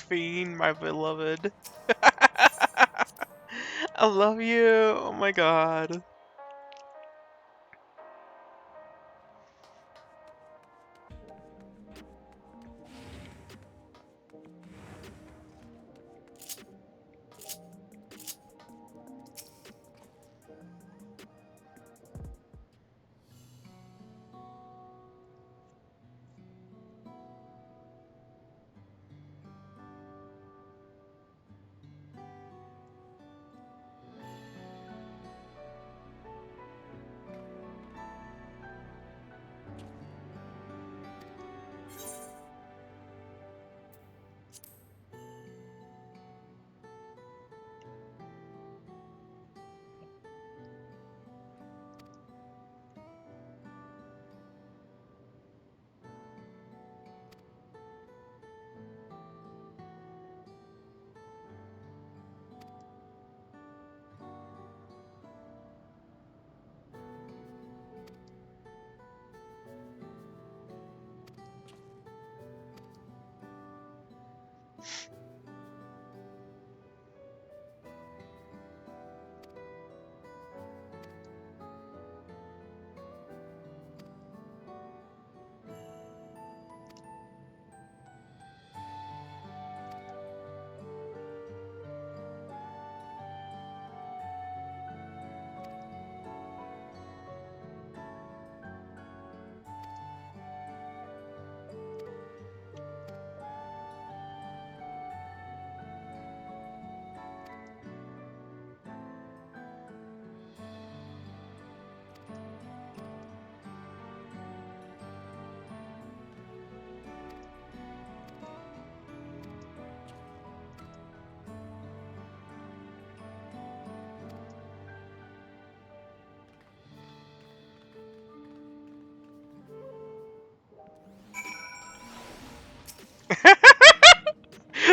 Fiend, my beloved. I love you. Oh my god.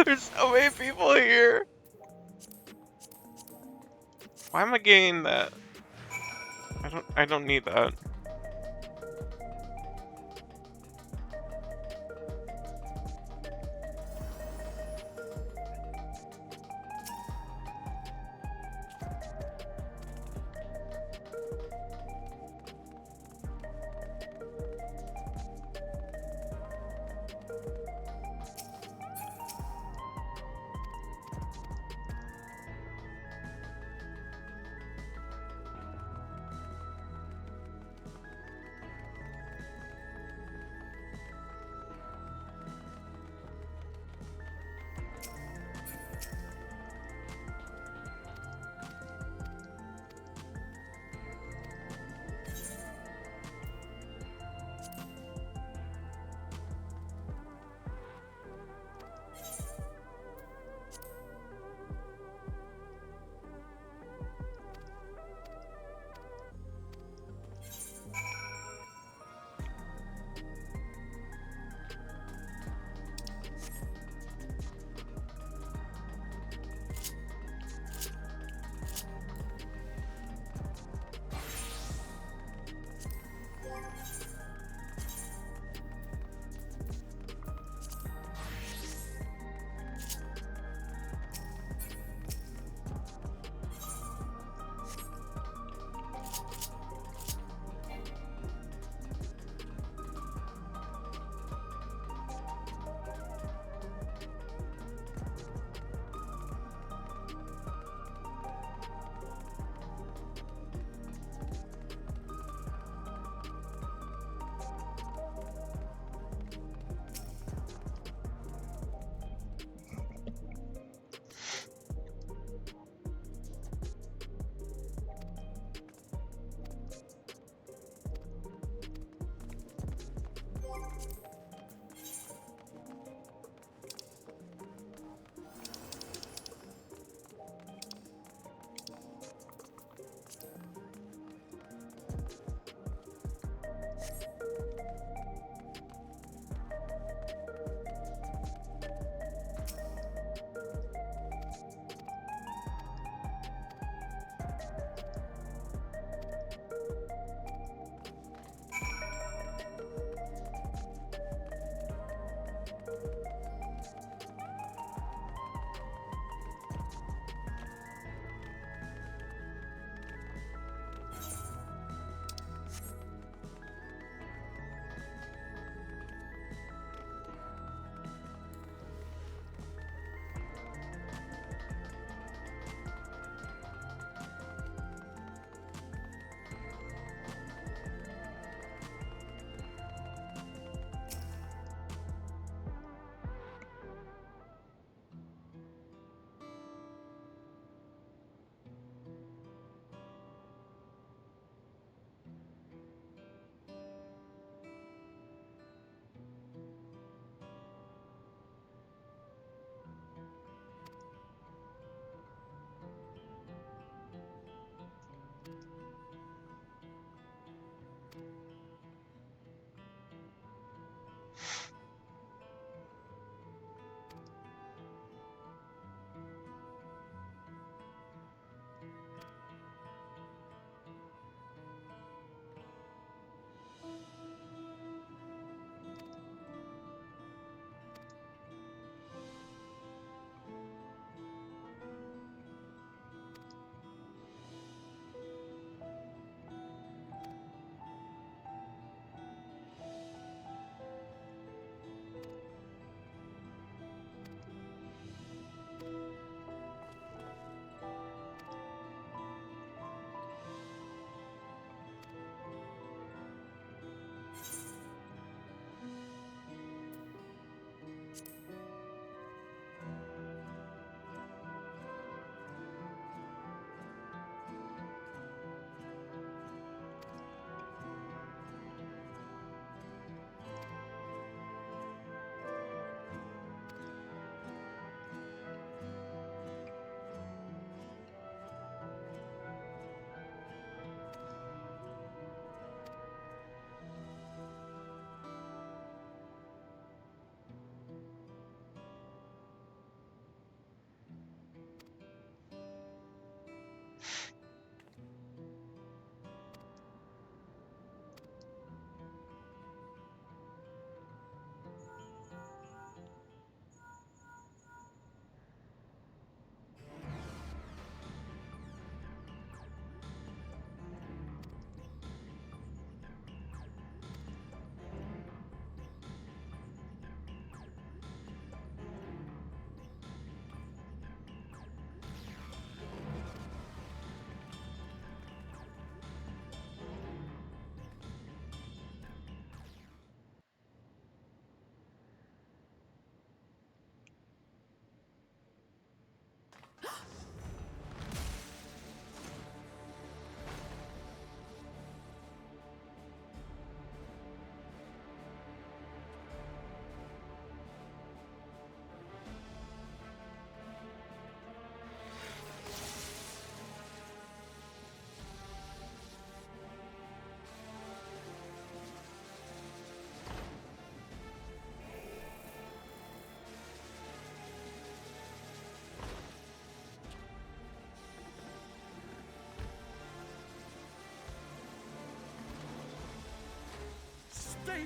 There's so many people here. Why am I getting that? I don't need that.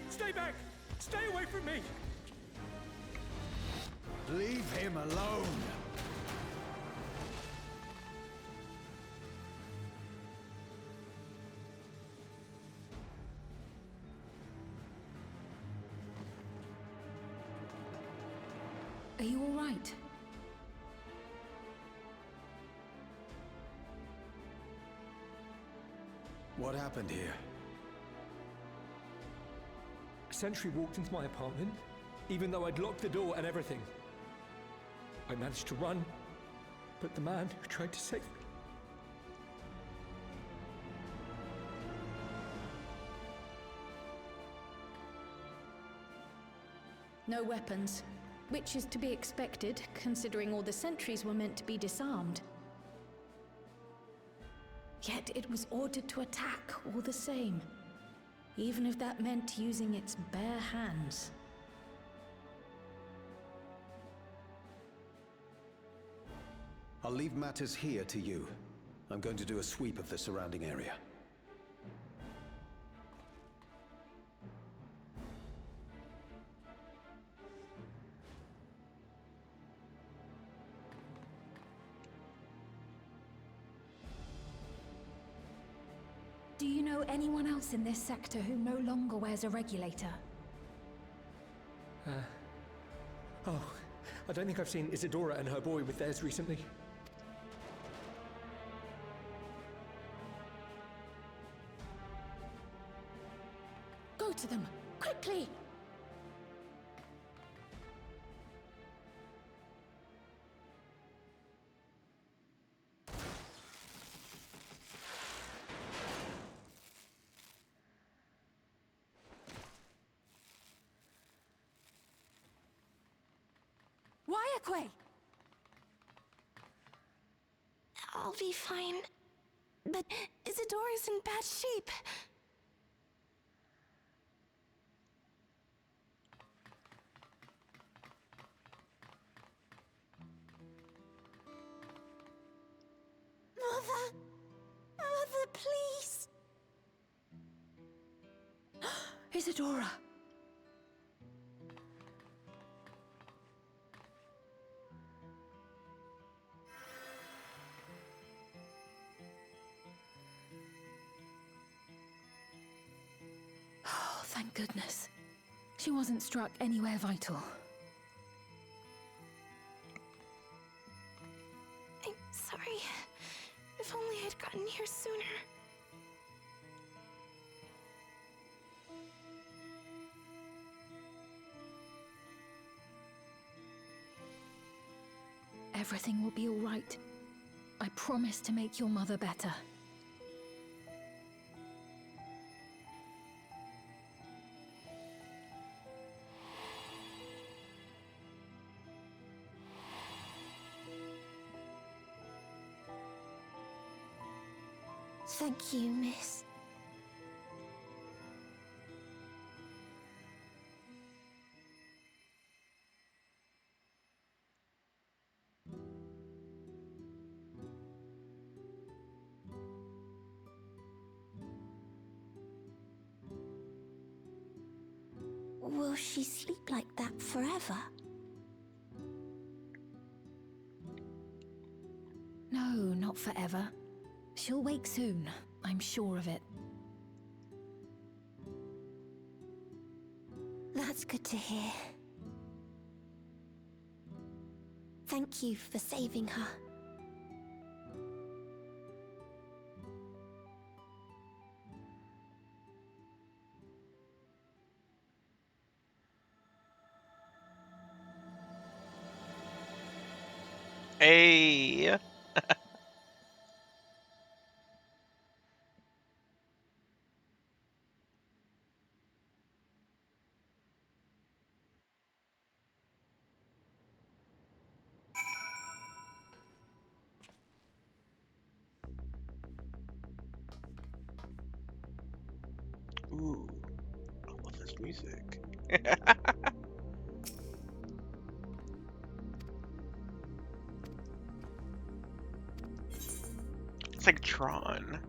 Stay back! Stay away from me! Leave him alone! Are you all right? What happened here? A sentry walked into my apartment, even though I'd locked the door and everything. I managed to run, but the man who tried to save me... No weapons, which is to be expected, considering all the sentries were meant to be disarmed. Yet it was ordered to attack all the same, even if that meant using its bare hands. I'll leave matters here to you. I'm going to do a sweep of the surrounding area. Do you know anyone else in this sector who no longer wears a regulator? Oh, I don't think I've seen Isadora and her boy with theirs recently. Go to them, quickly! Wyaquay! I'll be fine. But Isadora's in bad shape. Mother! Mother, please! Isadora! Oh, thank goodness. She wasn't struck anywhere vital. I'm sorry. If only I'd gotten here sooner. Everything will be all right. I promise to make your mother better. Thank you, miss. Will she sleep like that forever? No, not forever. She'll wake soon, I'm sure of it. That's good to hear. Thank you for saving her. Hey. Ooh, I love this music. It's like Tron.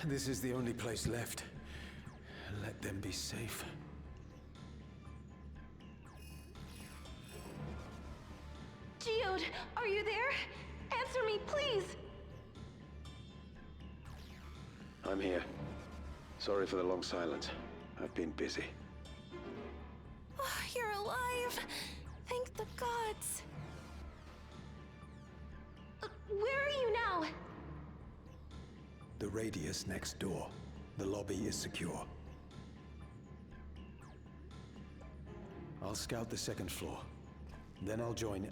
This is the only place left. Let them be safe. Geode, are you there? Answer me, please! I'm here. Sorry for the long silence. I've been busy. Oh, you're alive! Thank the gods! Where are you now? The radius next door. The lobby is secure. I'll scout the second floor. Then I'll join...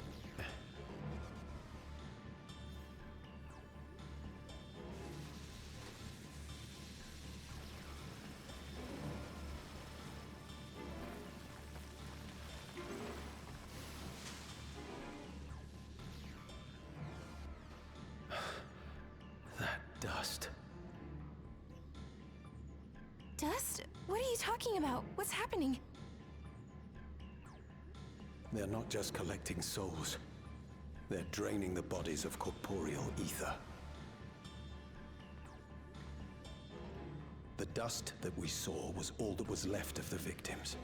That dust. Dust? What are you talking about? What's happening? They're not just collecting souls. They're draining the bodies of corporeal ether. The dust that we saw was all that was left of the victims.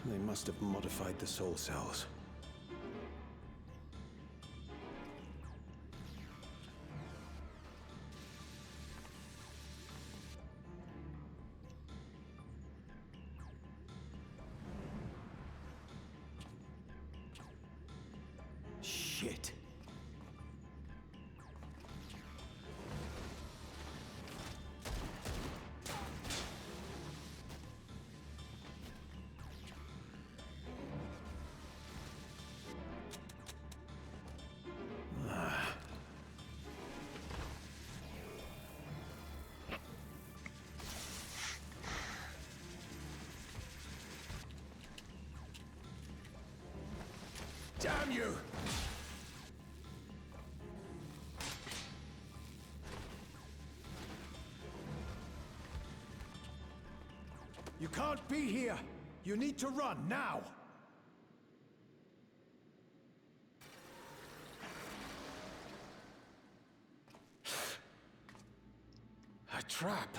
They must have modified the soul cells. Shit. Damn you! You can't be here! You need to run, now! A trap!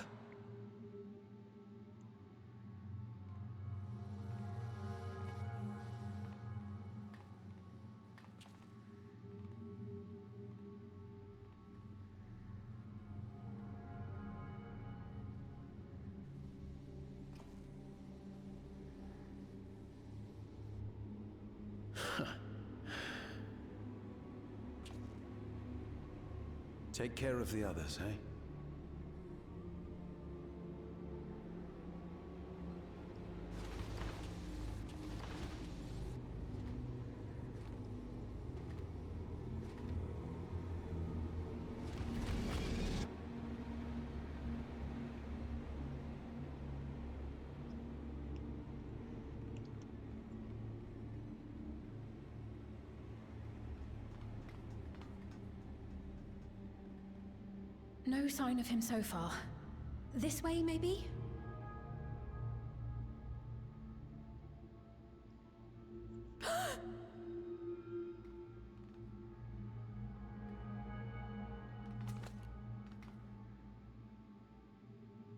Take care of the others, eh? No sign of him so far. This way, maybe?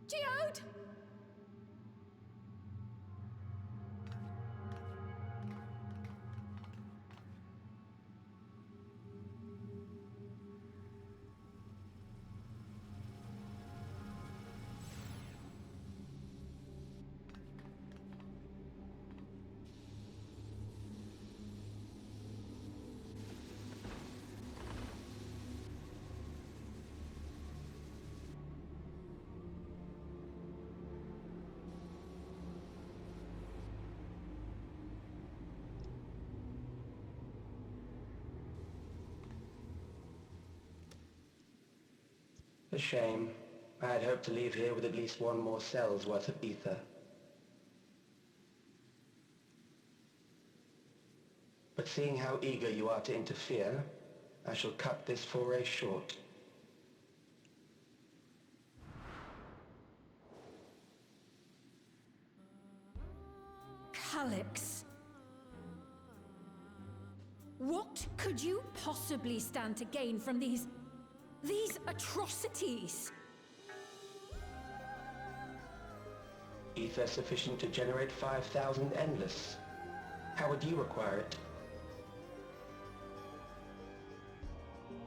Geode! A shame. I had hoped to leave here with at least one more cell's worth of ether. But seeing how eager you are to interfere, I shall cut this foray short. Calyx. What could you possibly stand to gain from these atrocities? Ether sufficient to generate 5,000 endless. How would you require it?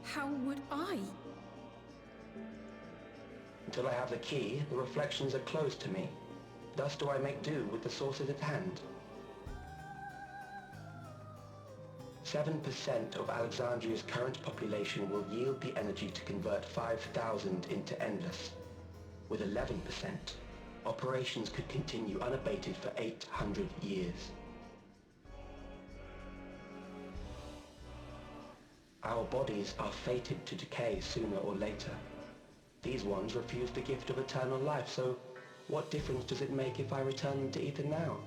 How would I? Until I have the key, the reflections are closed to me. Thus do I make do with the sources at hand. 7% of Alexandria's current population will yield the energy to convert 5,000 into endless. With 11%, operations could continue unabated for 800 years. Our bodies are fated to decay sooner or later. These ones refuse the gift of eternal life, so what difference does it make if I return them to Ether now?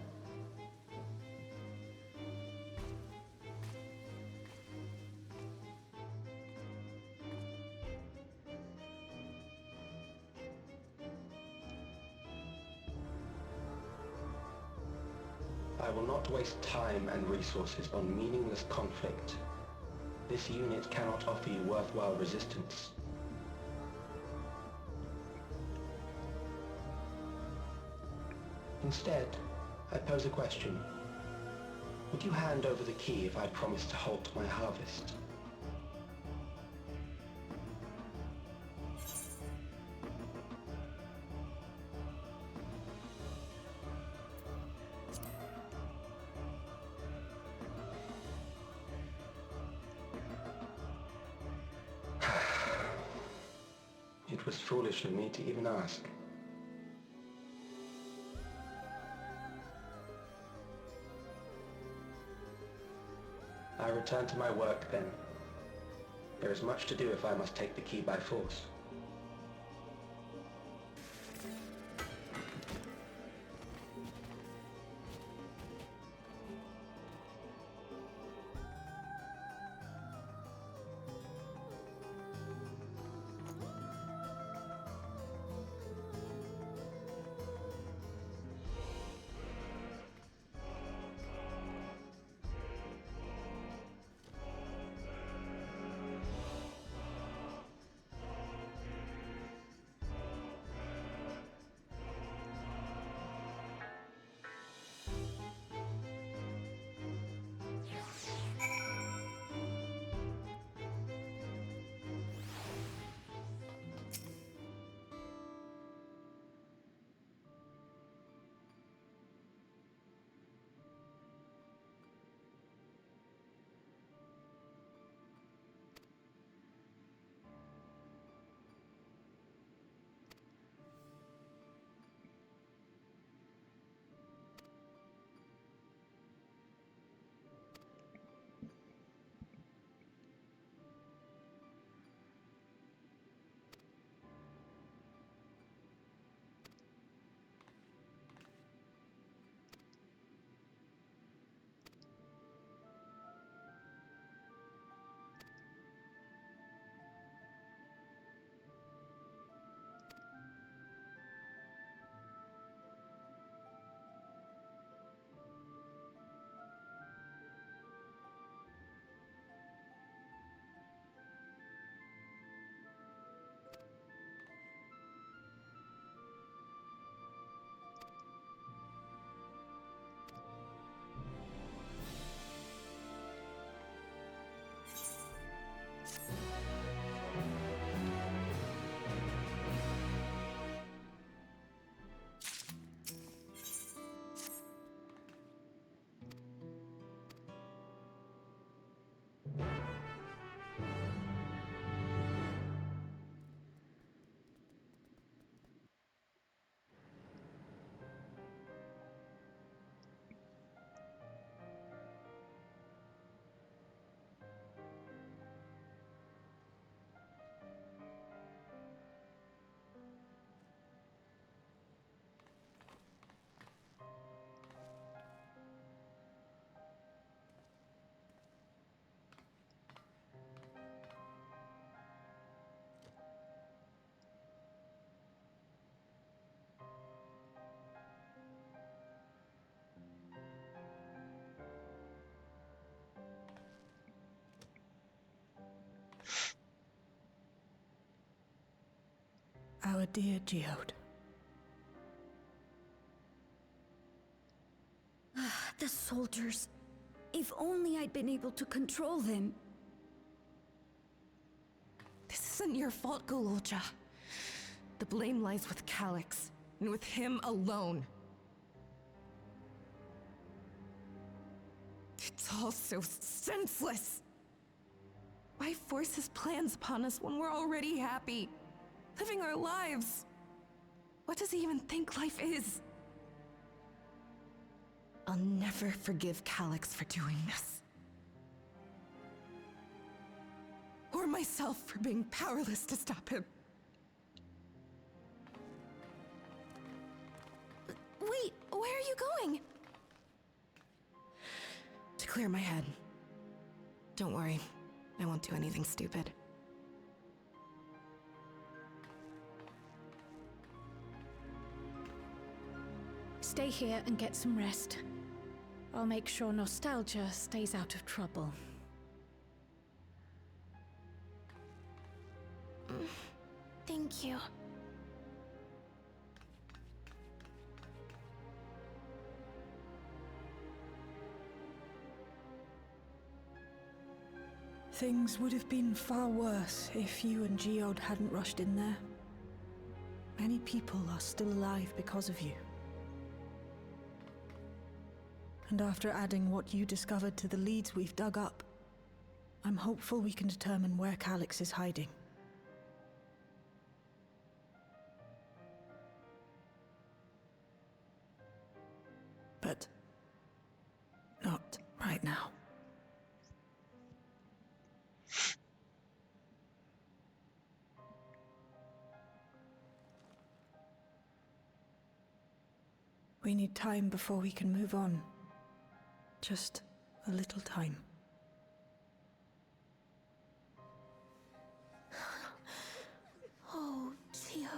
I will not waste time and resources on meaningless conflict. This unit cannot offer you worthwhile resistance. Instead, I pose a question. Would you hand over the key if I promise to halt my harvest? It was foolish of me to even ask. I return to my work then. There is much to do if I must take the key by force. Our dear Geode. soldiers. If only I'd been able to control them. This isn't your fault, Gololja. The blame lies with Calyx, and with him alone. It's all so senseless. Why force his plans upon us when we're already happy, living our lives? What does he even think life is? I'll never forgive Calyx for doing this. Or myself for being powerless to stop him. Wait, where are you going? To clear my head. Don't worry, I won't do anything stupid. Stay here and get some rest. I'll make sure Nostalgia stays out of trouble. Thank you. Things would have been far worse if you and Geode hadn't rushed in there. Many people are still alive because of you. And after adding what you discovered to the leads we've dug up, I'm hopeful we can determine where Calyx is hiding. But not right now. We need time before we can move on. Just a little time. Oh, Geode.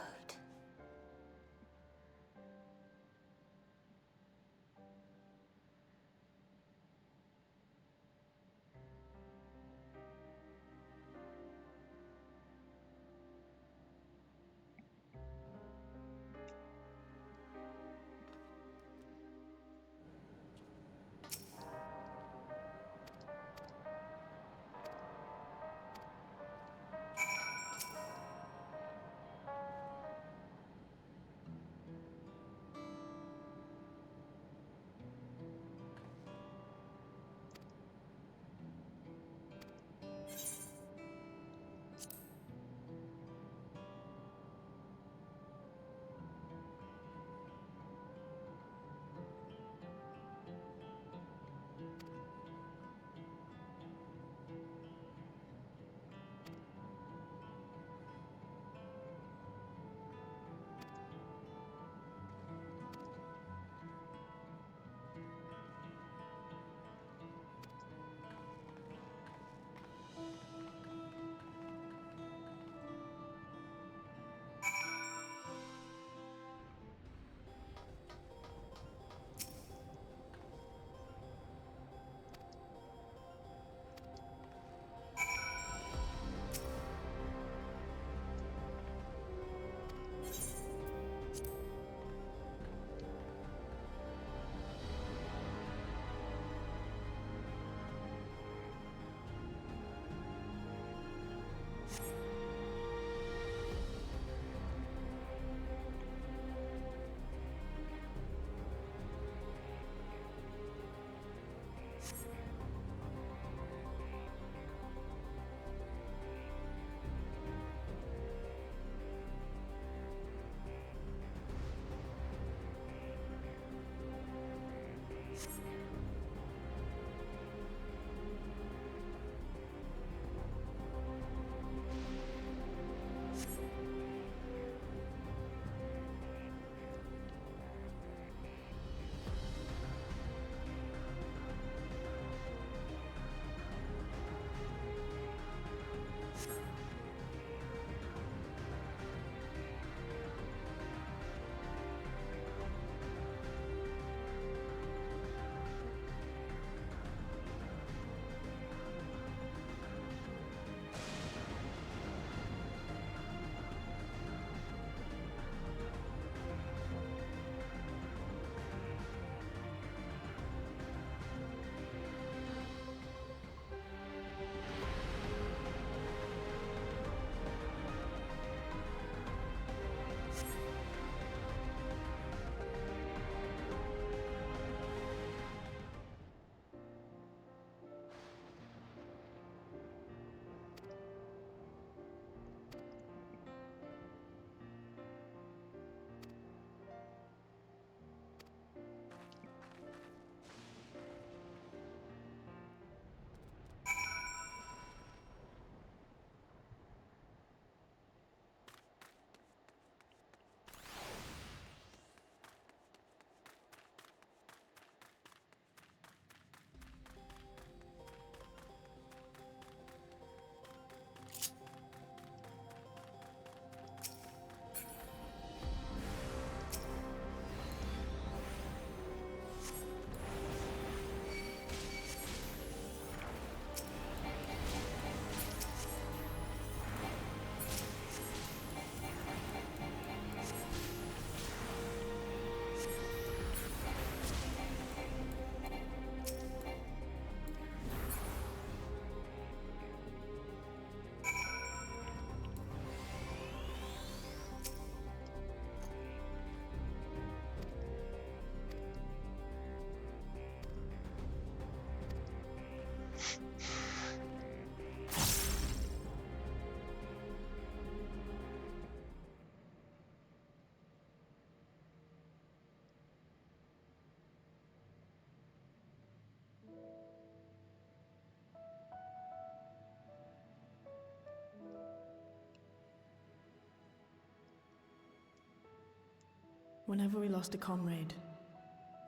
Whenever we lost a comrade,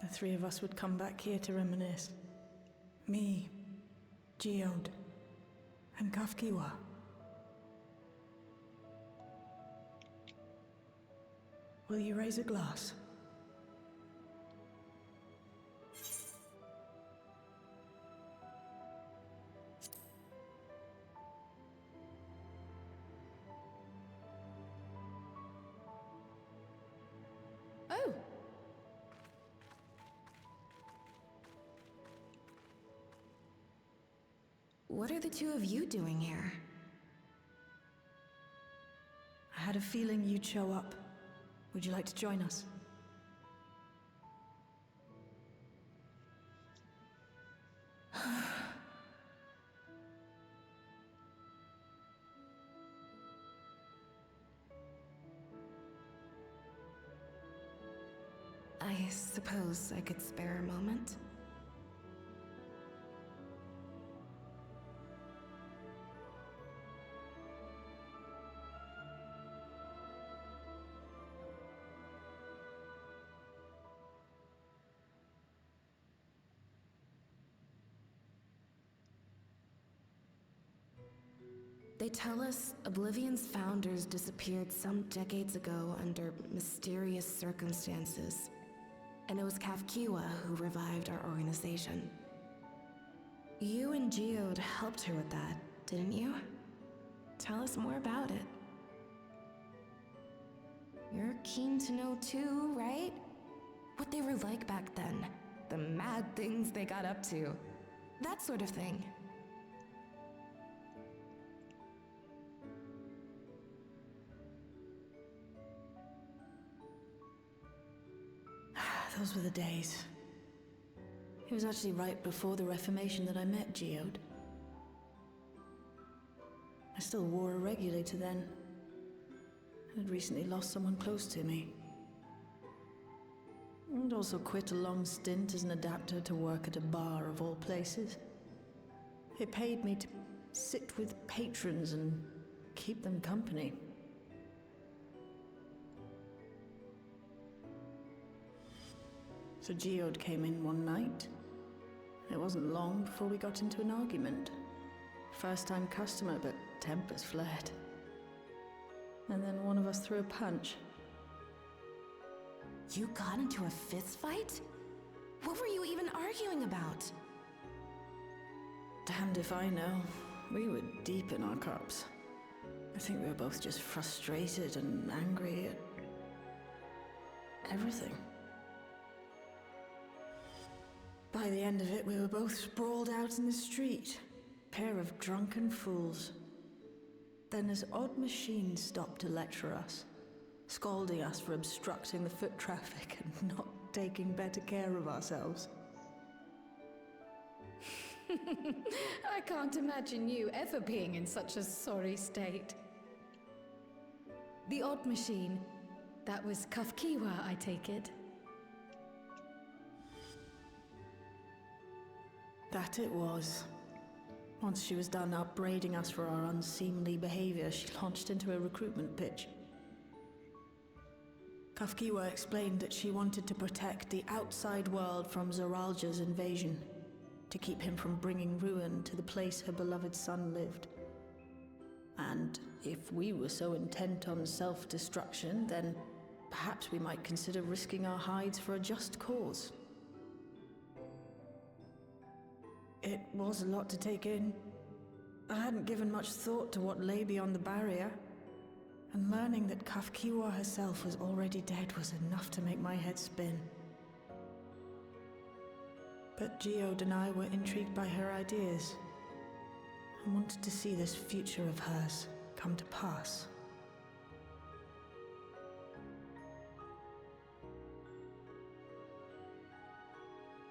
the three of us would come back here to reminisce. Me, Geode, and Kafkiwa. Will you raise a glass? Oh! What are the two of you doing here? I had a feeling you'd show up. Would you like to join us? I suppose I could spare a moment. They tell us Oblivion's founders disappeared some decades ago under mysterious circumstances. And it was Kafkiwa who revived our organization. You and Geode helped her with that, didn't you? Tell us more about it. You're keen to know too, right? What they were like back then. The mad things they got up to. That sort of thing. Those were the days. It was actually right before the Reformation that I met Geode. I still wore a regulator then. I'd recently lost someone close to me. And also quit a long stint as an adapter to work at a bar of all places. It paid me to sit with patrons and keep them company. So Geode came in one night. It wasn't long before we got into an argument. First-time customer, but tempers flared. And then one of us threw a punch. You got into a fist fight? What were you even arguing about? Damned if I know. We were deep in our cups. I think we were both just frustrated and angry at everything. By the end of it, we were both sprawled out in the street. Pair of drunken fools. Then this odd machine stopped to lecture us, scolding us for obstructing the foot traffic and not taking better care of ourselves. I can't imagine you ever being in such a sorry state. The odd machine, that was Kafkiwa, I take it. That it was. Once she was done upbraiding us for our unseemly behavior, she launched into a recruitment pitch. Kafkiwa explained that she wanted to protect the outside world from Zoralja's invasion, to keep him from bringing ruin to the place her beloved son lived. And if we were so intent on self-destruction, then perhaps we might consider risking our hides for a just cause. It was a lot to take in. I hadn't given much thought to what lay beyond the barrier, and learning that Kafkiwa herself was already dead was enough to make my head spin. But Geode and I were intrigued by her ideas, and wanted to see this future of hers come to pass.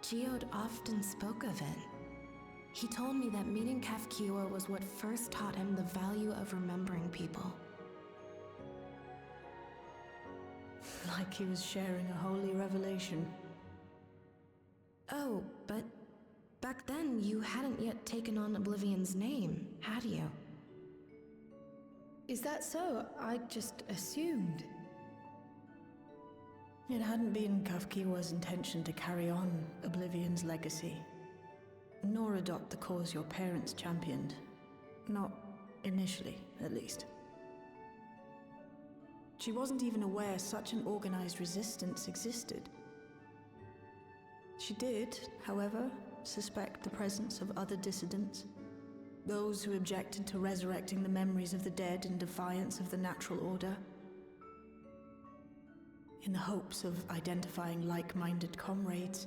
Geode often spoke of it. He told me that meeting Kafkiwa was what first taught him the value of remembering people. Like he was sharing a holy revelation. Oh, but back then you hadn't yet taken on Oblivion's name, had you? Is that so? I just assumed. It hadn't been Kafkiwa's intention to carry on Oblivion's legacy, nor adopt the cause your parents championed. Not initially, at least. She wasn't even aware such an organized resistance existed. She did, however, suspect the presence of other dissidents, those who objected to resurrecting the memories of the dead in defiance of the natural order. In the hopes of identifying like-minded comrades,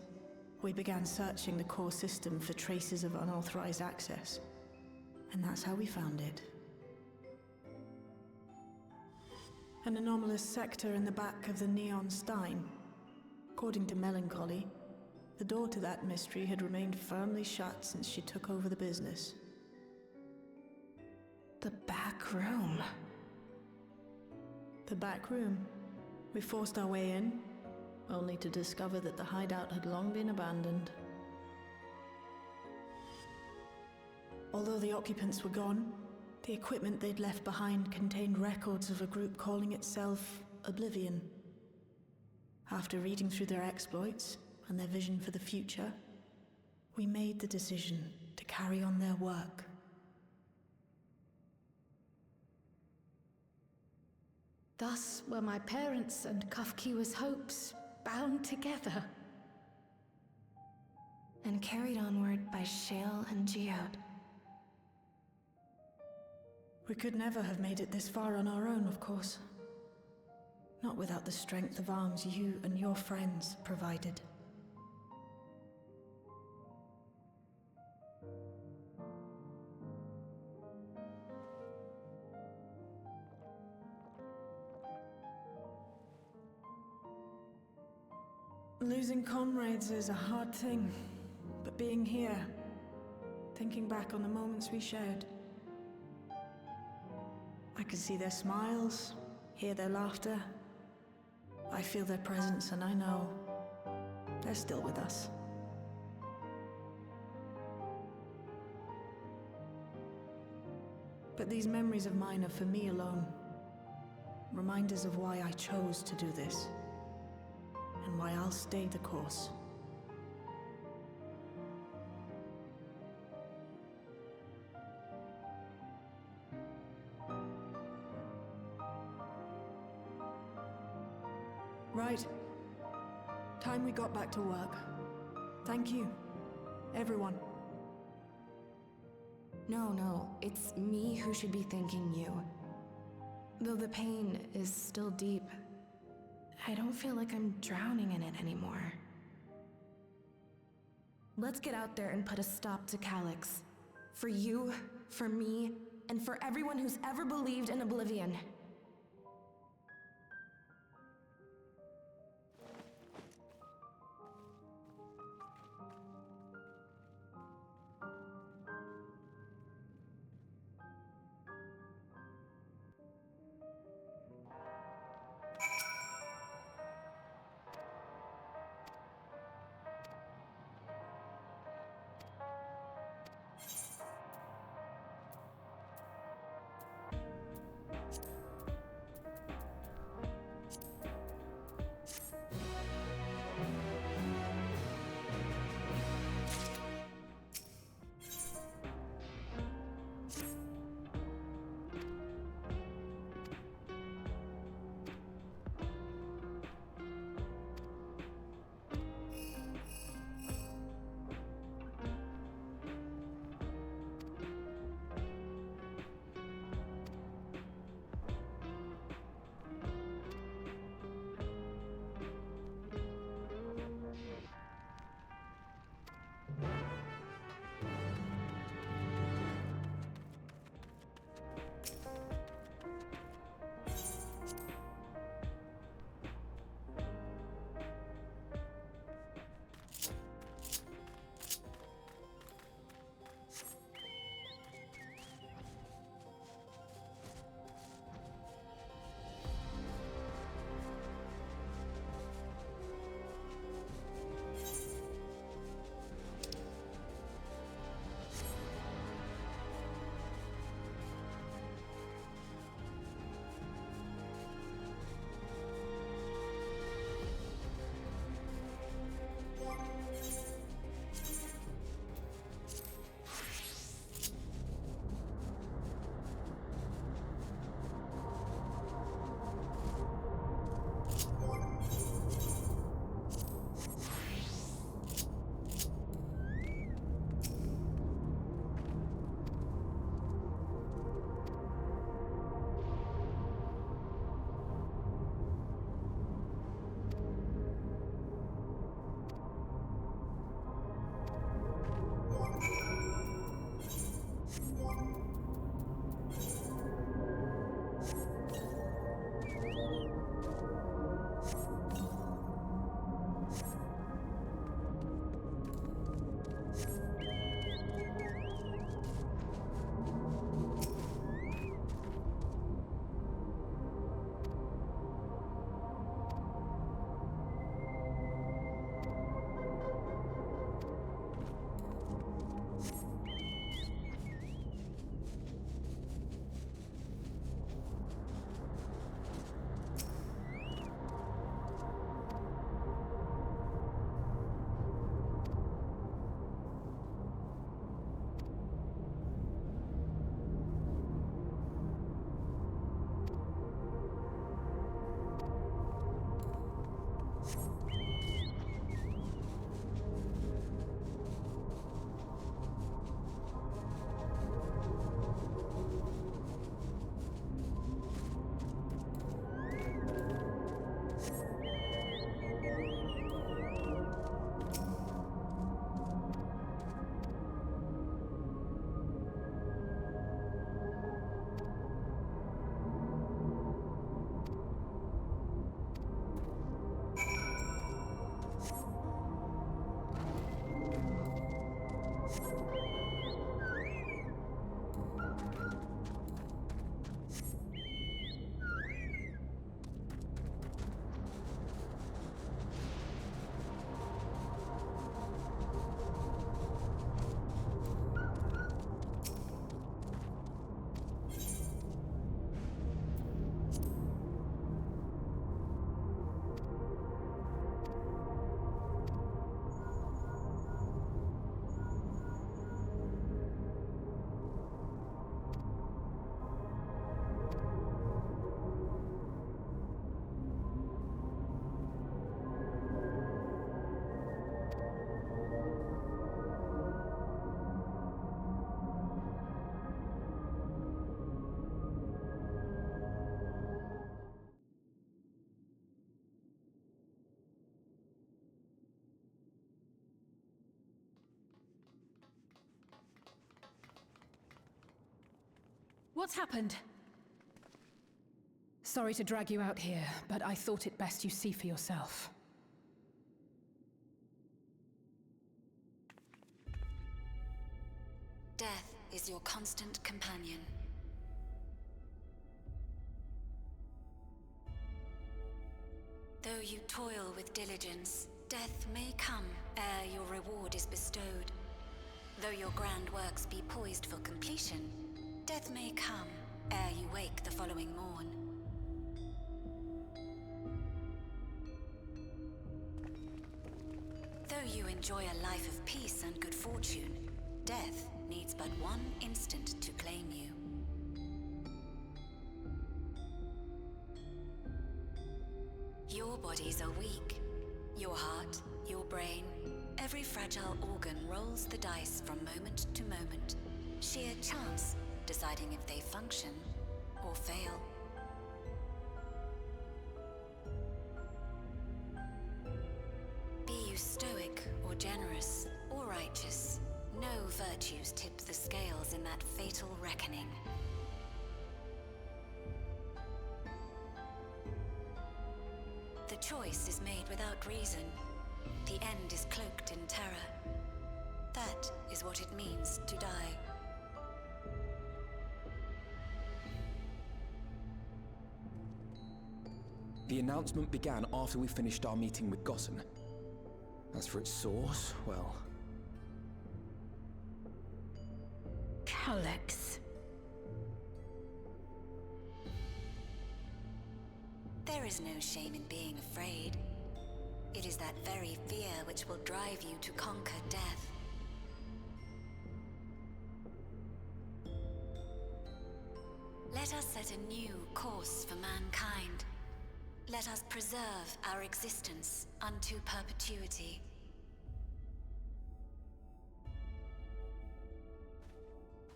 we began searching the core system for traces of unauthorized access. And that's how we found it. An anomalous sector in the back of the Neon Stein. According to Melancholy, the door to that mystery had remained firmly shut since she took over the business. The back room. The back room. We forced our way in, only to discover that the hideout had long been abandoned. Although the occupants were gone, the equipment they'd left behind contained records of a group calling itself Oblivion. After reading through their exploits and their vision for the future, we made the decision to carry on their work. Thus were my parents' and Kafkiwa's hopes bound together. And carried onward by Shale and Geode. We could never have made it this far on our own, of course. Not without the strength of arms you and your friends provided. Losing comrades is a hard thing, but being here, thinking back on the moments we shared, I can see their smiles, hear their laughter. I feel their presence, and I know they're still with us. But these memories of mine are for me alone. Reminders of why I chose to do this. And why I'll stay the course. Right. Time we got back to work. Thank you, everyone. No, it's me who should be thanking you. Though the pain is still deep, I don't feel like I'm drowning in it anymore. Let's get out there and put a stop to Calyx. For you, for me, and for everyone who's ever believed in Oblivion. What's happened? Sorry to drag you out here, but I thought it best you see for yourself. Death is your constant companion. Though you toil with diligence, death may come ere your reward is bestowed. Though your grand works be poised for completion, death may come ere you wake the following morn. Though you enjoy a life of peace and good fortune, death needs but one instant to claim you. Your bodies are weak. Your heart, your brain, every fragile organ rolls the dice from moment to moment. Sheer chance deciding if they function or fail. Be you stoic or generous or righteous, no virtues tip the scales in that fatal reckoning. The choice is made without reason. The end is cloaked in terror. That is what it means to die. The announcement began after we finished our meeting with Gossen. As for its source, well... Alex. There is no shame in being afraid. It is that very fear which will drive you to conquer death. Let us set a new course for mankind. Let us preserve our existence unto perpetuity.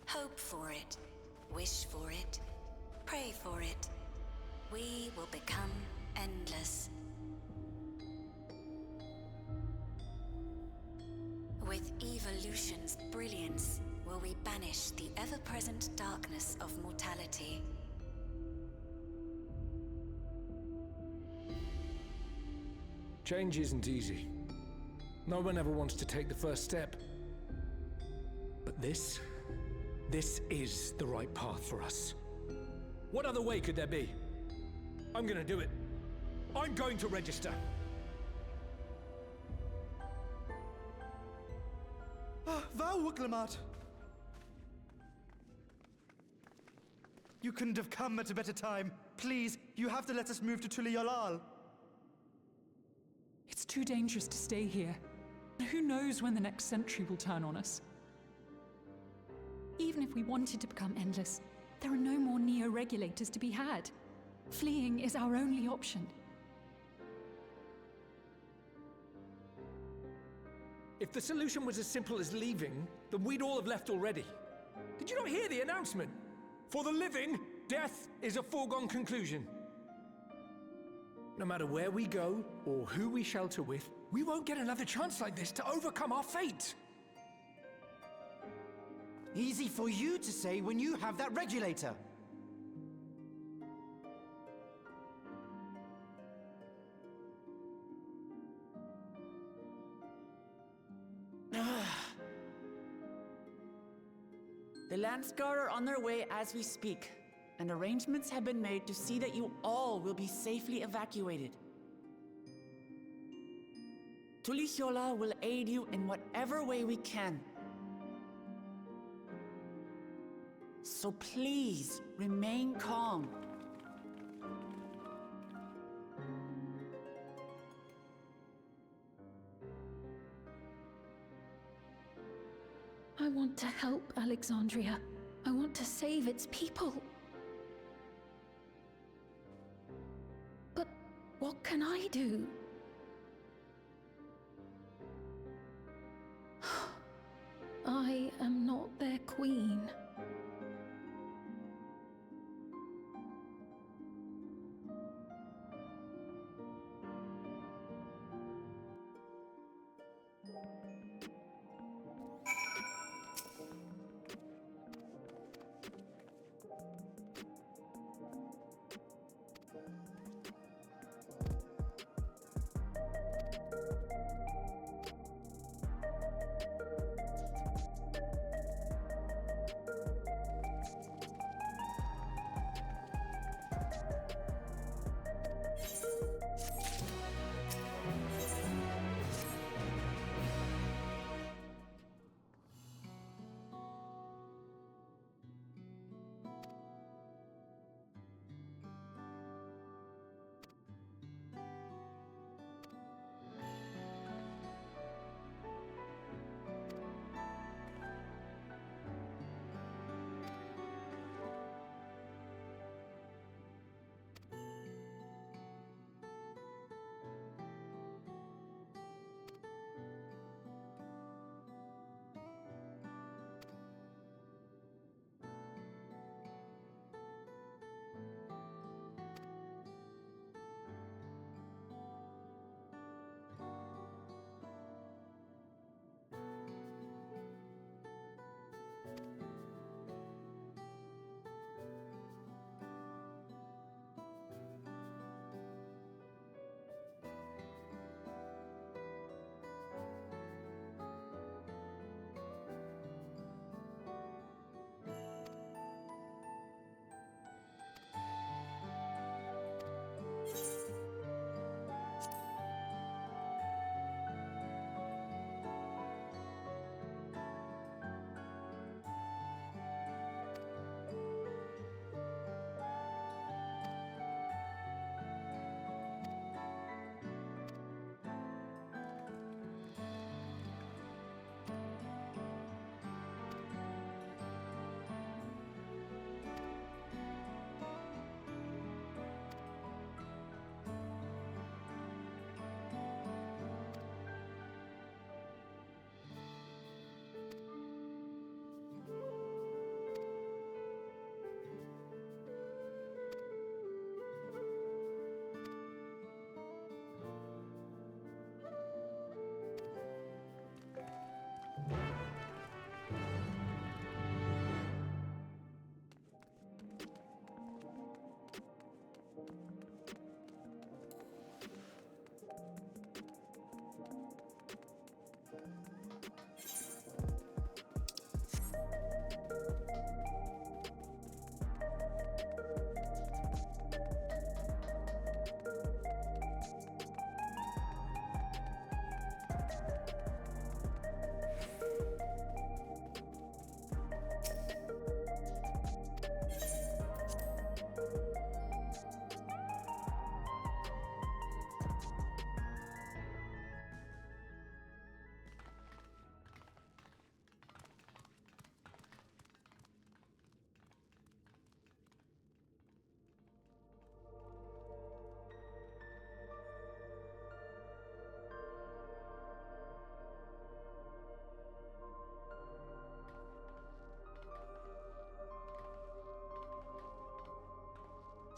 Hope for it, wish for it, pray for it. We will become endless. With evolution's brilliance, will we banish the ever-present darkness of mortality. Change isn't easy. No one ever wants to take the first step. But this is the right path for us. What other way could there be? I'm gonna do it. I'm going to register. Wow, Uklamat! You couldn't have come at a better time. Please, you have to let us move to Tuliolal. It's too dangerous to stay here. Who knows when the next century will turn on us? Even if we wanted to become endless, there are no more neo-regulators to be had. Fleeing is our only option. If the solution was as simple as leaving, then we'd all have left already. Did you not hear the announcement? For the living, death is a foregone conclusion. No matter where we go, or who we shelter with, we won't get another chance like this to overcome our fate. Easy for you to say when you have that regulator. The Landsguard are on their way as we speak, and arrangements have been made to see that you all will be safely evacuated. Tulichola will aid you in whatever way we can. So please, remain calm. I want to help Alexandria. I want to save its people. But what can I do? I am not their queen.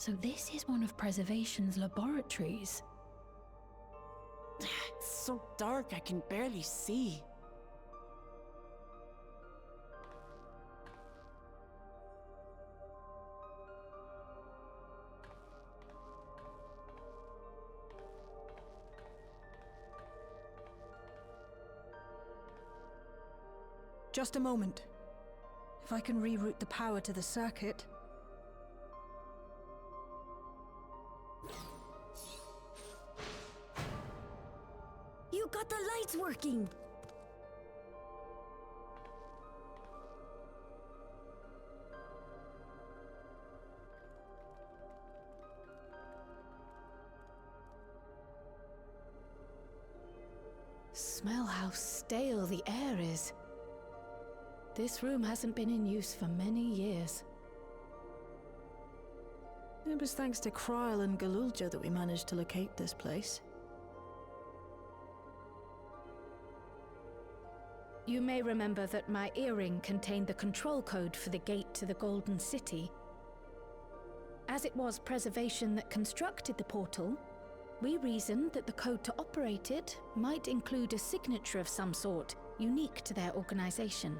So this is one of Preservation's laboratories. It's so dark I can barely see. Just a moment. If I can reroute the power to the circuit. You got the lights working! Smell how stale the air is. This room hasn't been in use for many years. It was thanks to Kryl and Galulja that we managed to locate this place. You may remember that my earring contained the control code for the gate to the Golden City. As it was Preservation that constructed the portal, we reasoned that the code to operate it might include a signature of some sort, unique to their organization.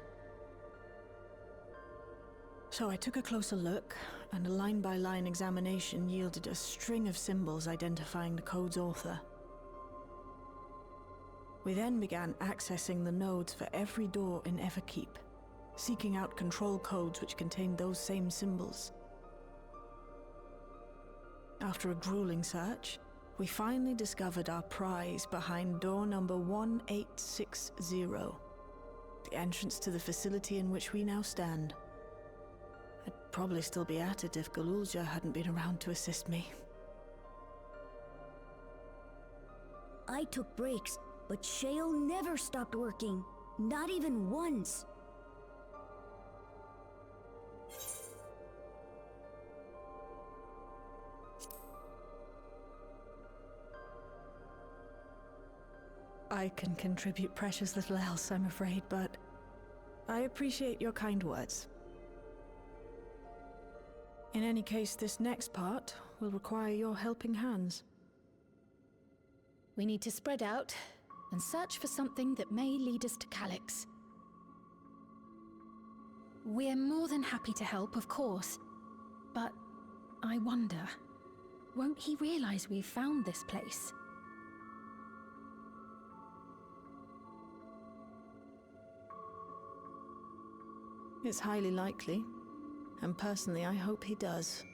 So I took a closer look, and a line-by-line examination yielded a string of symbols identifying the code's author. We then began accessing the nodes for every door in Everkeep, seeking out control codes which contained those same symbols. After a grueling search, we finally discovered our prize behind door number 1860, the entrance to the facility in which we now stand. I'd probably still be at it if Galulja hadn't been around to assist me. I took breaks, but Shale never stopped working. Not even once. I can contribute precious little else, I'm afraid, but I appreciate your kind words. In any case, this next part will require your helping hands. We need to spread out and search for something that may lead us to Calyx. We're more than happy to help, of course. But I wonder, won't he realize we've found this place? It's highly likely, and personally I hope he does.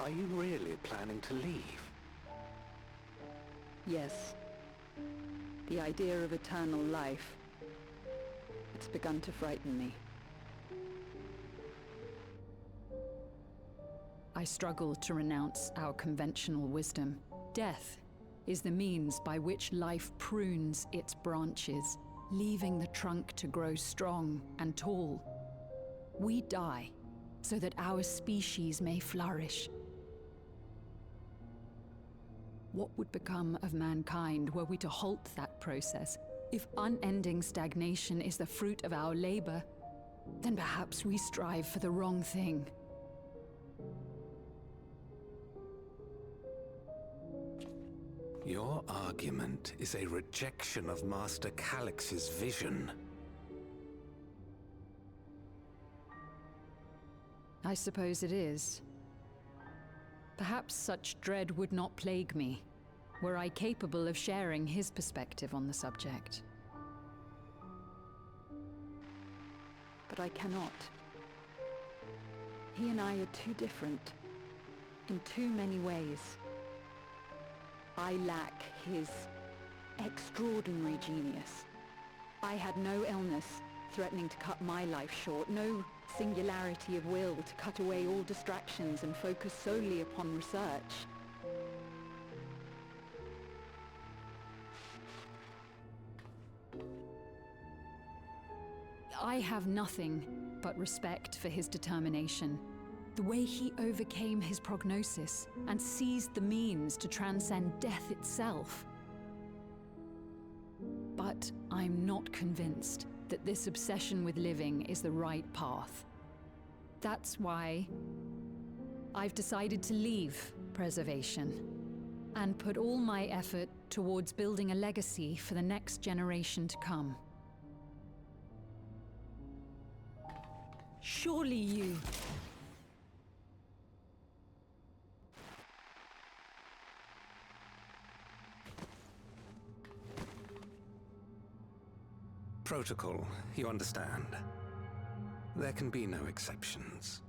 Are you really planning to leave? Yes. The idea of eternal life. It's begun to frighten me. I struggle to renounce our conventional wisdom. Death is the means by which life prunes its branches, leaving the trunk to grow strong and tall. We die so that our species may flourish. What would become of mankind were we to halt that process? If unending stagnation is the fruit of our labor, then perhaps we strive for the wrong thing. Your argument is a rejection of Master Calix's vision. I suppose it is. Perhaps such dread would not plague me, were I capable of sharing his perspective on the subject. But I cannot. He and I are too different, in too many ways. I lack his extraordinary genius. I had no illness threatening to cut my life short, no singularity of will to cut away all distractions and focus solely upon research. I have nothing but respect for his determination. The way he overcame his prognosis and seized the means to transcend death itself. But I'm not convinced that this obsession with living is the right path. That's why I've decided to leave preservation and put all my effort towards building a legacy for the next generation to come. Surely you... Protocol, you understand. There can be no exceptions.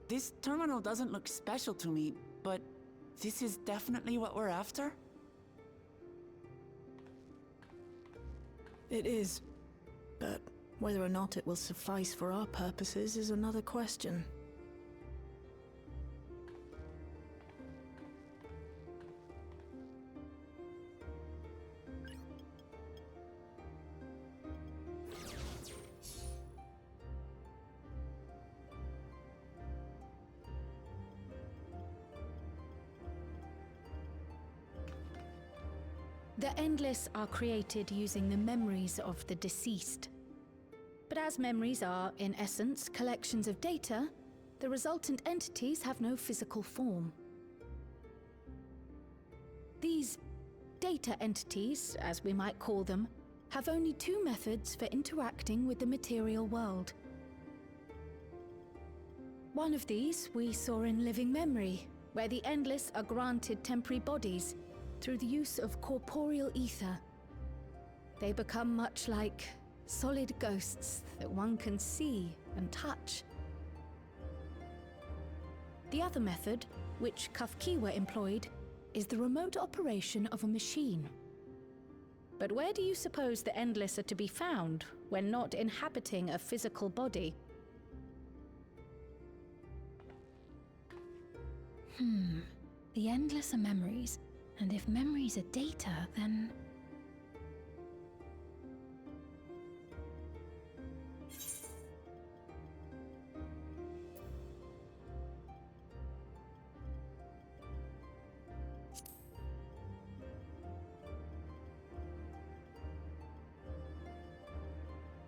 This terminal doesn't look special to me, but this is definitely what we're after? It is. But whether or not it will suffice for our purposes is another question. The Endless are created using the memories of the deceased. But as memories are, in essence, collections of data, the resultant entities have no physical form. These data entities, as we might call them, have only two methods for interacting with the material world. One of these we saw in living memory, where the Endless are granted temporary bodies through the use of corporeal ether. They become much like solid ghosts that one can see and touch. The other method, which Kafkiwa employed, is the remote operation of a machine. But where do you suppose the Endless are to be found when not inhabiting a physical body? The Endless are memories, and if memories are data, then...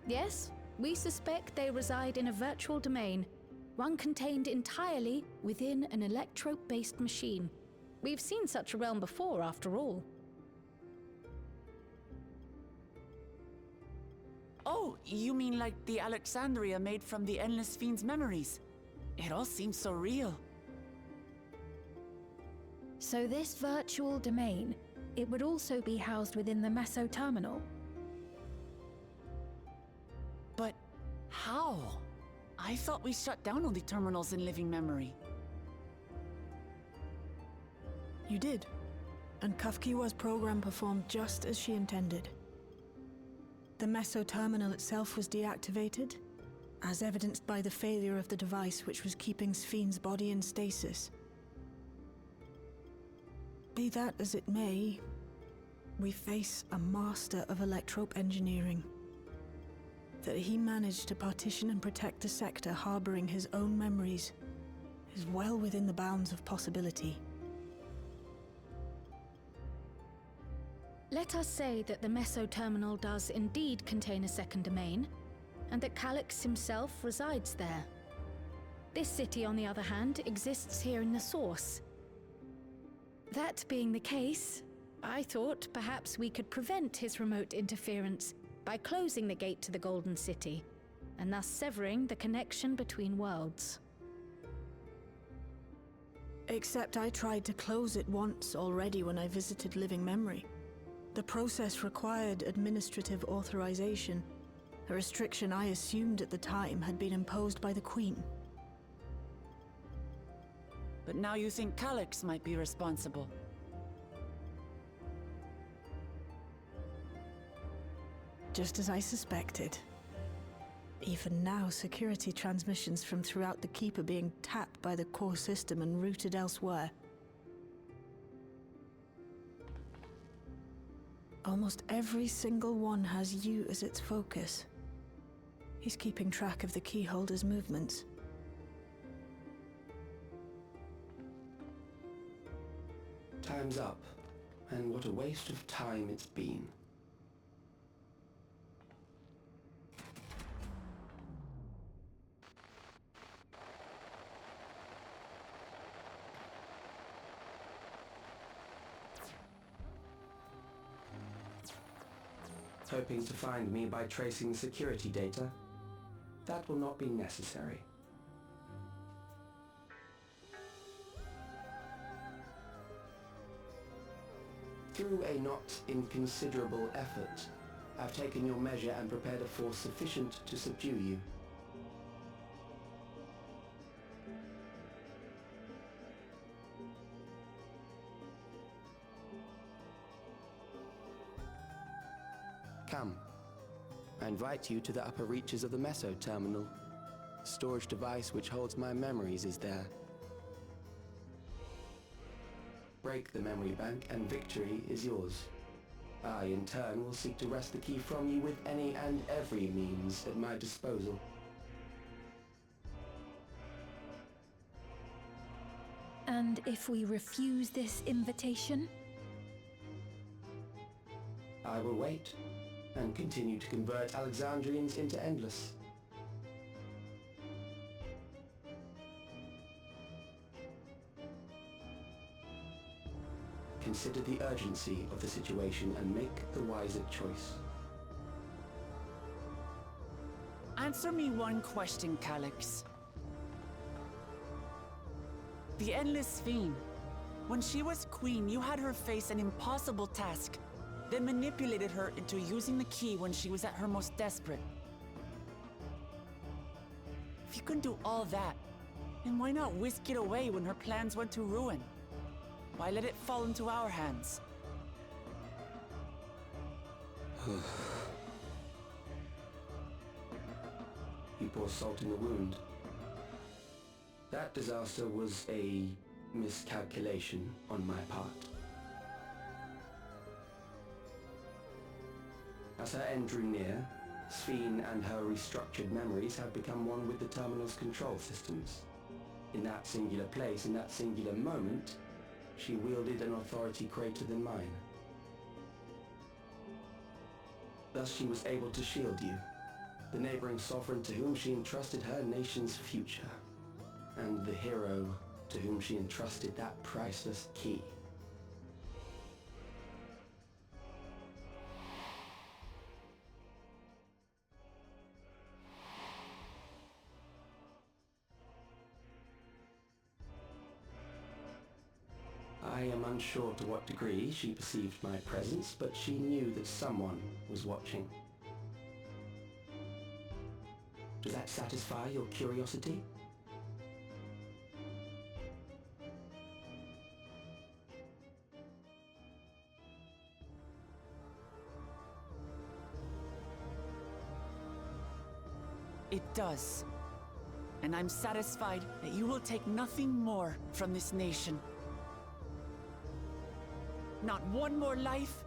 Yes, we suspect they reside in a virtual domain, one contained entirely within an electrope-based machine. We've seen such a realm before, after all. Oh, you mean like the Alexandria made from the Endless Fiend's memories? It all seems so real. So this virtual domain, it would also be housed within the Meso terminal? But how? I thought we shut down all the terminals in living memory. You did. And Kafkiwa's program performed just as she intended. The Meso terminal itself was deactivated, as evidenced by the failure of the device which was keeping Spheen's body in stasis. Be that as it may, we face a master of electrope engineering. That he managed to partition and protect the sector harboring his own memories is well within the bounds of possibility. Let us say that the Meso terminal does indeed contain a second domain, and that Calyx himself resides there. This city, on the other hand, exists here in the source. That being the case, I thought perhaps we could prevent his remote interference by closing the gate to the Golden City, and thus severing the connection between worlds. Except I tried to close it once already when I visited Living Memory. The process required administrative authorization, a restriction I assumed at the time had been imposed by the Queen. But now you think Calyx might be responsible. Just as I suspected. Even now, security transmissions from throughout the Keep are being tapped by the core system and routed elsewhere. Almost every single one has you as its focus. He's keeping track of the keyholder's movements. Time's up, and what a waste of time it's been. Hoping to find me by tracing security data? That will not be necessary. Through a not inconsiderable effort, I've taken your measure and prepared a force sufficient to subdue you. Come. I invite you to the upper reaches of the Meso Terminal. The storage device which holds my memories is there. Break the memory bank and victory is yours. I, in turn, will seek to wrest the key from you with any and every means at my disposal. And if we refuse this invitation? I will wait and continue to convert Alexandrians into Endless. Consider the urgency of the situation and make the wiser choice. Answer me one question, Calyx. The Endless Fiend. When she was queen, you had her face an impossible task, then manipulated her into using the key when she was at her most desperate. If you can do all that, then why not whisk it away when her plans went to ruin? Why let it fall into our hands? You pour salt in the wound. That disaster was a miscalculation on my part. As her end drew near, Sphene and her restructured memories had become one with the terminal's control systems. In that singular place, in that singular moment, she wielded an authority greater than mine. Thus she was able to shield you, the neighboring sovereign to whom she entrusted her nation's future, and the hero to whom she entrusted that priceless key. I am unsure to what degree she perceived my presence, but she knew that someone was watching. Does that satisfy your curiosity? It does. And I'm satisfied that you will take nothing more from this nation. Not one more life,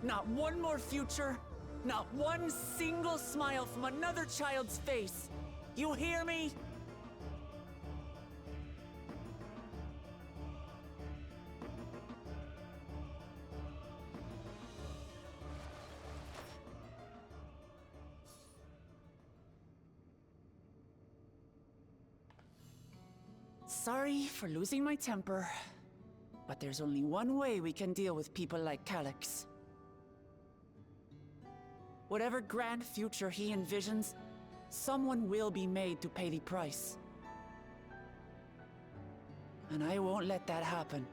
not one more future, not one single smile from another child's face. You hear me? Sorry for losing my temper. But there's only one way we can deal with people like Calyx. Whatever grand future he envisions, someone will be made to pay the price. And I won't let that happen.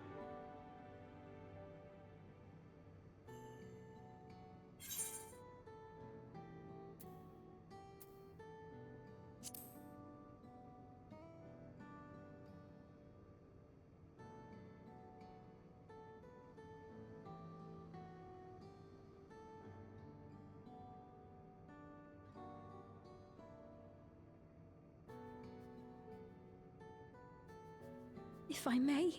If I may,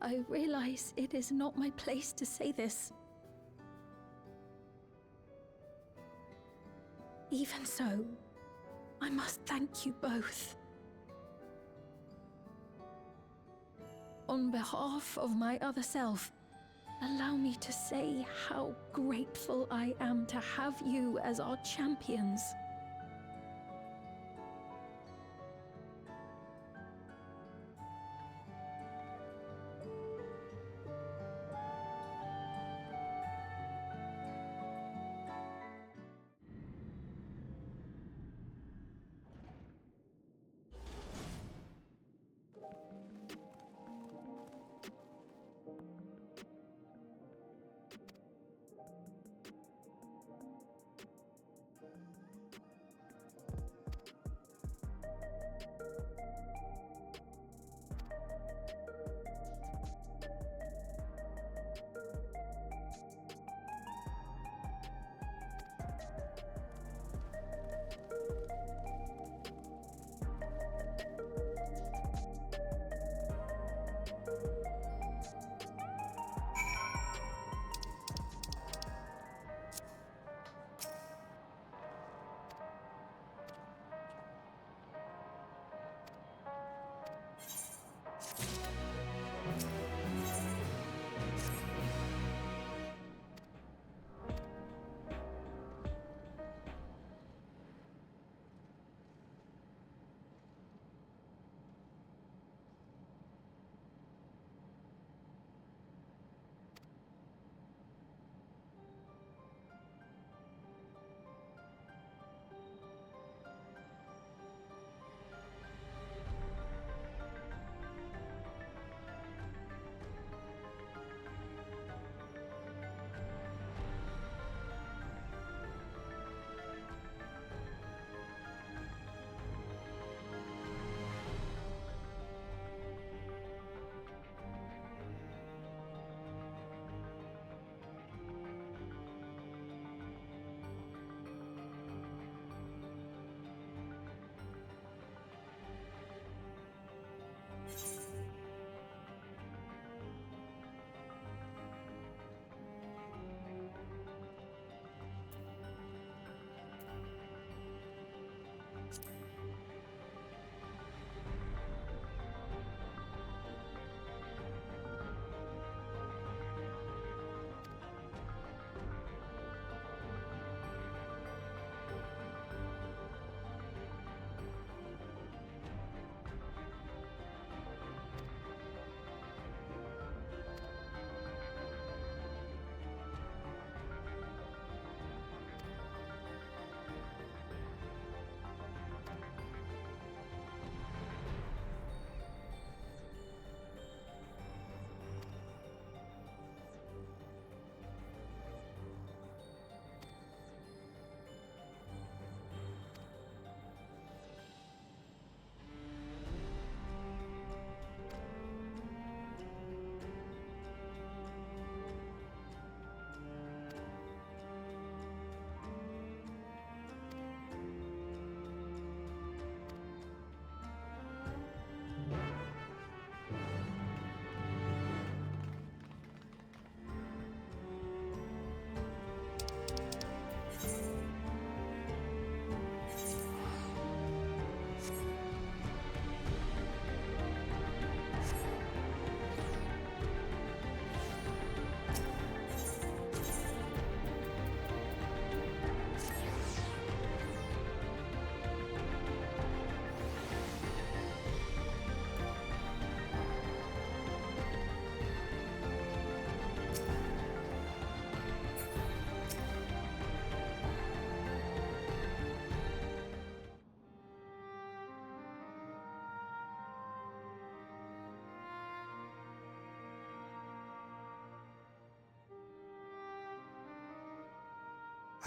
I realize it is not my place to say this. Even so, I must thank you both. On behalf of my other self, allow me to say how grateful I am to have you as our champions.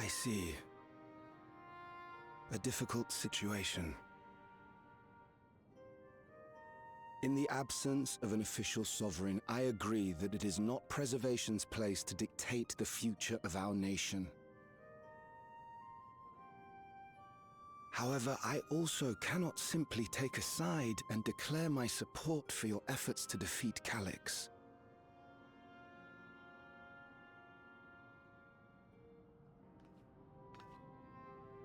I see. A difficult situation. In the absence of an official sovereign, I agree that it is not Preservation's place to dictate the future of our nation. However, I also cannot simply take a side and declare my support for your efforts to defeat Calyx.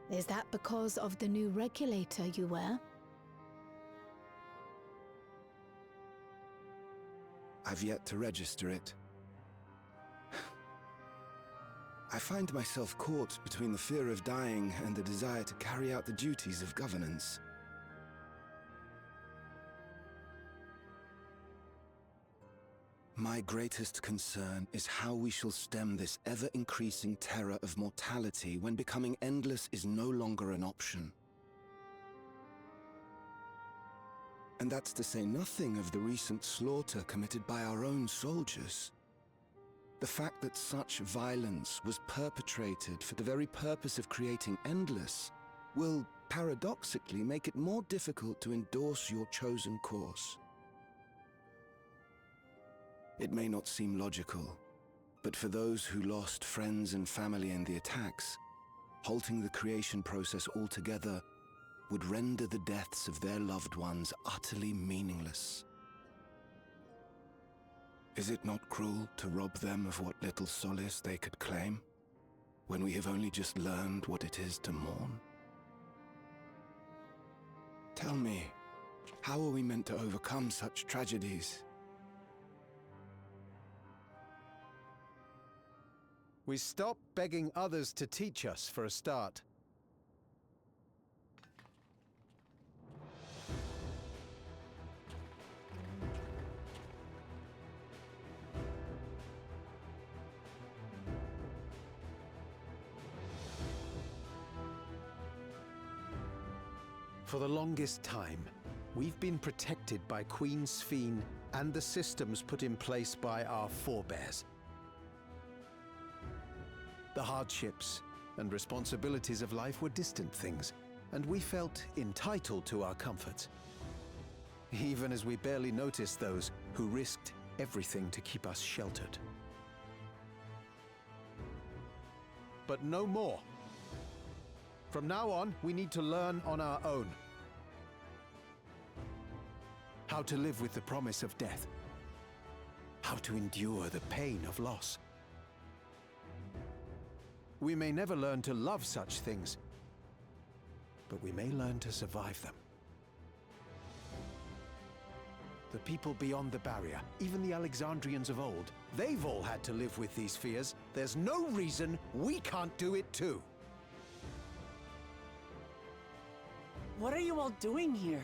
Is that because of the new regulator you wear? I've yet to register it. I find myself caught between the fear of dying and the desire to carry out the duties of governance. My greatest concern is how we shall stem this ever-increasing terror of mortality when becoming endless is no longer an option. And that's to say nothing of the recent slaughter committed by our own soldiers. The fact that such violence was perpetrated for the very purpose of creating endless will, paradoxically, make it more difficult to endorse your chosen course. It may not seem logical, but for those who lost friends and family in the attacks, halting the creation process altogether would render the deaths of their loved ones utterly meaningless. Is it not cruel to rob them of what little solace they could claim, when we have only just learned what it is to mourn? Tell me, how are we meant to overcome such tragedies? We stop begging others to teach us for a start. For the longest time, we've been protected by Queen Sphene and the systems put in place by our forebears. The hardships and responsibilities of life were distant things, and we felt entitled to our comforts, even as we barely noticed those who risked everything to keep us sheltered. But no more. From now on, we need to learn on our own. How to live with the promise of death. How to endure the pain of loss. We may never learn to love such things, but we may learn to survive them. The people beyond the barrier, even the Alexandrians of old, they've all had to live with these fears. There's no reason we can't do it too. What are you all doing here?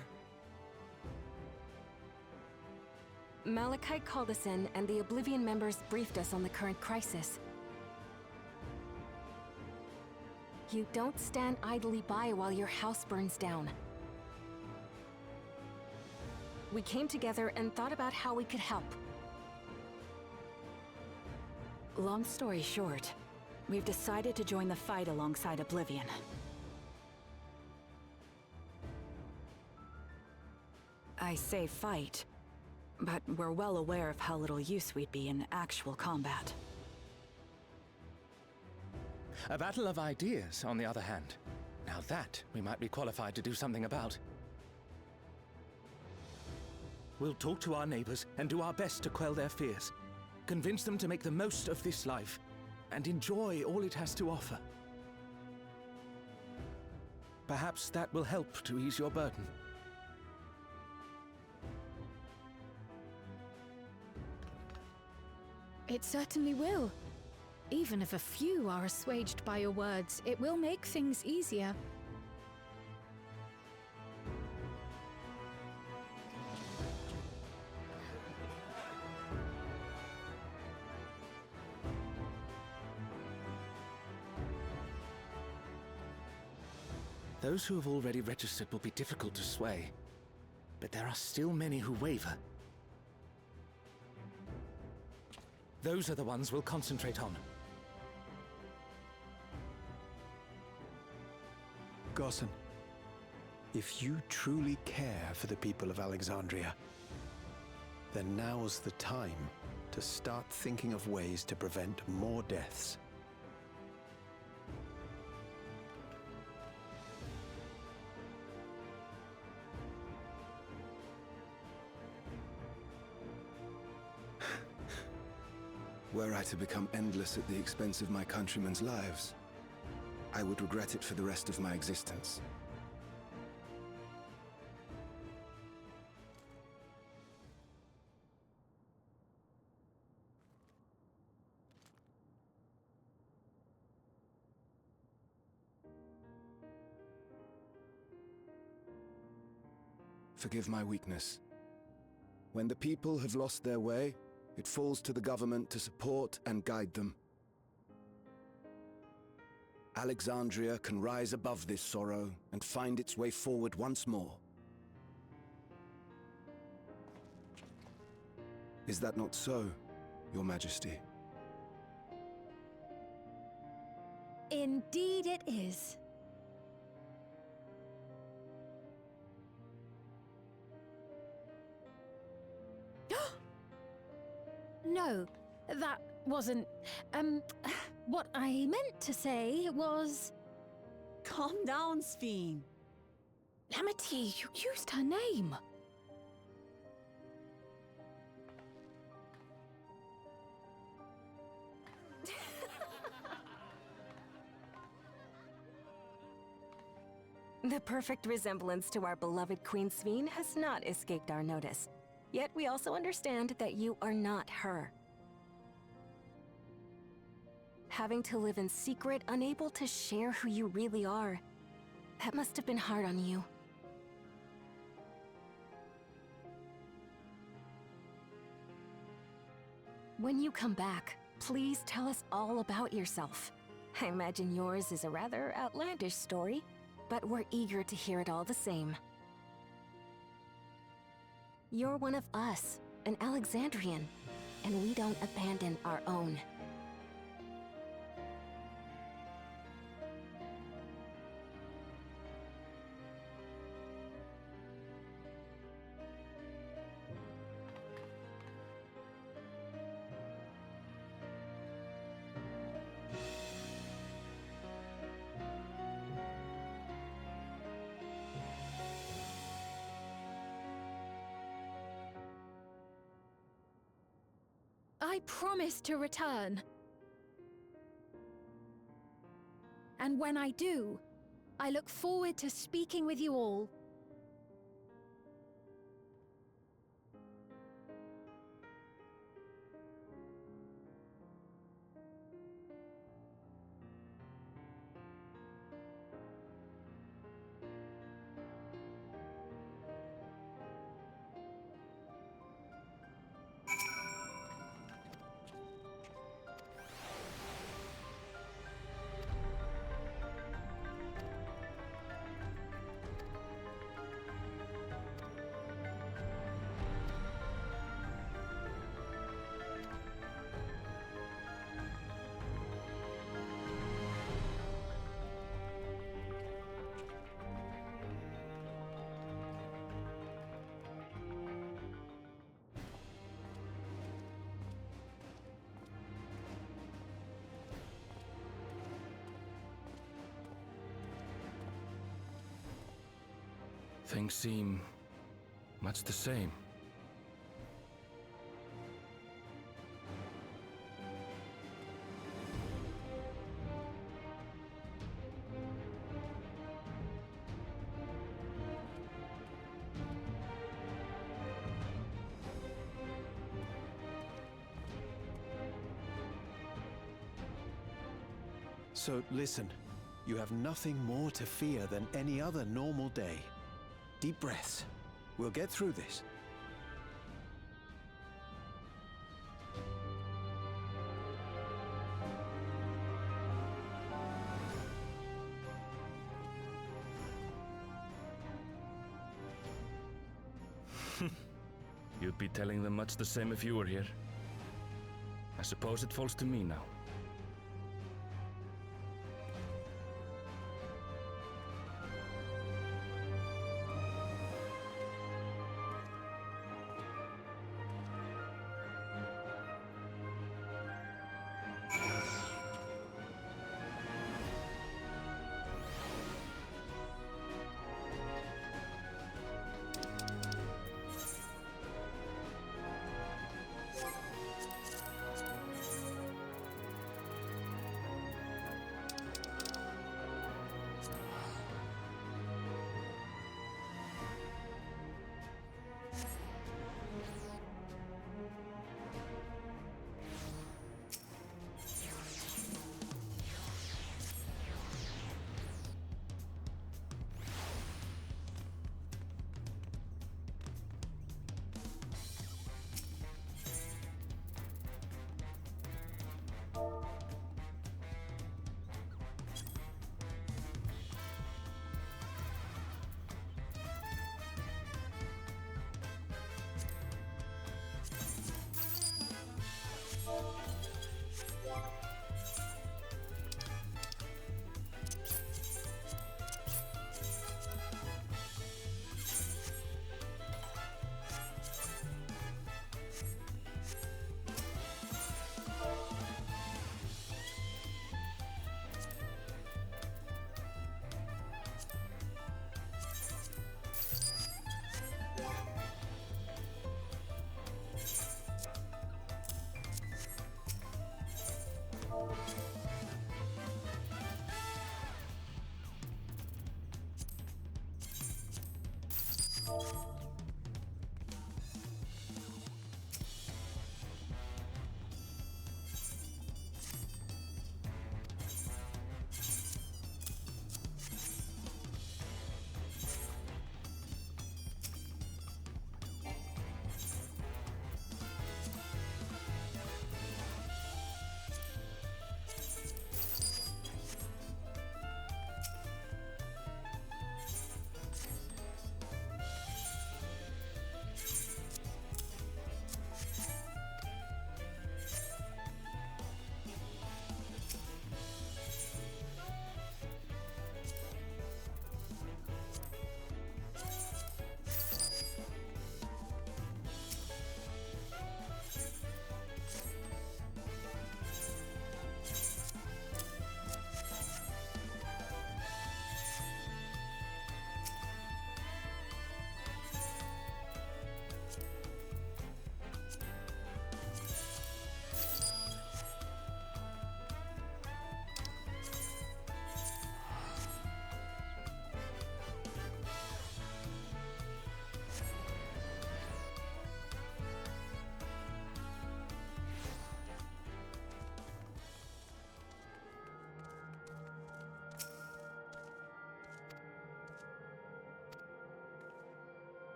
Malachite called us in, and the Oblivion members briefed us on the current crisis. You don't stand idly by while your house burns down. We came together and thought about how we could help. Long story short, we've decided to join the fight alongside Oblivion. I say fight, but we're well aware of how little use we'd be in actual combat. A battle of ideas, on the other hand. Now that we might be qualified to do something about. We'll talk to our neighbors and do our best to quell their fears. Convince them to make the most of this life and enjoy all it has to offer. Perhaps that will help to ease your burden. It certainly will. Even if a few are assuaged by your words, it will make things easier. Those who have already registered will be difficult to sway, but there are still many who waver. Those are the ones we'll concentrate on. Gossan, if you truly care for the people of Alexandria, then now's the time to start thinking of ways to prevent more deaths. Were I to become endless at the expense of my countrymen's lives, I would regret it for the rest of my existence. Forgive my weakness. When the people have lost their way, it falls to the government to support and guide them. Alexandria can rise above this sorrow and find its way forward once more. Is that not so, Your Majesty? Indeed it is. No, that wasn't... what I meant to say was... Calm down, Sphene. Amity, you used her name. The perfect resemblance to our beloved Queen Sveen has not escaped our notice. Yet we also understand that you are not her. Having to live in secret, unable to share who you really are, that must have been hard on you. When you come back, please tell us all about yourself. I imagine yours is a rather outlandish story, but we're eager to hear it all the same. You're one of us, an Alexandrian, and we don't abandon our own. I promise to return. And when I do, I look forward to speaking with you all. Things seem much the same. So listen, you have nothing more to fear than any other normal day. Deep breaths. We'll get through this. You'd be telling them much the same if you were here. I suppose it falls to me now.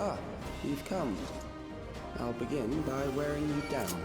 Ah, you've come. I'll begin by wearing you down.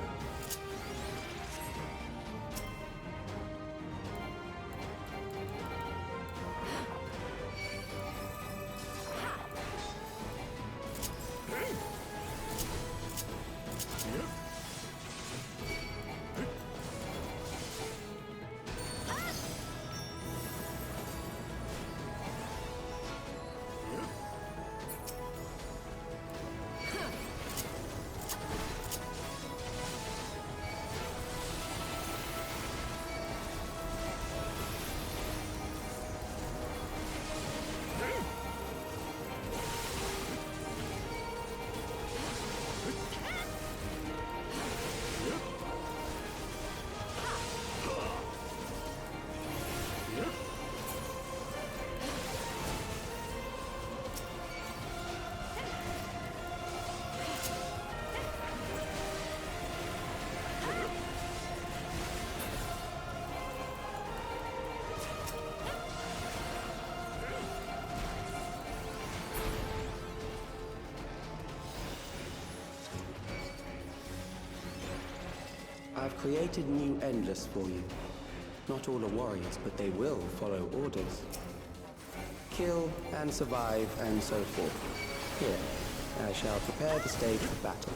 I've created new Endless for you. Not all are warriors, but they will follow orders. Kill and survive and so forth. Here, I shall prepare the stage for battle.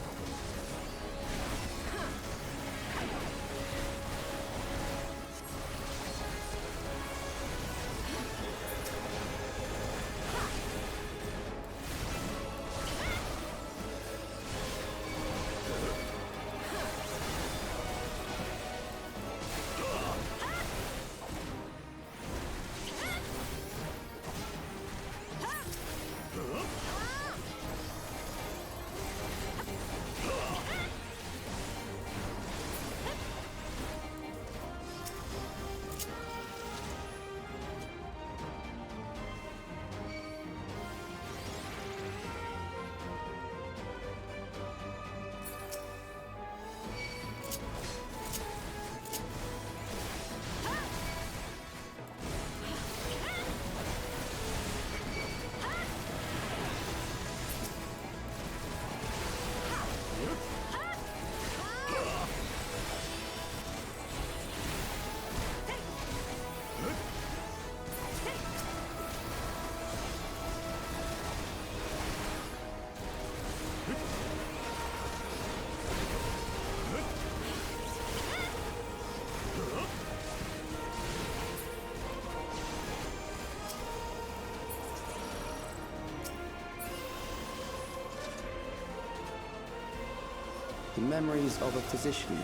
The memories of a physician.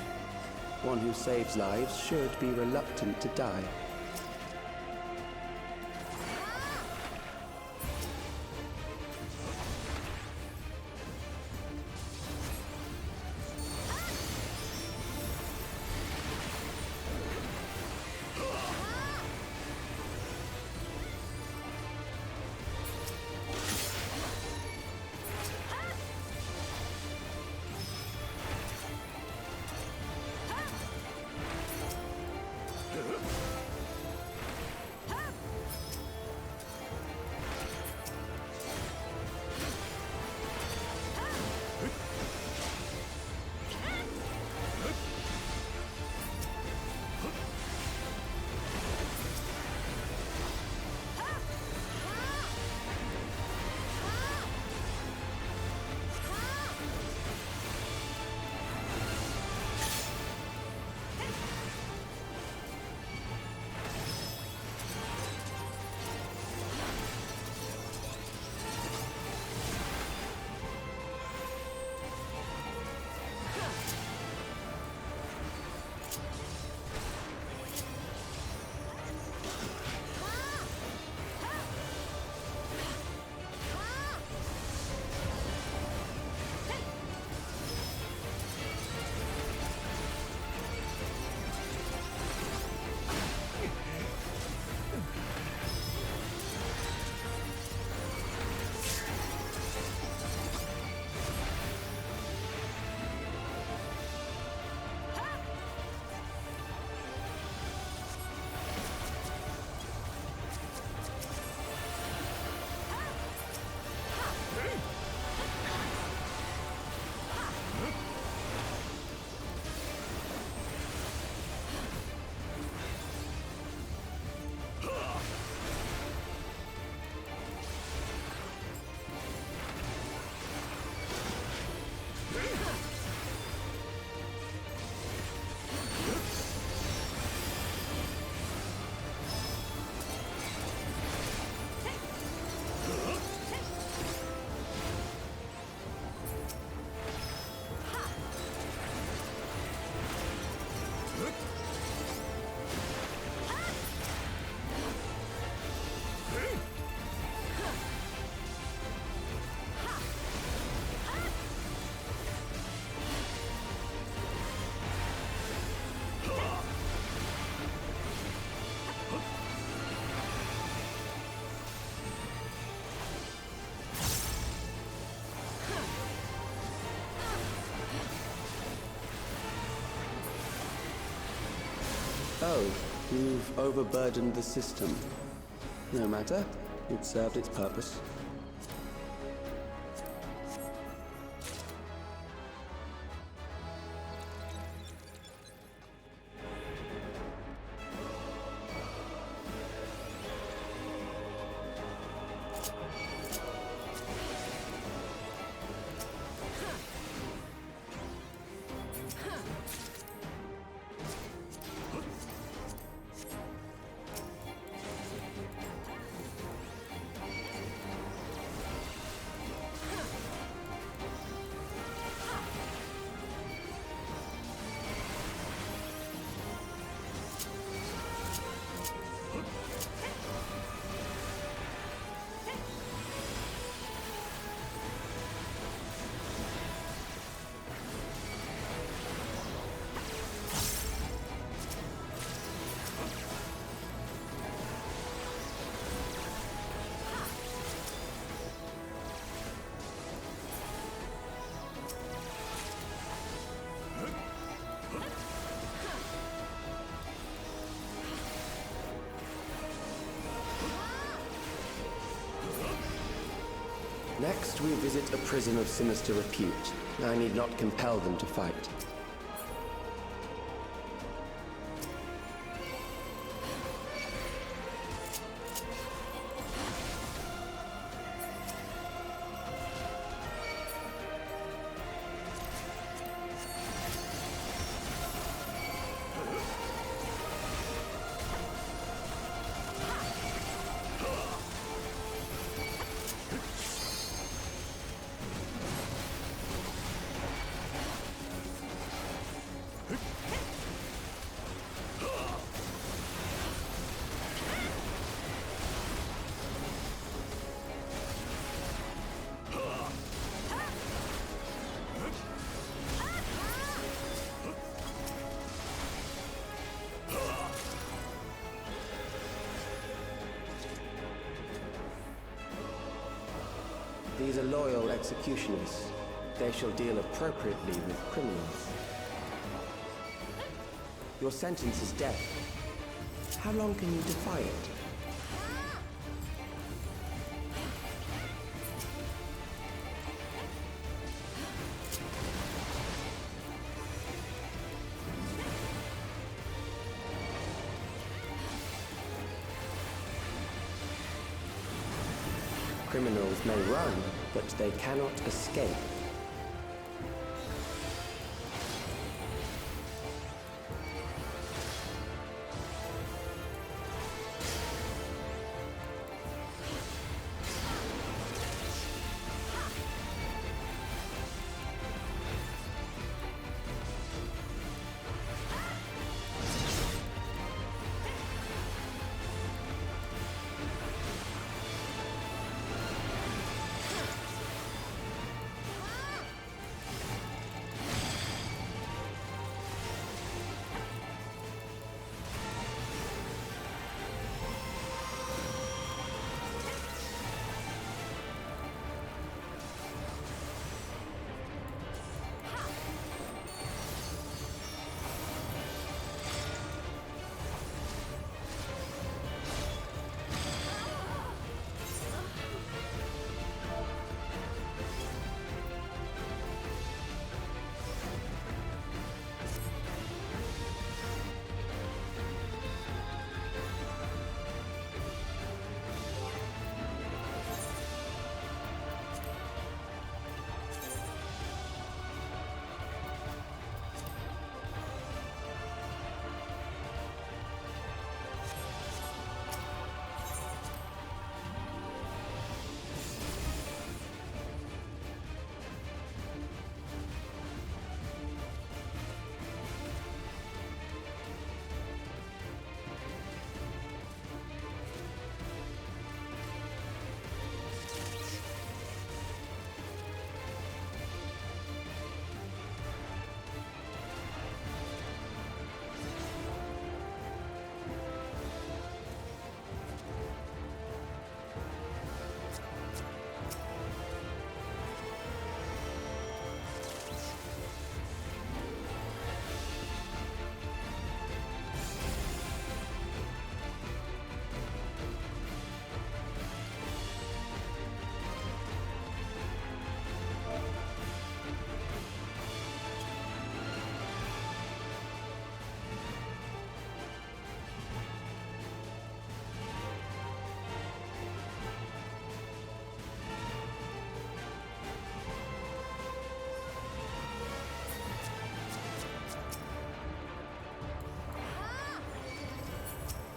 One who saves lives should be reluctant to die. So, you've overburdened the system. No matter. It served its purpose. Next, we visit a prison of sinister repute. I need not compel them to fight. These are loyal executioners. They shall deal appropriately with criminals. Your sentence is death. How long can you defy it? Criminals may run, but they cannot escape.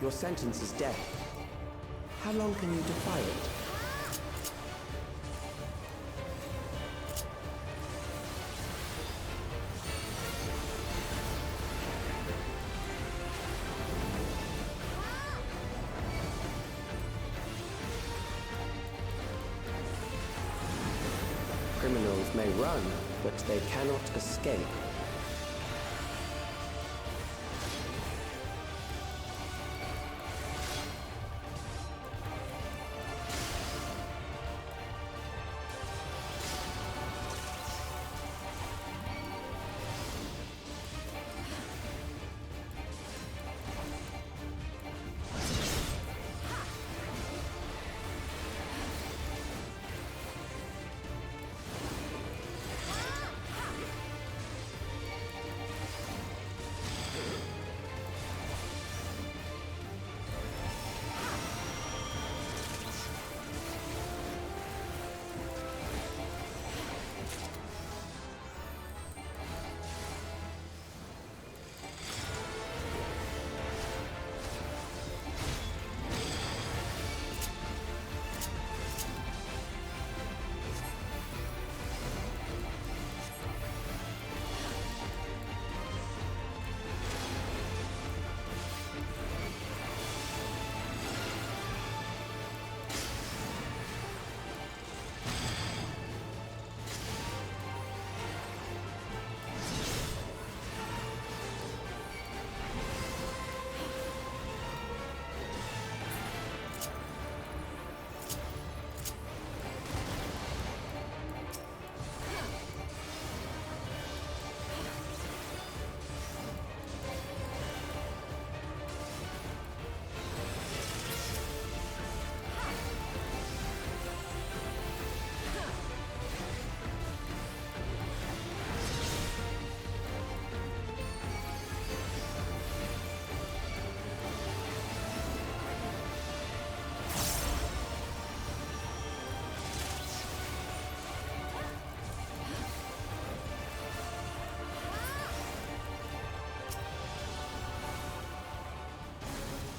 Your sentence is death. How long can you defy it? Criminals may run, but they cannot escape.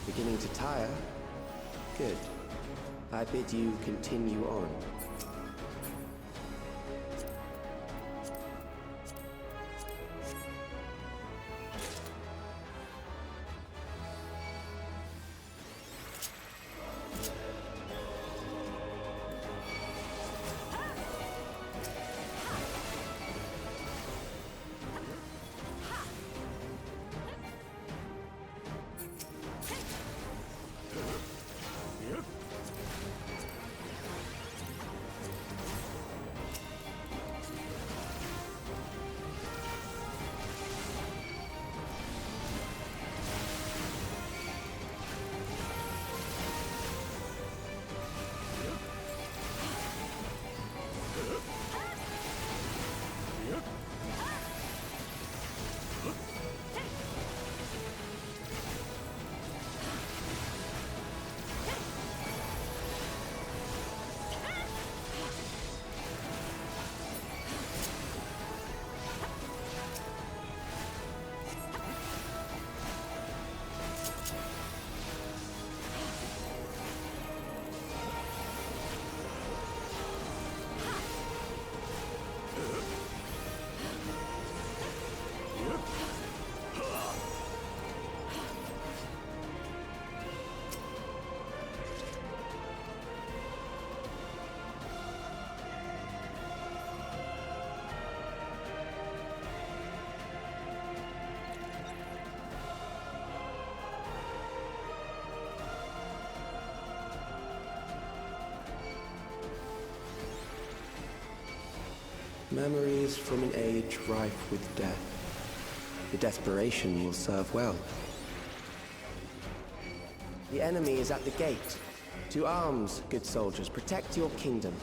Beginning to tire? Good. I bid you continue on. Memories from an age rife with death. The desperation will serve well. The enemy is at the gate. To arms, good soldiers, protect your kingdom.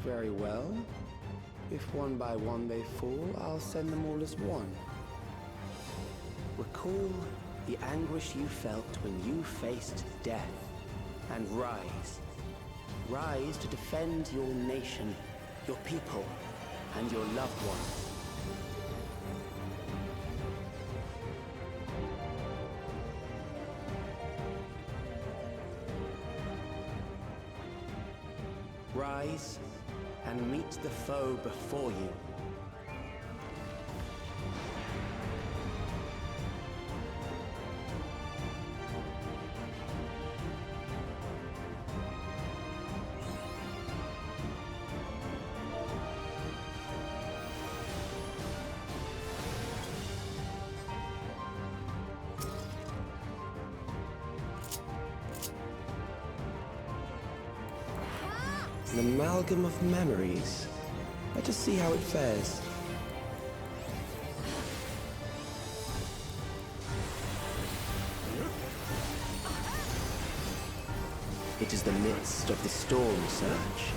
Very well. If one by one they fall, I'll send them all as one. Recall the anguish you felt when you faced death, and rise. Rise to defend your nation, your people, and your loved ones. Rise and meet the foe before you. An amalgam of memories. Let us see how it fares. It is the midst of the storm surge.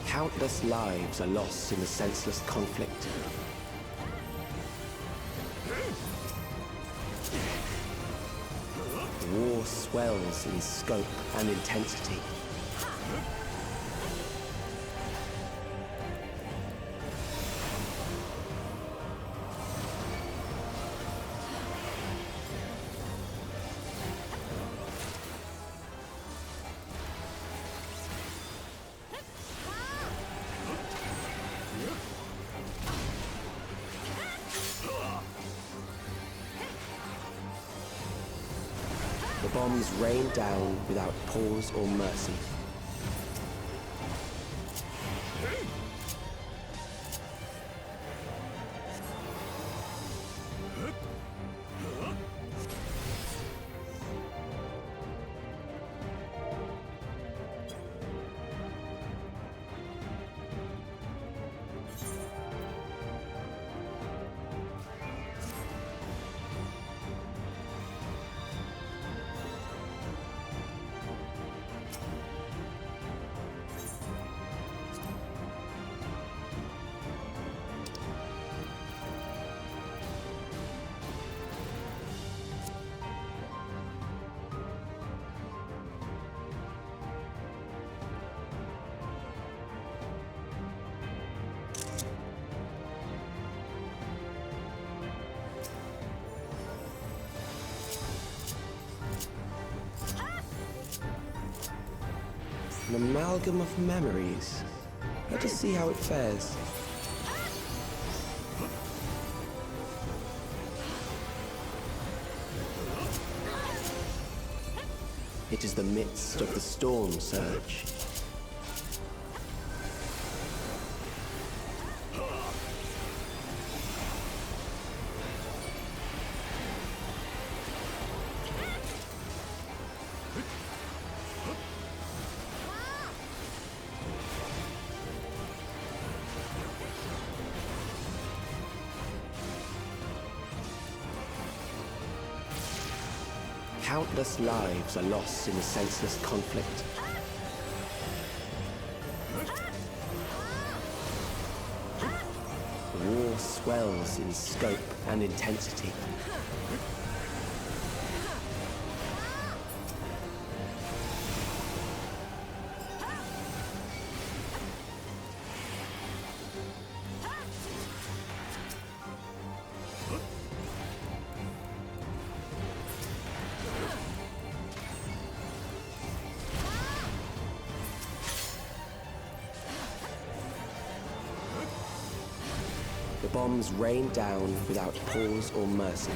Countless lives are lost in the senseless conflict. War swells in scope and intensity. The bombs rain down without pause or mercy. An amalgam of memories. Let us see how it fares. It is the midst of the storm surge. Countless lives are lost in the senseless conflict. War swells in scope and intensity. bombs rained down without pause or mercy.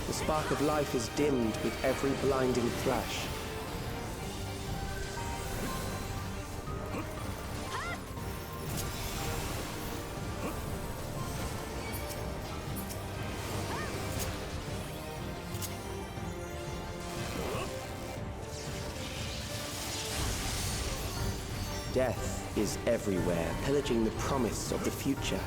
The spark of life is dimmed with every blinding flash. Death is everywhere, pillaging the promise of the future.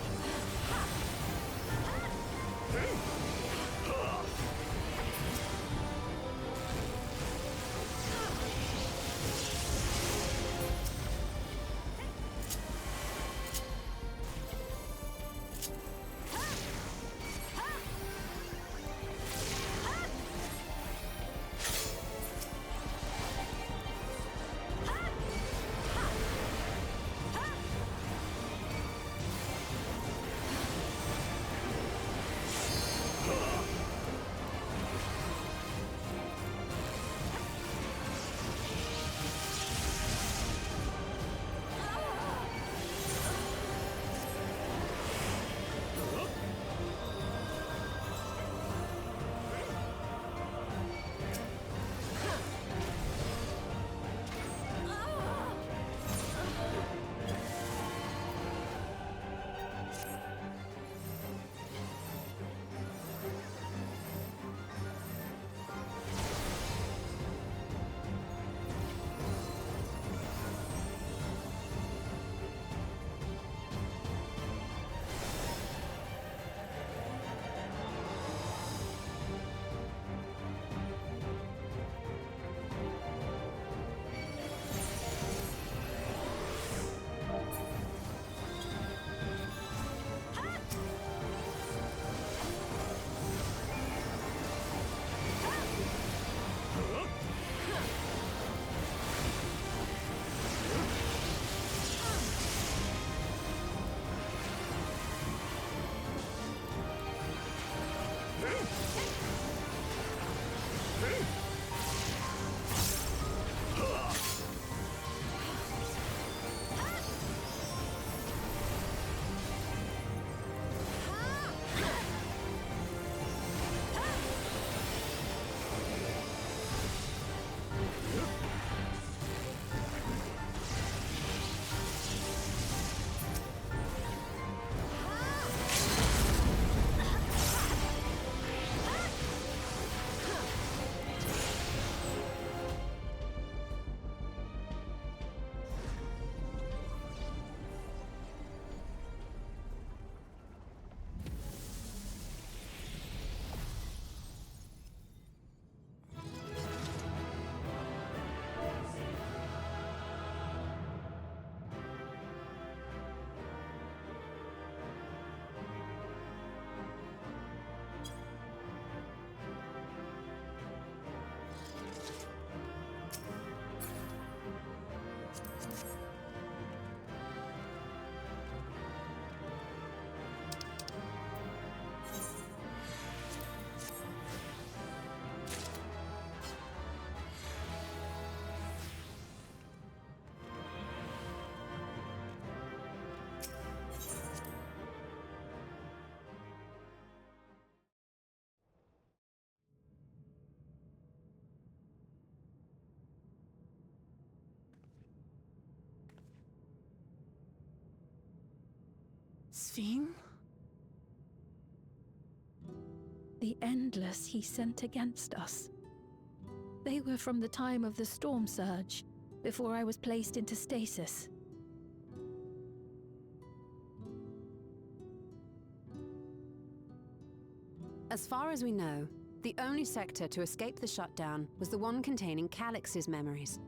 Sphene? The Endless he sent against us. They were from the time of the storm surge, before I was placed into stasis. As far as we know, the only sector to escape the shutdown was the one containing Calix's memories.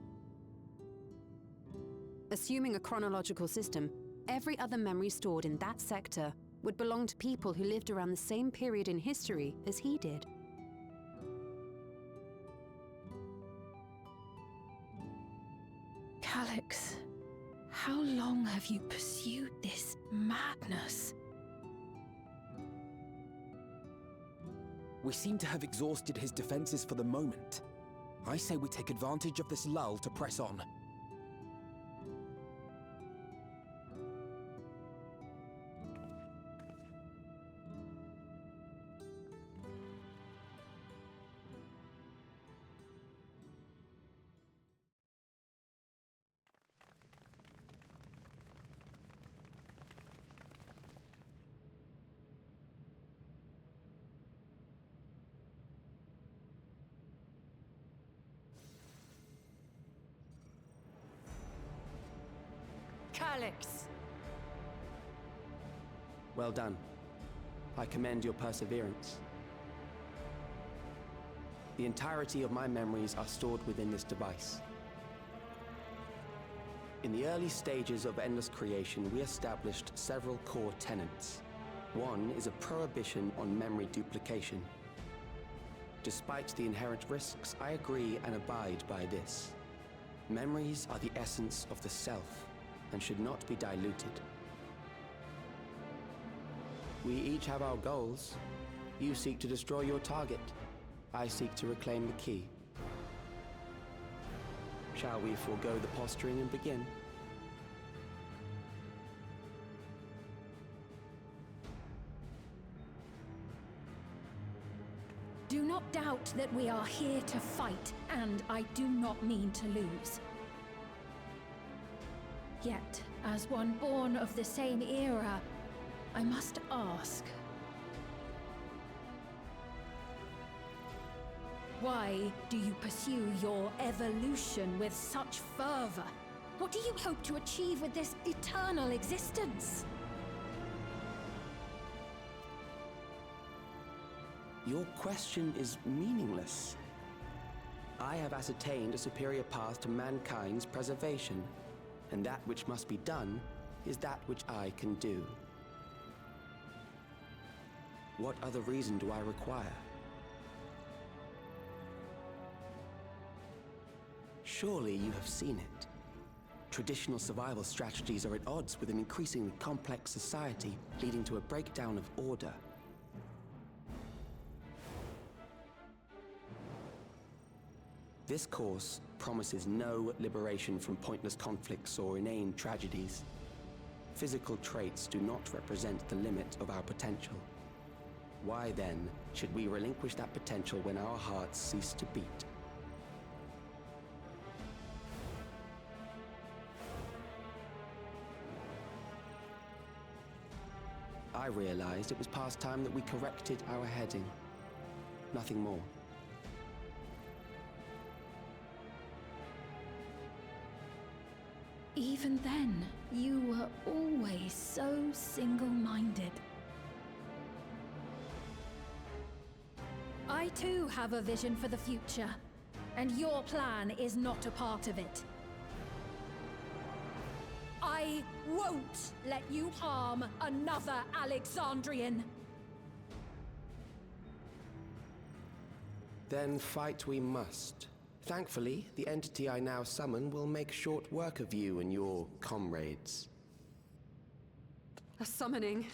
Assuming a chronological system, every other memory stored in that sector would belong to people who lived around the same period in history as he did. Calyx, how long have you pursued this madness? We seem to have exhausted his defenses for the moment. I say we take advantage of this lull to press on. Calyx! Well done. I commend your perseverance. The entirety of my memories are stored within this device. In the early stages of Endless Creation, we established several core tenets. One is a prohibition on memory duplication. Despite the inherent risks, I agree and abide by this. Memories are the essence of the self, and should not be diluted. We each have our goals. You seek to destroy your target. I seek to reclaim the key. Shall we forego the posturing and begin? Do not doubt that we are here to fight, and I do not mean to lose. Yet, as one born of the same era, I must ask, why do you pursue your evolution with such fervor? What do you hope to achieve with this eternal existence? Your question is meaningless. I have ascertained a superior path to mankind's preservation, and that which must be done is that which I can do. What other reason do I require? Surely you have seen it. Traditional survival strategies are at odds with an increasingly complex society, leading to a breakdown of order. This course promises no liberation from pointless conflicts or inane tragedies. Physical traits do not represent the limit of our potential. Why then should we relinquish that potential when our hearts cease to beat? I realized it was past time that we corrected our heading. Nothing more. Even then, you were always so single-minded. I too have a vision for the future, and your plan is not a part of it. I won't let you harm another Alexandrian. Then fight we must. Thankfully, the entity I now summon will make short work of you and your comrades. A summoning.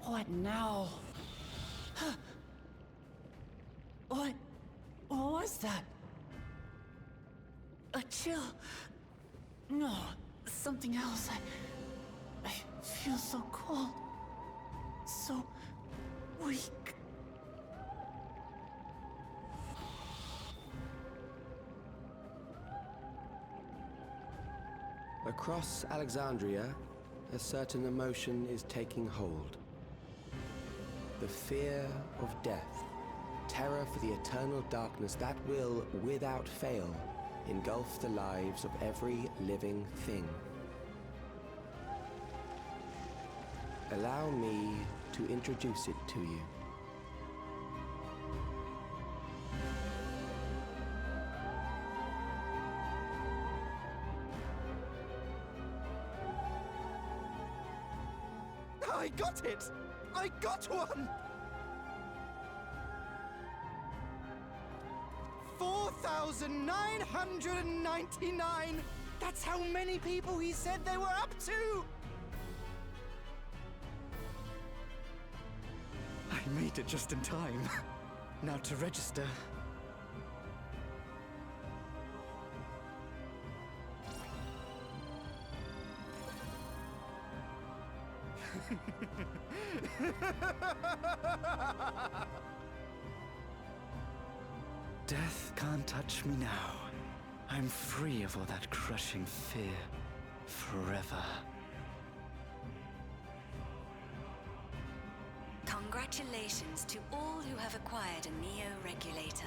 What now? What was that? A chill? No, something else. I feel so cold. So weak. Across Alexandria, a certain emotion is taking hold. The fear of death. Terror for the eternal darkness that will, without fail, engulf the lives of every living thing. Allow me to introduce it to you. I got it! I got one! 1,999! That's how many people he said they were up to! I made it just in time. Now to register. Death can't touch me now. I'm free of all that crushing fear. Forever. Congratulations to all who have acquired a Neo-Regulator.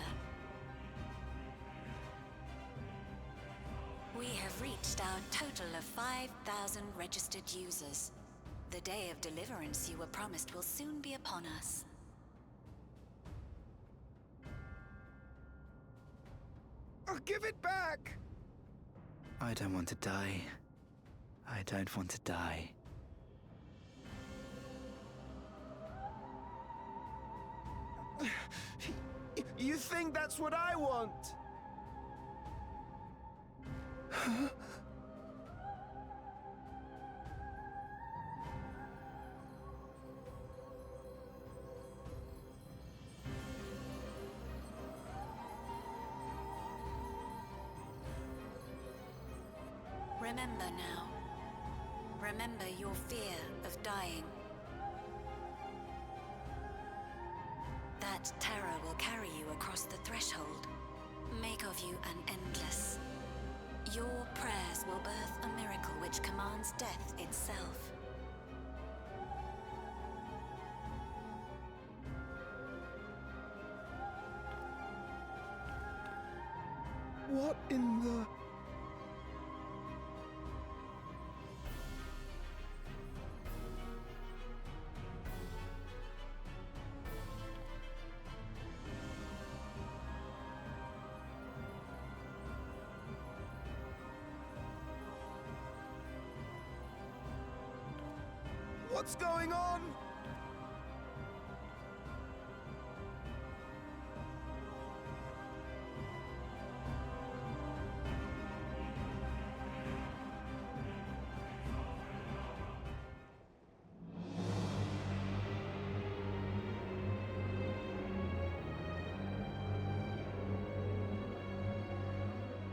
We have reached our total of 5,000 registered users. The day of deliverance you were promised will soon be upon us. I'll give it back! I don't want to die. I don't want to die. You think that's what I want? Remember now. Remember your fear of dying. That terror will carry you across the threshold, make of you an endless. Your prayers will birth a miracle which commands death itself. What in the... What's going on?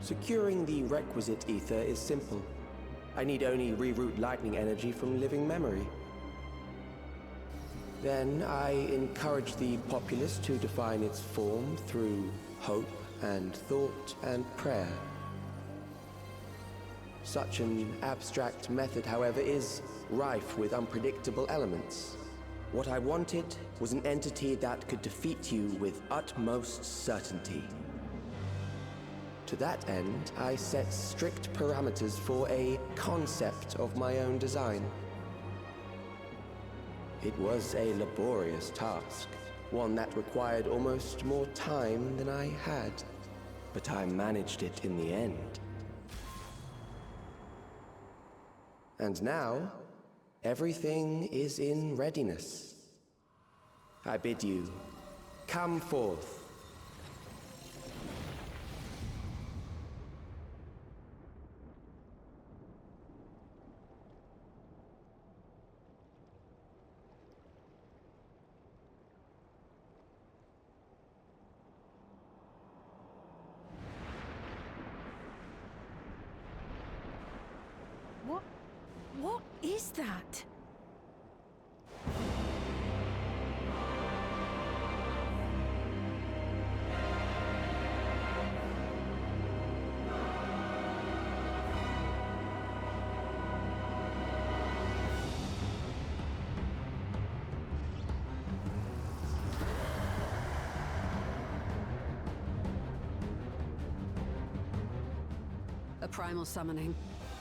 Securing the requisite ether is simple. I need only reroute lightning energy from living memory. Then I encourage the populace to define its form through hope and thought and prayer. Such an abstract method, however, is rife with unpredictable elements. What I wanted was an entity that could defeat you with utmost certainty. To that end, I set strict parameters for a concept of my own design. It was a laborious task, one that required almost more time than I had, but I managed it in the end. And now, everything is in readiness. I bid you, come forth. What is that? A primal summoning,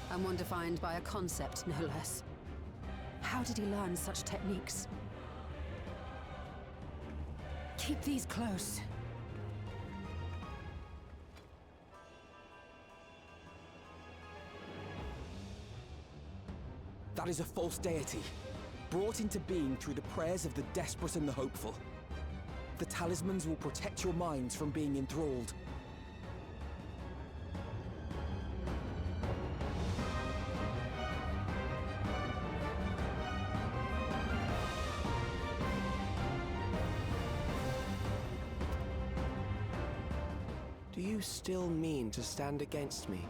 and one defined by a concept, no less. How did he learn such techniques? Keep these close. That is a false deity, brought into being through the prayers of the desperate and the hopeful. The talismans will protect your minds from being enthralled. Do you still mean to stand against me?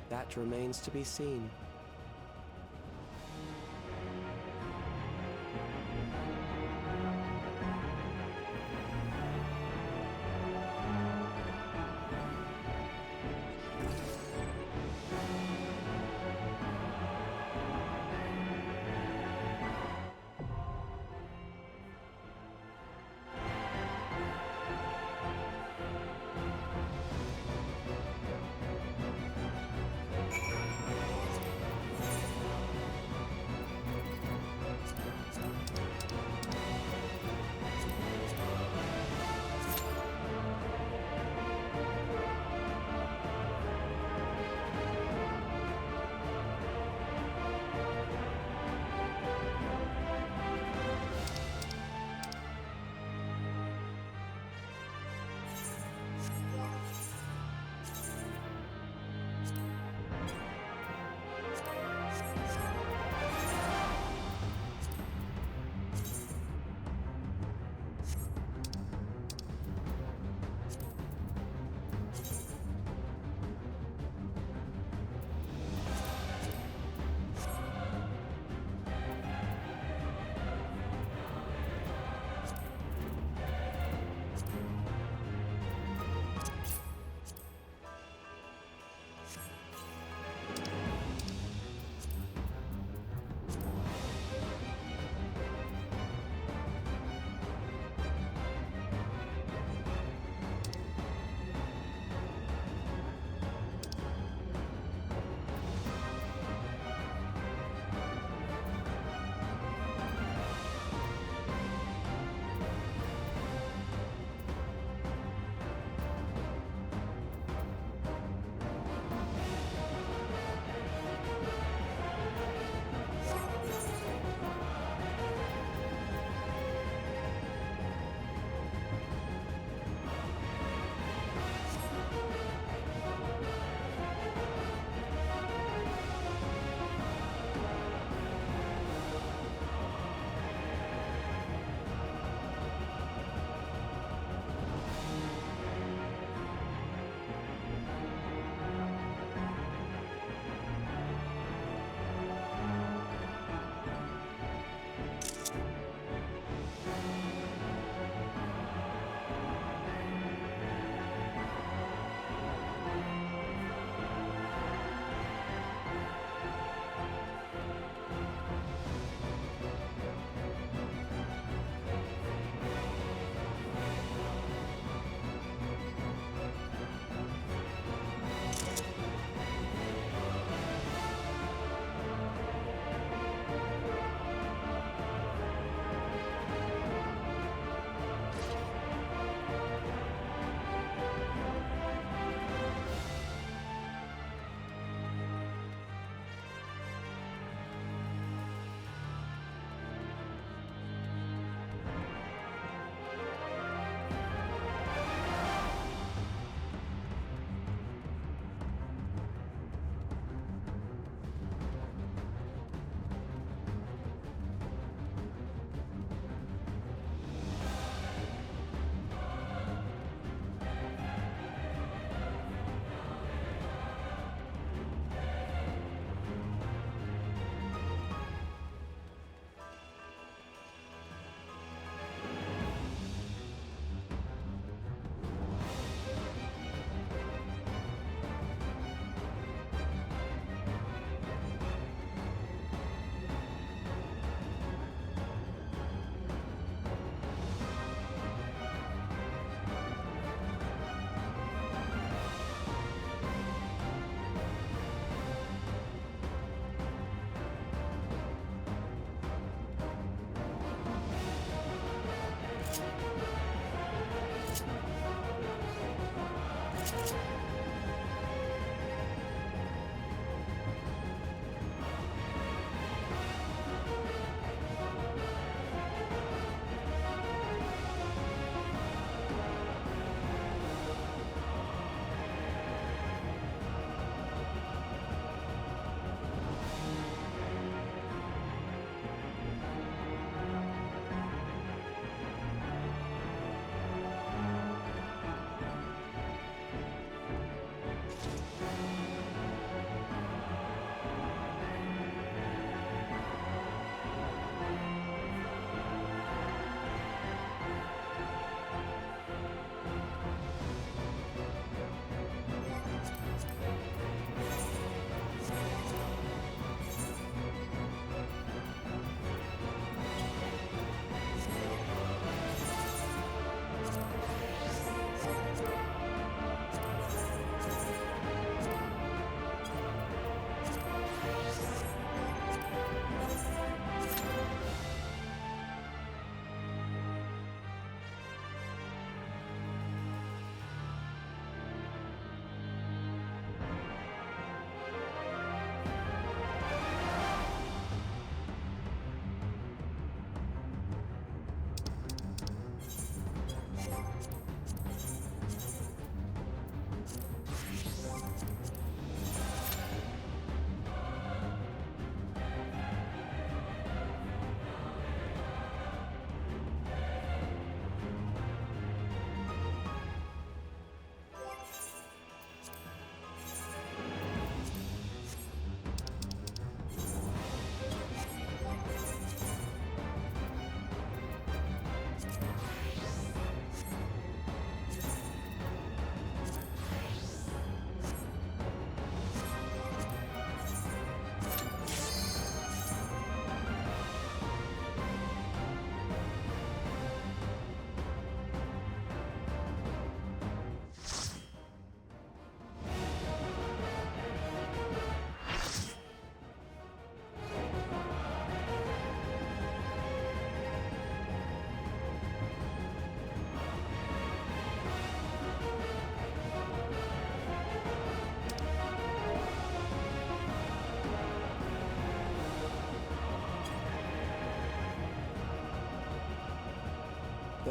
That remains to be seen.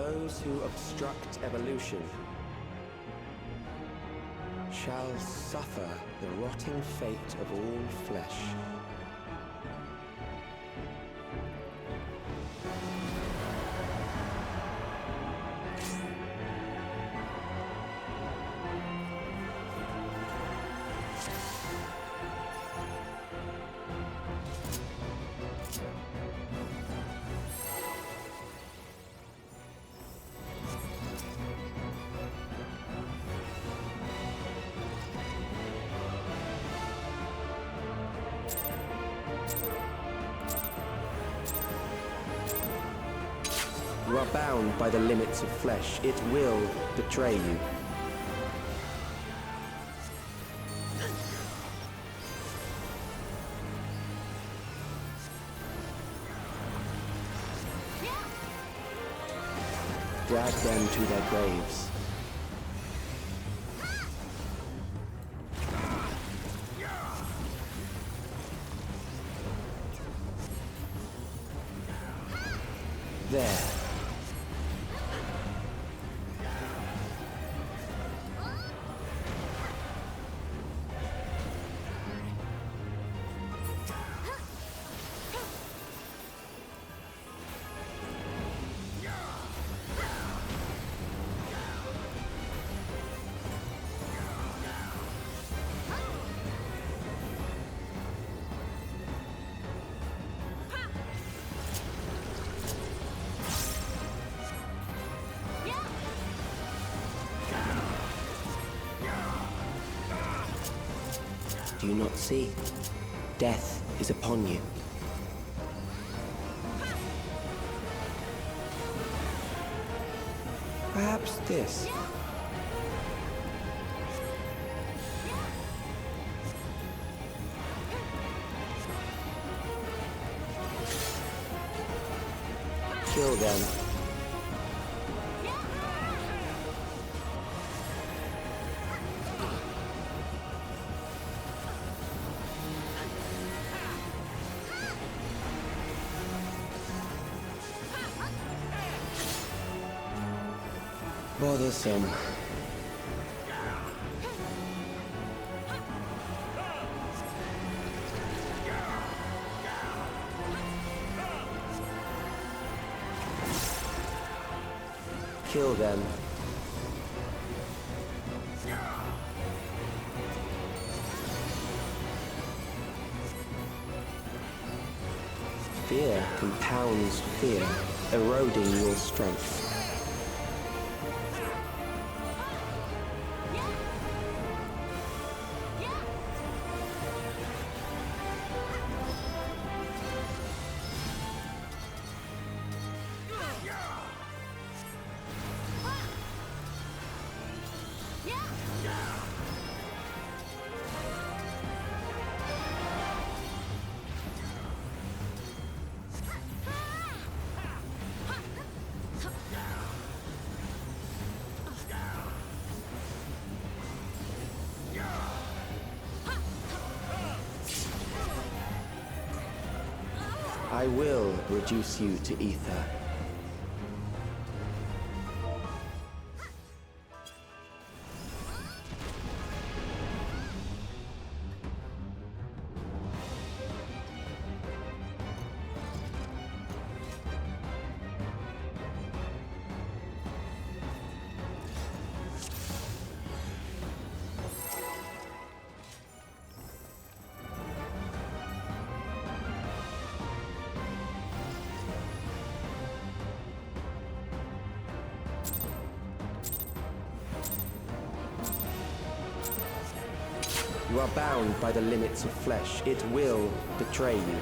those who obstruct evolution shall suffer the rotting fate of all flesh. You are bound by the limits of flesh. It will betray you. Drag them to their graves. There. Do you not see? Death is upon you. Perhaps this. Kill them. Bothersome. Kill them. Fear compounds fear, eroding your strength. I will reduce you to ether. You are bound by the limits of flesh. It will betray you.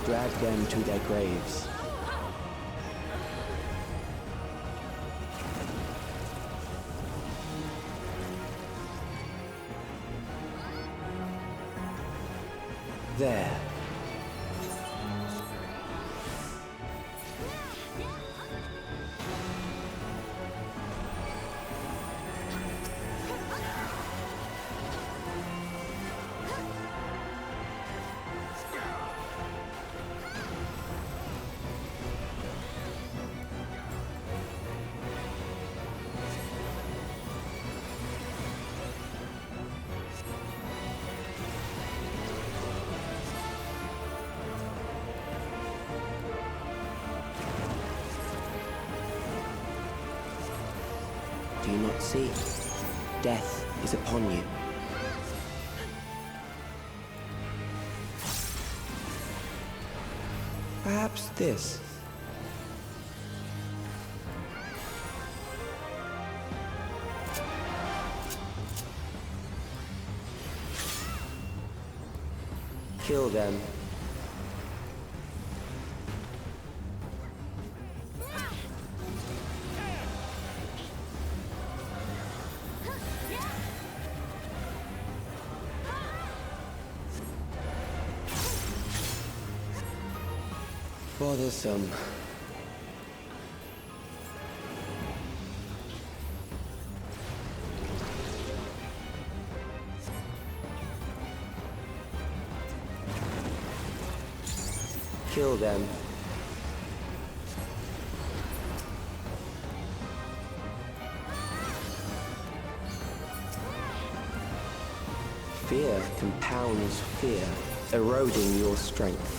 Drag them to their graves. There. see. Death is upon you. Perhaps this. Kill them. Bothersome. Kill them. Fear compounds fear, eroding your strength.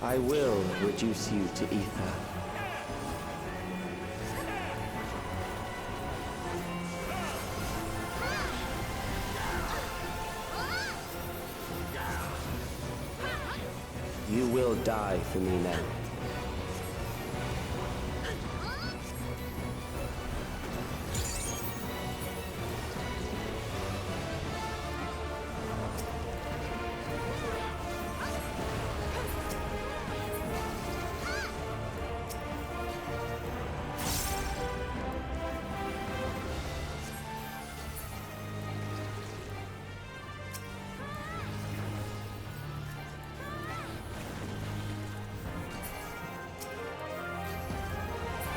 I will reduce you to ether. You will die for me now.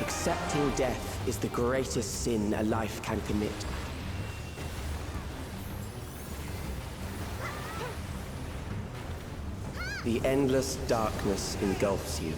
Accepting death is the greatest sin a life can commit. The endless darkness engulfs you.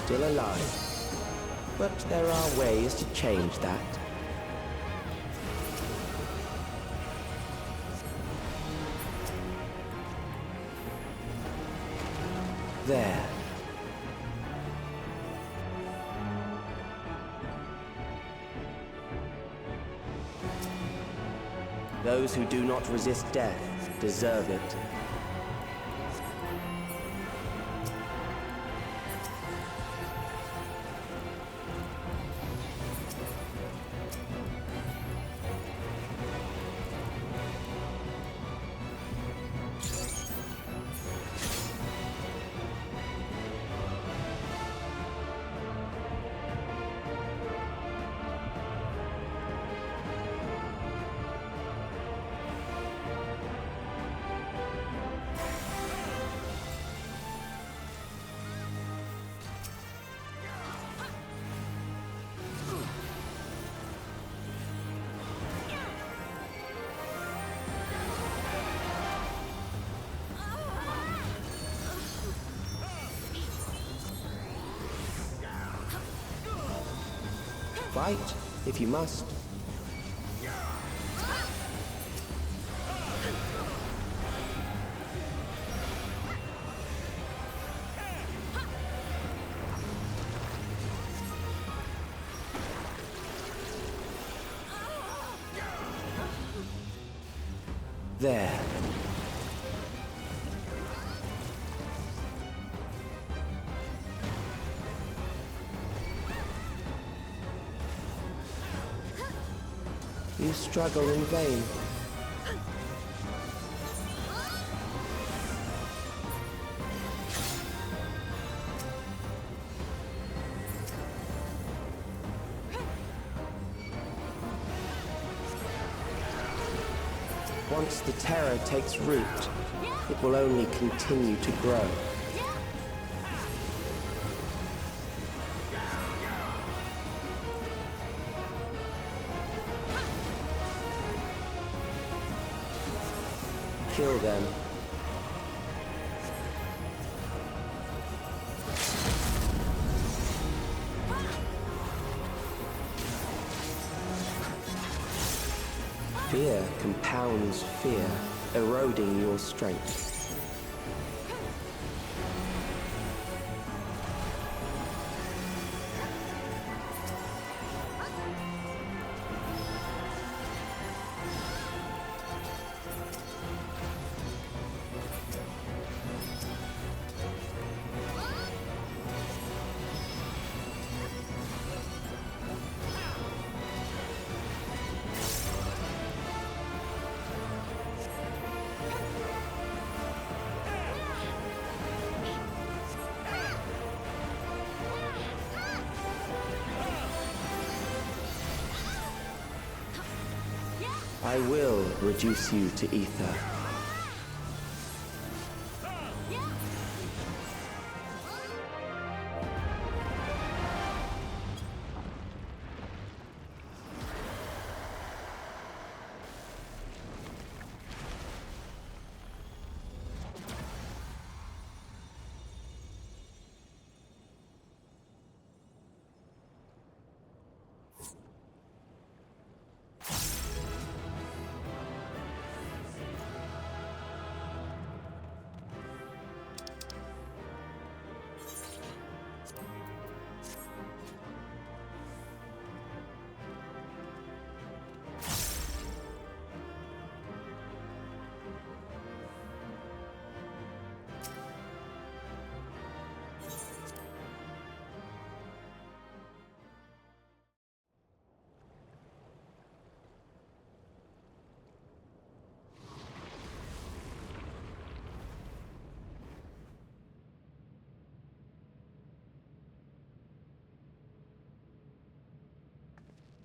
Still alive. But there are ways to change that. There. Those who do not resist death deserve it. Fight, if you must. There. You struggle in vain. Once the terror takes root, it will only continue to grow. Kill them. Fear compounds fear, eroding your strength. I will reduce you to ether.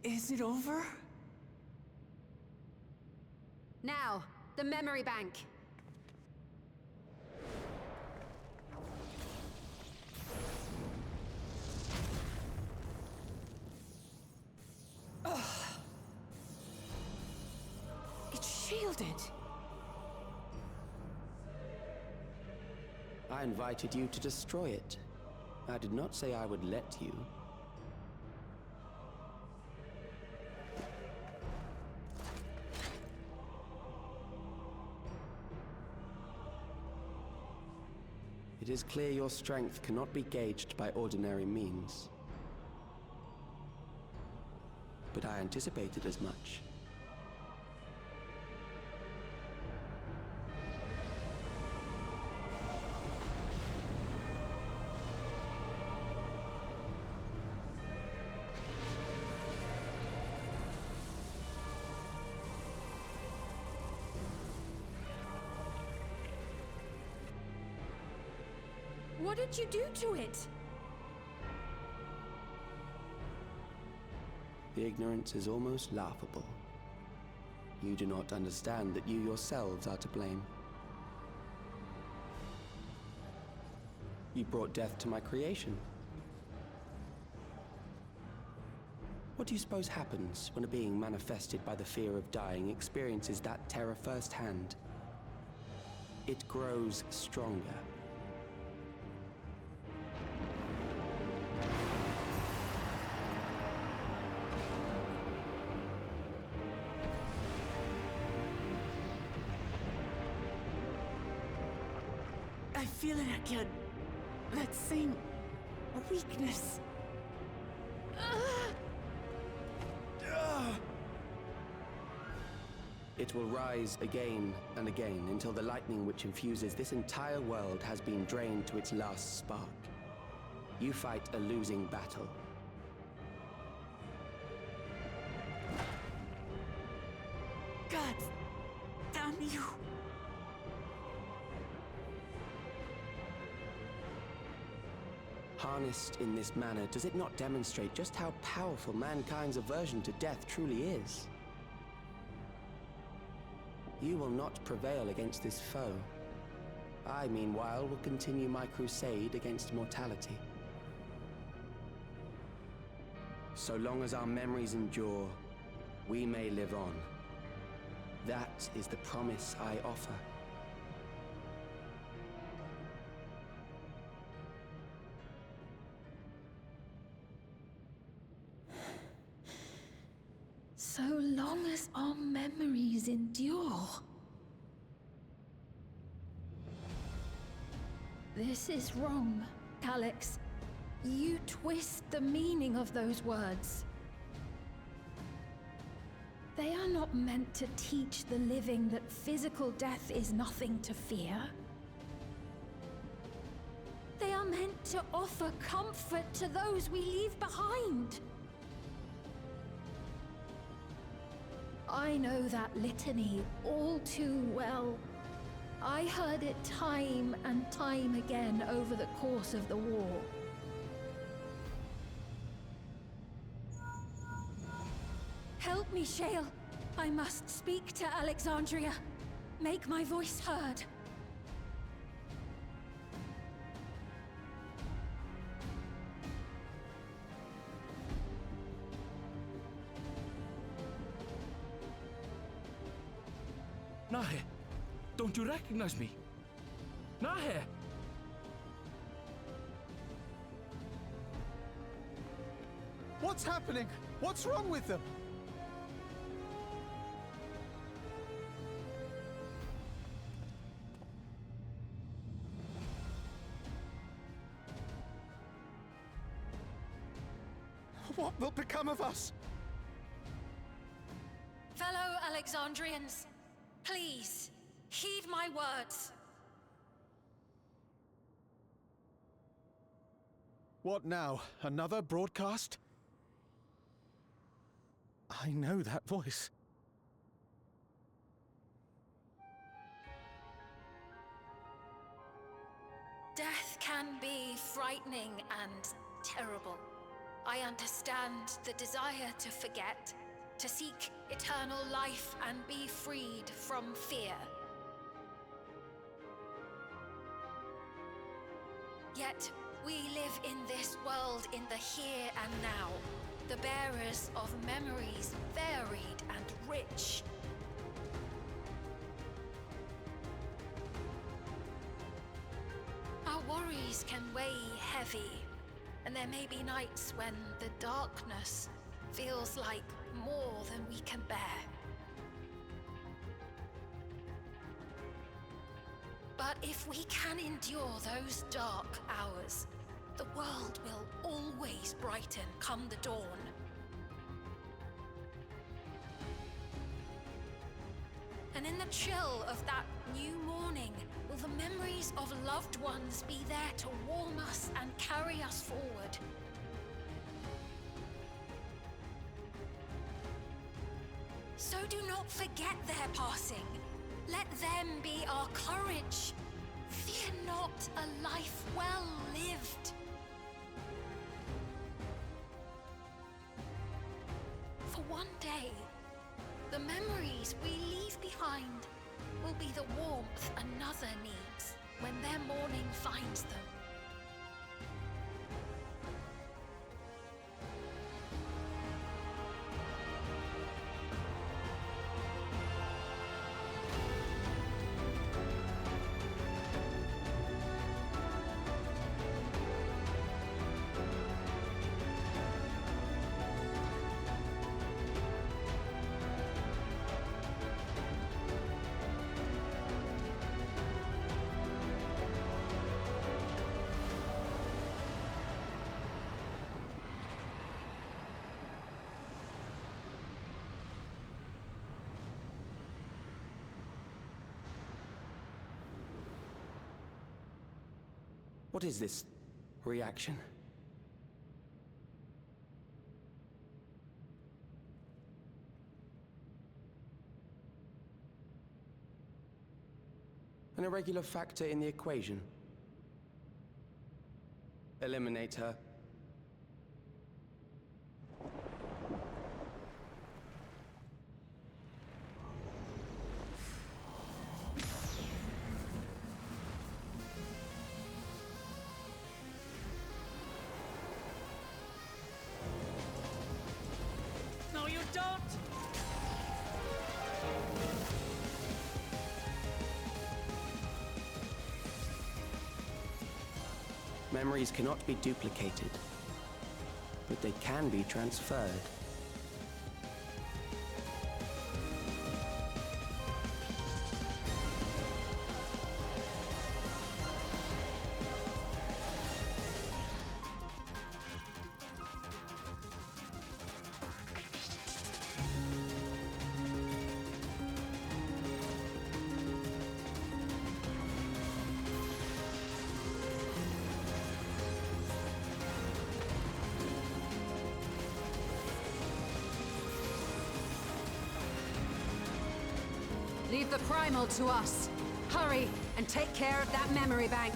Is it over? Now, the memory bank. It's shielded. I invited you to destroy it. I did not say I would let you. It is clear your strength cannot be gauged by ordinary means. But I anticipated as much. What did you do to it? The ignorance is almost laughable. You do not understand that you yourselves are to blame. You brought death to my creation. What do you suppose happens when a being manifested by the fear of dying experiences that terror firsthand? It grows stronger. feel it again. That same weakness. It will rise again and again until the lightning which infuses this entire world has been drained to its last spark. You fight a losing battle. God damn you. Harnessed in this manner, does it not demonstrate just how powerful mankind's aversion to death truly is? You will not prevail against this foe. I, meanwhile, will continue my crusade against mortality. So long as our memories endure, we may live on. That is the promise I offer. So long as our memories endure. This is wrong, Alex. You twist the meaning of those words. They are not meant to teach the living that physical death is nothing to fear. They are meant to offer comfort to those we leave behind. I know that litany all too well. I heard it time and time again over the course of the war. Help me, Shale. I must speak to Alexandria. Make my voice heard. Nahe, don't you recognize me? Nahe! What's happening? What's wrong with them? What will become of us? Fellow Alexandrians, please, heed my words. What now? Another broadcast? I know that voice. Death can be frightening and terrible. I understand the desire to forget, to seek eternal life and be freed from fear. Yet, we live in this world in the here and now, the bearers of memories varied and rich. Our worries can weigh heavy, and there may be nights when the darkness feels like more than we can bear. But if we can endure those dark hours, the world will always brighten come the dawn. And in the chill of that new morning, will the memories of loved ones be there to warm us and carry us forward? So do not forget their passing. Let them be our courage. Fear not a life well lived. For one day, the memories we leave behind will be the warmth another needs when their morning finds them. What is this reaction? An irregular factor in the equation. Eliminate her. No, you don't! Memories cannot be duplicated, but they can be transferred. Leave the primal to us. Hurry, and take care of that memory bank.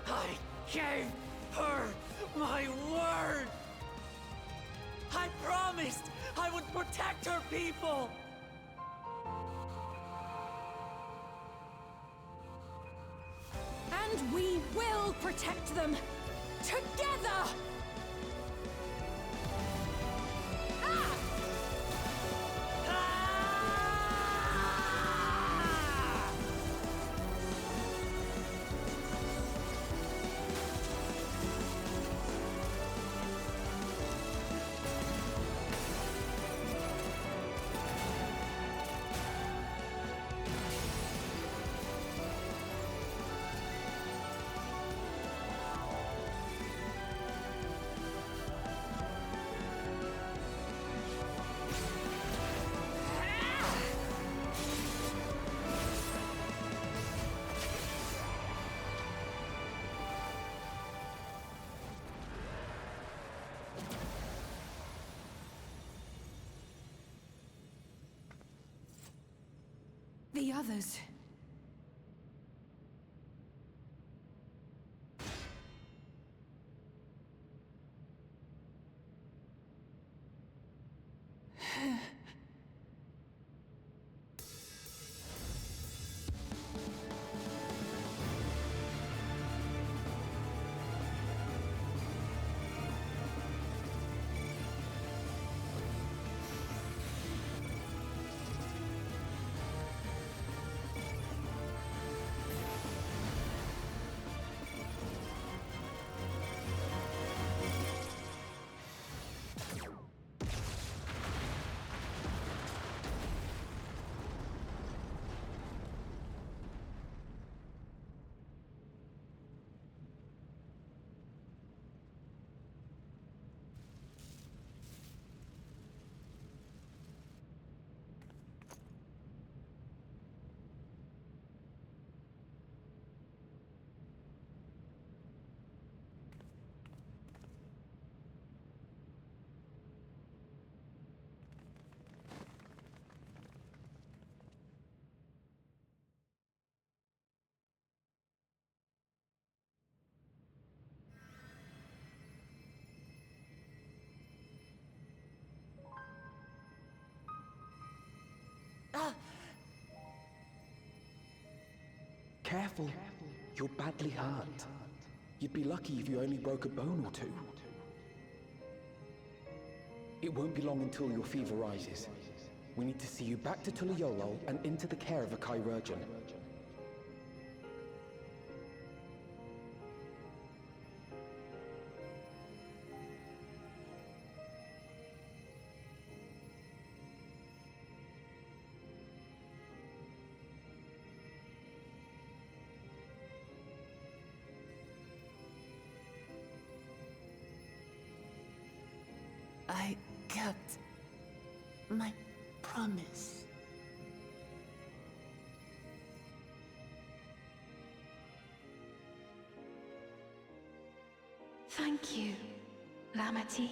I gave her my word! I promised I would protect her people! And we will protect them! Together! The others. Careful. You're badly hurt. You'd be lucky if you only broke a bone or two. It won't be long until your fever rises. We need to see you back to Tuliolo and into the care of a chirurgeon. I kept my promise. Thank you, Lamati.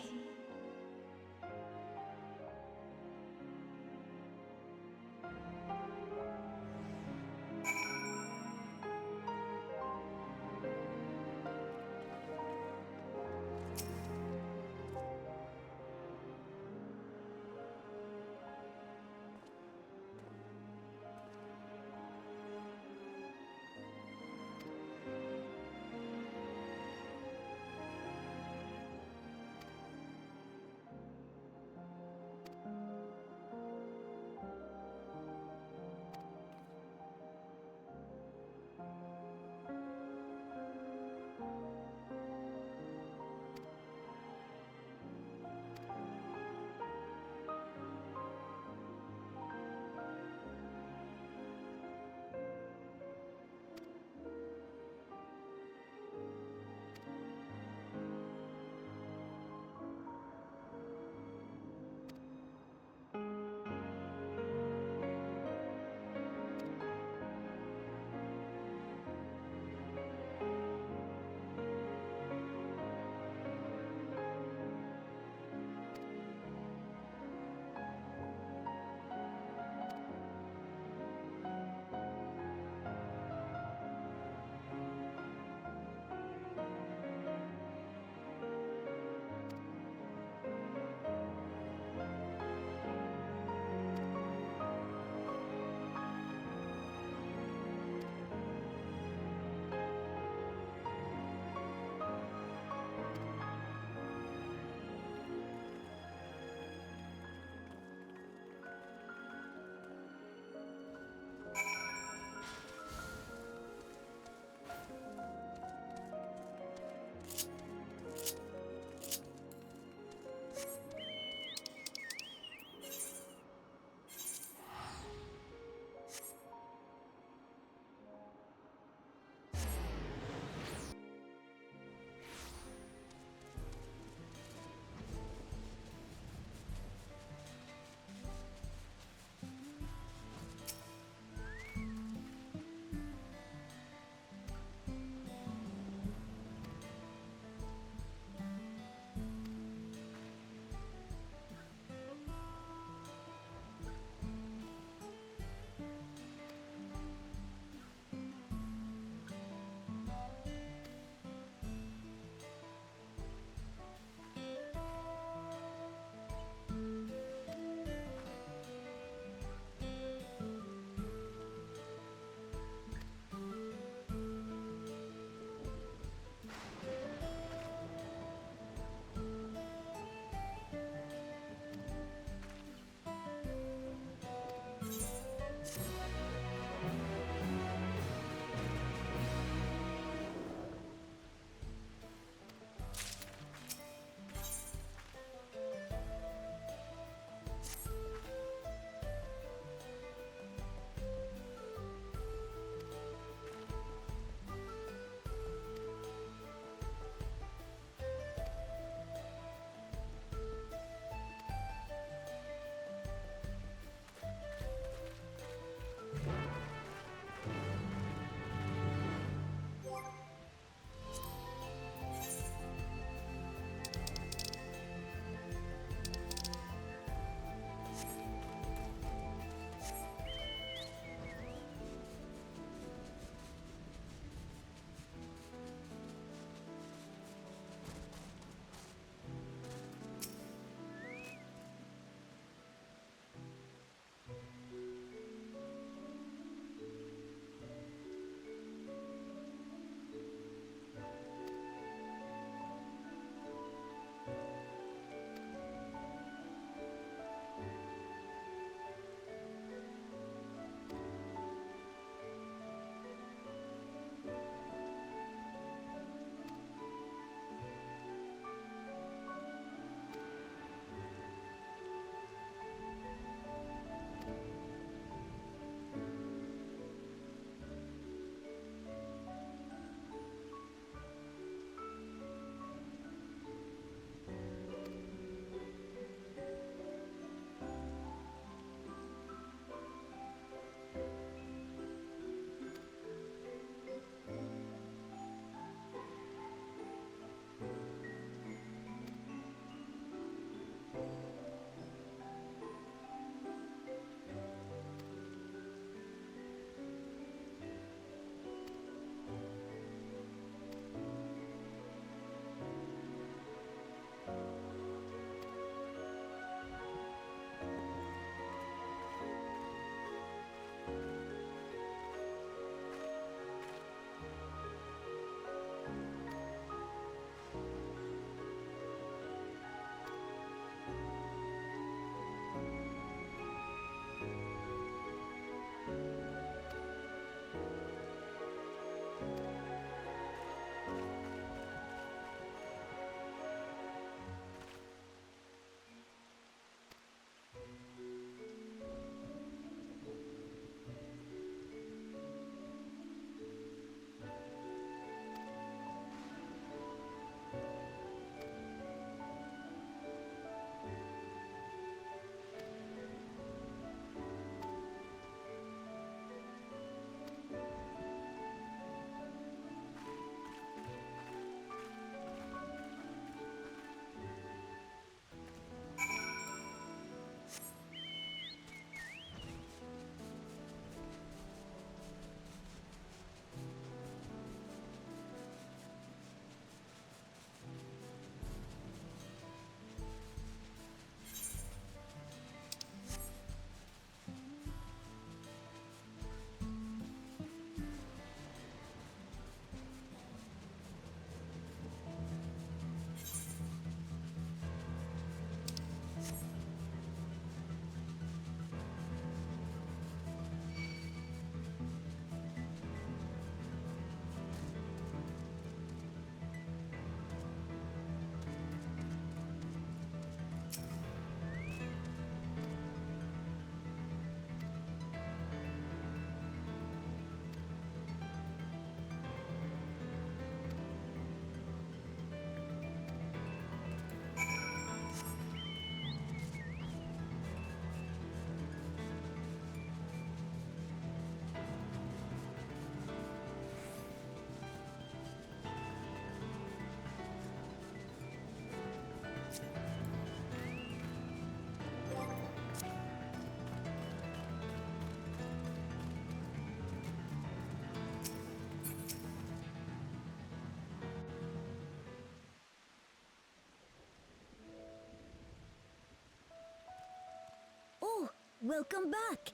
welcome back.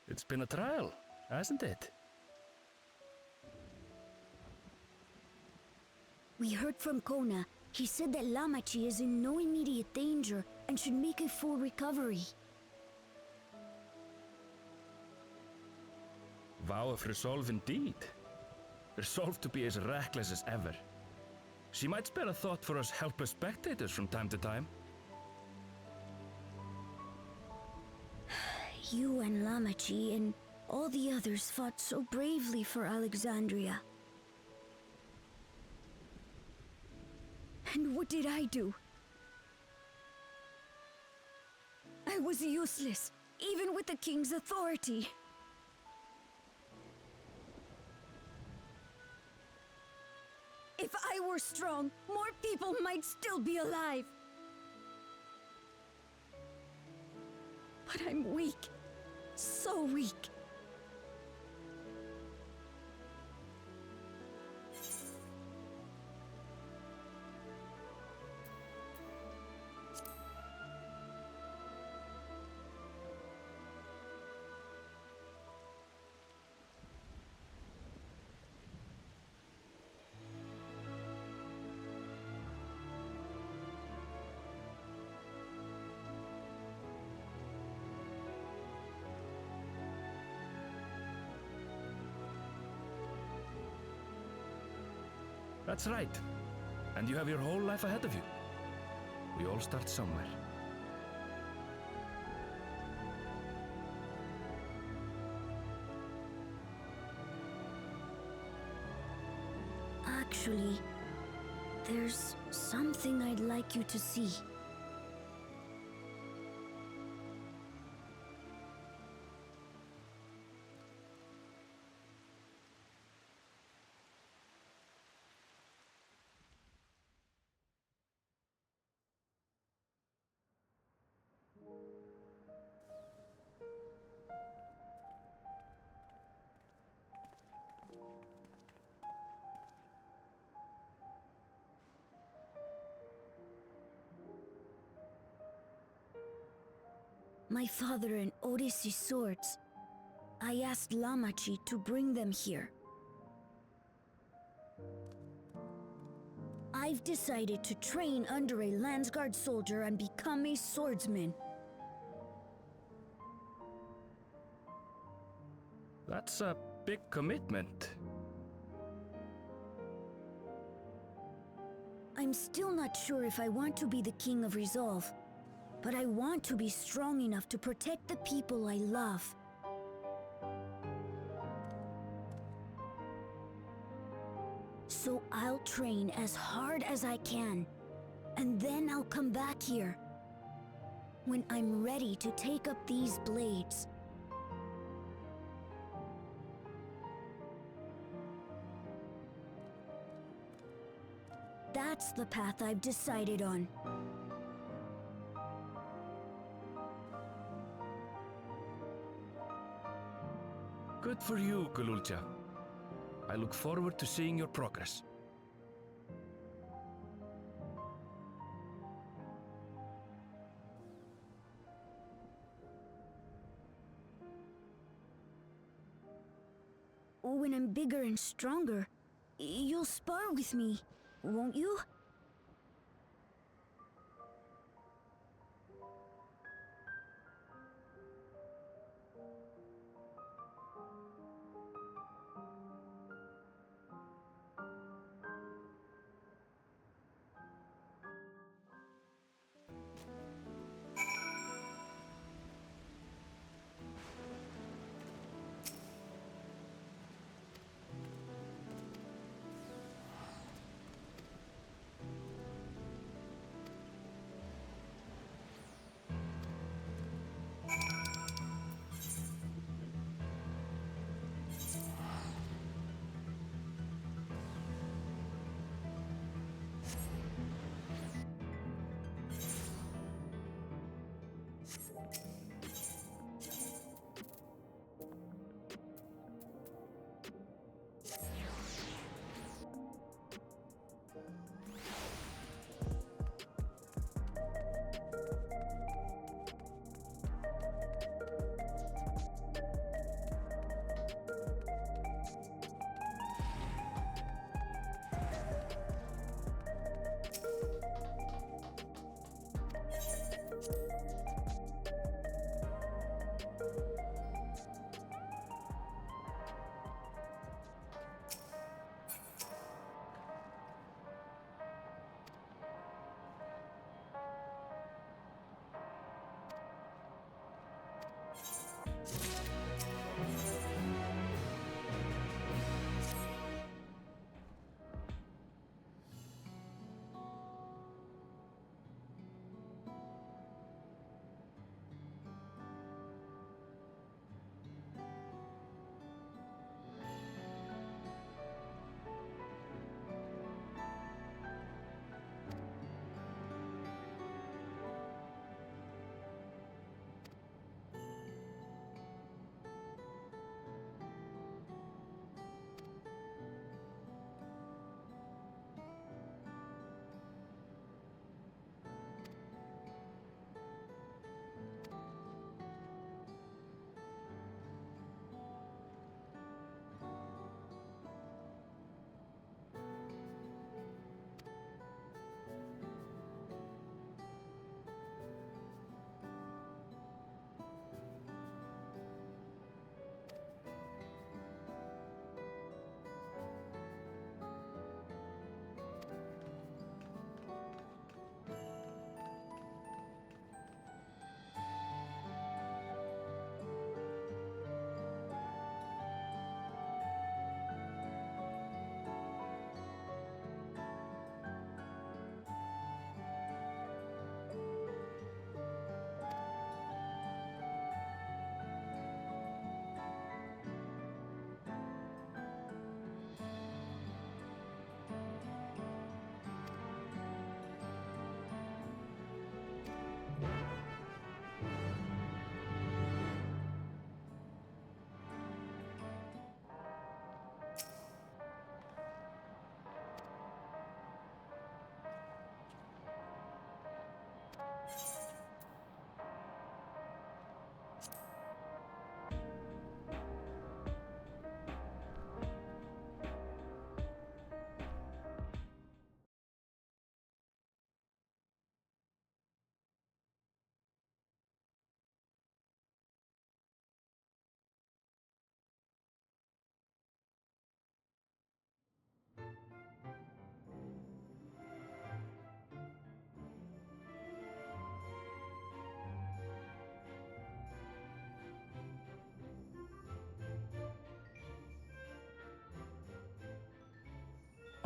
It's been a trial, hasn't it? We heard from Kona. He said that Lamachi is in no immediate danger and should make a full recovery. Vow of resolve indeed. Resolved to be as reckless as ever. She might spare a thought for us helpless spectators from time to time. You and Lamachi and all the others fought so bravely for Alexandria. And what did I do? I was useless, even with the king's authority. If I were strong, more people might still be alive. But I'm weak. So weak. That's right. And you have your whole life ahead of you. We all start somewhere. Actually, there's something I'd like you to see. My father and Odyssey's swords. I asked Lamachi to bring them here. I've decided to train under a Landsguard soldier and become a swordsman. That's a big commitment. I'm still not sure if I want to be the King of Resolve, but I want to be strong enough to protect the people I love. So I'll train as hard as I can, and then I'll come back here when I'm ready to take up these blades. That's the path I've decided on. Good for you, Kululcha. I look forward to seeing your progress. When I'm bigger and stronger, you'll spar with me, won't you?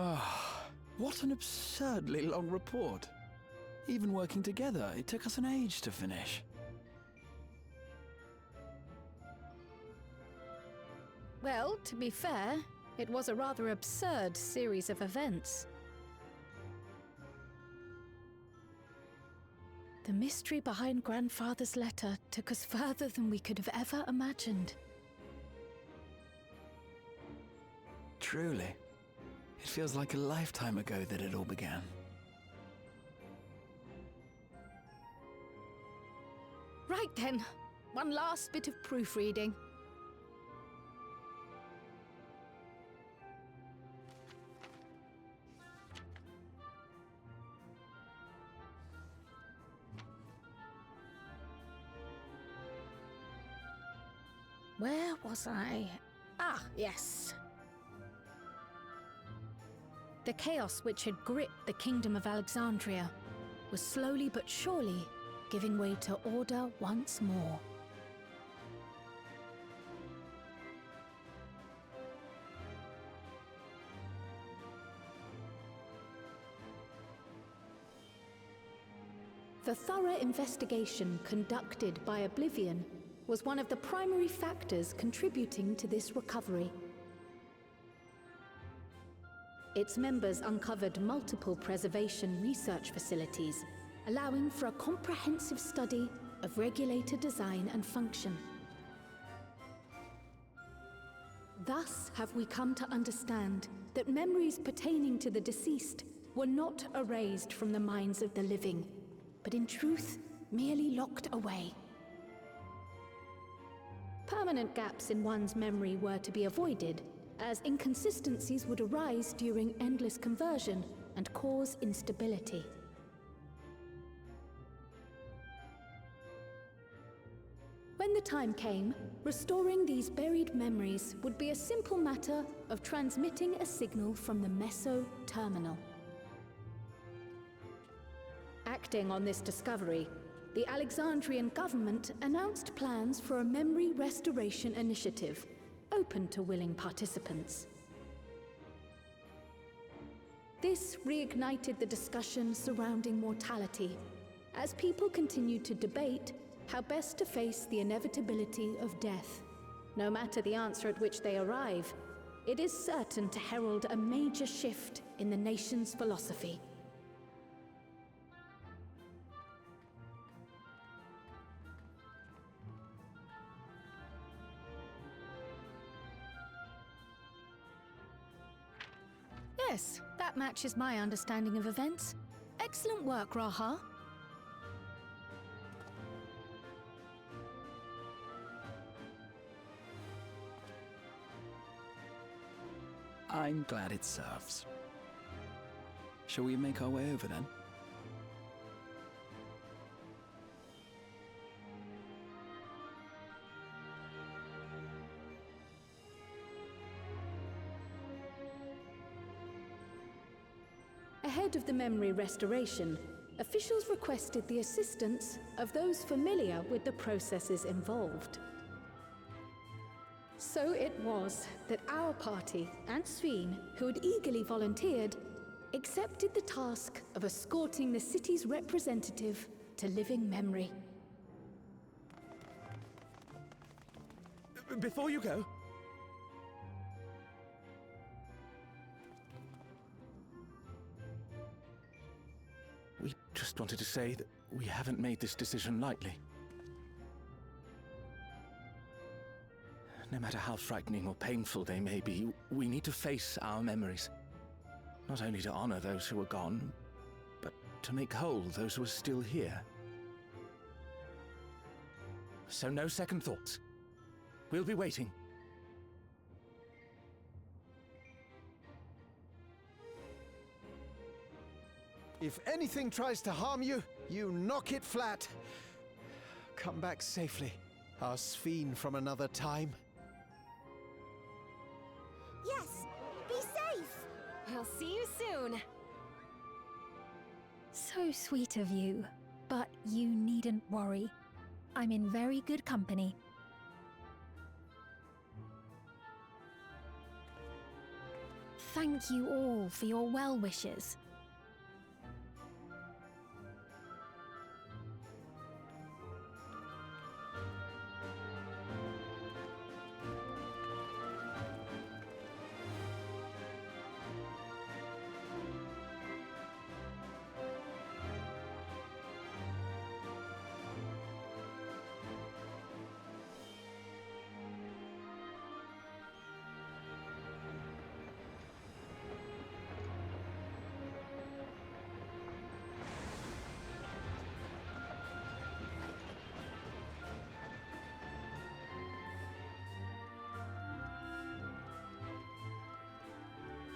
Ah, what an absurdly long report. Even working together, it took us an age to finish. Well, to be fair, it was a rather absurd series of events. The mystery behind Grandfather's letter took us further than we could have ever imagined. Truly. It feels like a lifetime ago that it all began. Right then, one last bit of proofreading. Where was I? Ah, yes. The chaos which had gripped the Kingdom of Alexandria was slowly but surely giving way to order once more. The thorough investigation conducted by Oblivion was one of the primary factors contributing to this recovery. Its members uncovered multiple preservation research facilities, allowing for a comprehensive study of regulator design and function. Thus have we come to understand that memories pertaining to the deceased were not erased from the minds of the living, but in truth, merely locked away. Permanent gaps in one's memory were to be avoided, as inconsistencies would arise during endless conversion and cause instability. When the time came, restoring these buried memories would be a simple matter of transmitting a signal from the Meso terminal. Acting on this discovery, the Alexandrian government announced plans for a memory restoration initiative, open to willing participants. This reignited the discussion surrounding mortality, as people continued to debate how best to face the inevitability of death. No matter the answer at which they arrive, it is certain to herald a major shift in the nation's philosophy. Yes, that matches my understanding of events. Excellent work, Raha. I'm glad it serves. Shall we make our way over then? Ahead of the memory restoration, officials requested the assistance of those familiar with the processes involved. So it was that our party and Sveen, who had eagerly volunteered, accepted the task of escorting the city's representative to living memory. Before you go, we just wanted to say that we haven't made this decision lightly. No matter how frightening or painful they may be, we need to face our memories. Not only to honor those who are gone, but to make whole those who are still here. So no second thoughts. We'll be waiting. If anything tries to harm you, you knock it flat. Come back safely, our Sveen from another time. Yes! Be safe! I'll see you soon! So sweet of you, but you needn't worry. I'm in very good company. Thank you all for your well wishes.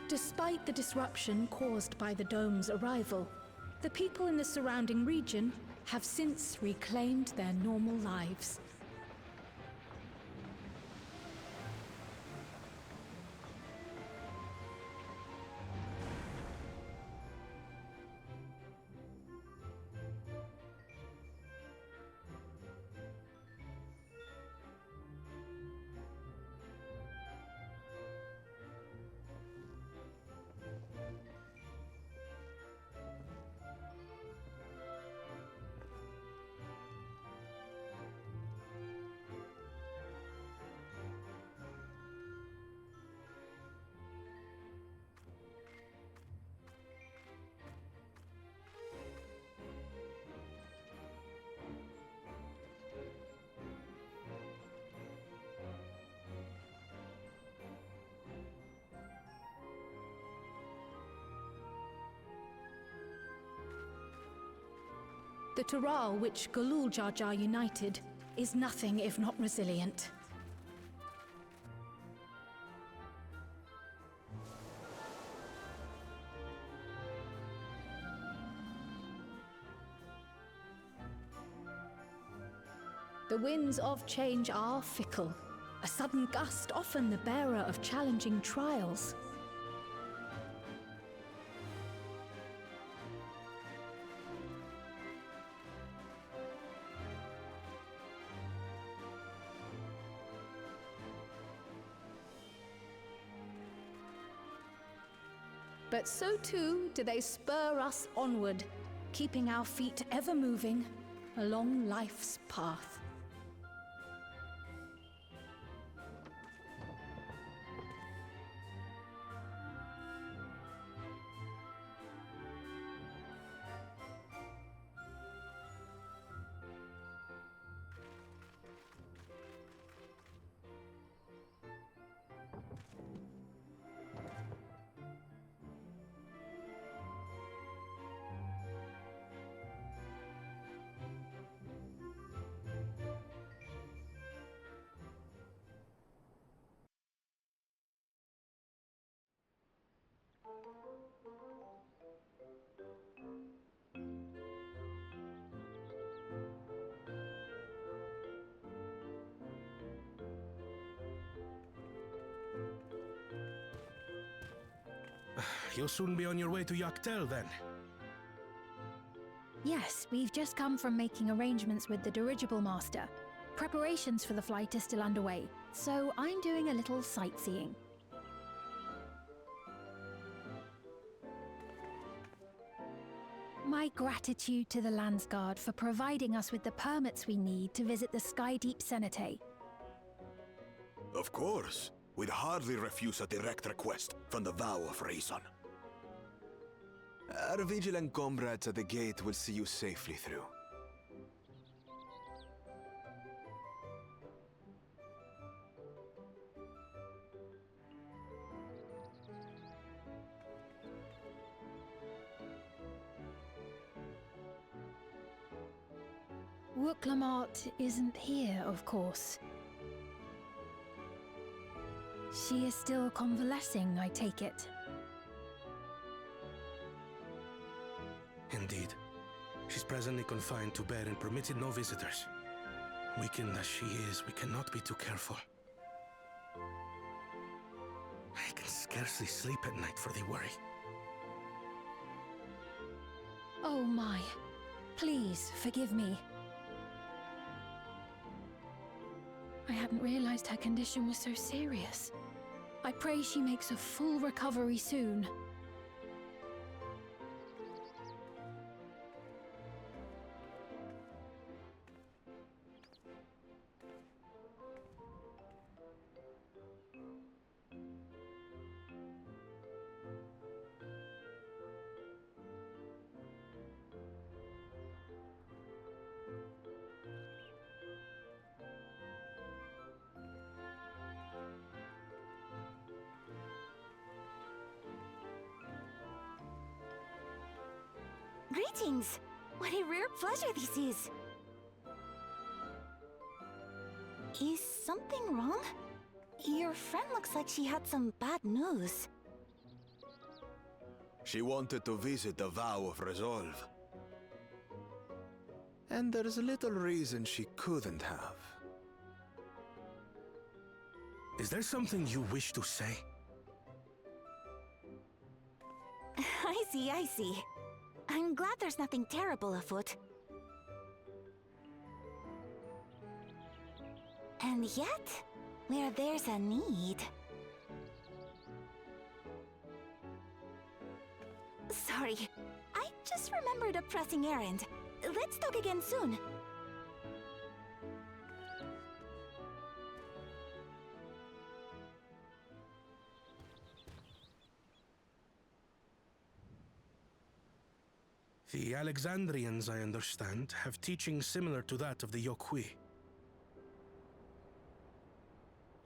Despite the disruption caused by the dome's arrival, the people in the surrounding region have since reclaimed their normal lives. The Tural which Galul Jar Jar united is nothing if not resilient. The winds of change are fickle, a sudden gust often the bearer of challenging trials. But so too do they spur us onward, keeping our feet ever moving along life's path. You'll soon be on your way to Yaktel, then? Yes, we've just come from making arrangements with the dirigible master. Preparations for the flight are still underway, so I'm doing a little sightseeing. My gratitude to the Landsguard for providing us with the permits we need to visit the Skydeep Cenotaph. Of course. We'd hardly refuse a direct request from the vow of reason. Our vigilant comrades at the gate will see you safely through. Wooklamart isn't here, of course. She is still convalescing, I take it. Indeed. She's presently confined to bed and permitted no visitors. Weakened as she is, we cannot be too careful. I can scarcely sleep at night for the worry. Oh my. Please, forgive me. I hadn't realized her condition was so serious. I pray she makes a full recovery soon. Greetings! What a rare pleasure this is! Is something wrong? Your friend looks like she had some bad news. She wanted to visit the Vow of Resolve. And there's little reason she couldn't have. Is there something you wish to say? I see, I see. I'm glad there's nothing terrible afoot. And yet, where there's a need... Sorry, I just remembered a pressing errand. Let's talk again soon. The Alexandrians, I understand, have teaching similar to that of the Yokui.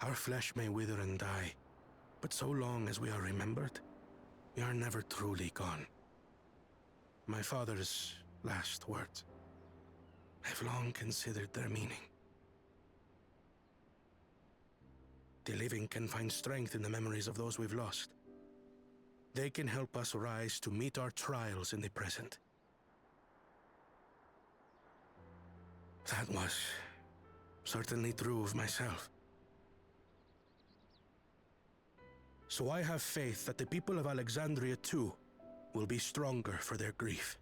Our flesh may wither and die, but so long as we are remembered, we are never truly gone. My father's last words. I've long considered their meaning. The living can find strength in the memories of those we've lost. They can help us rise to meet our trials in the present. That was certainly true of myself. So I have faith that the people of Alexandria too will be stronger for their grief.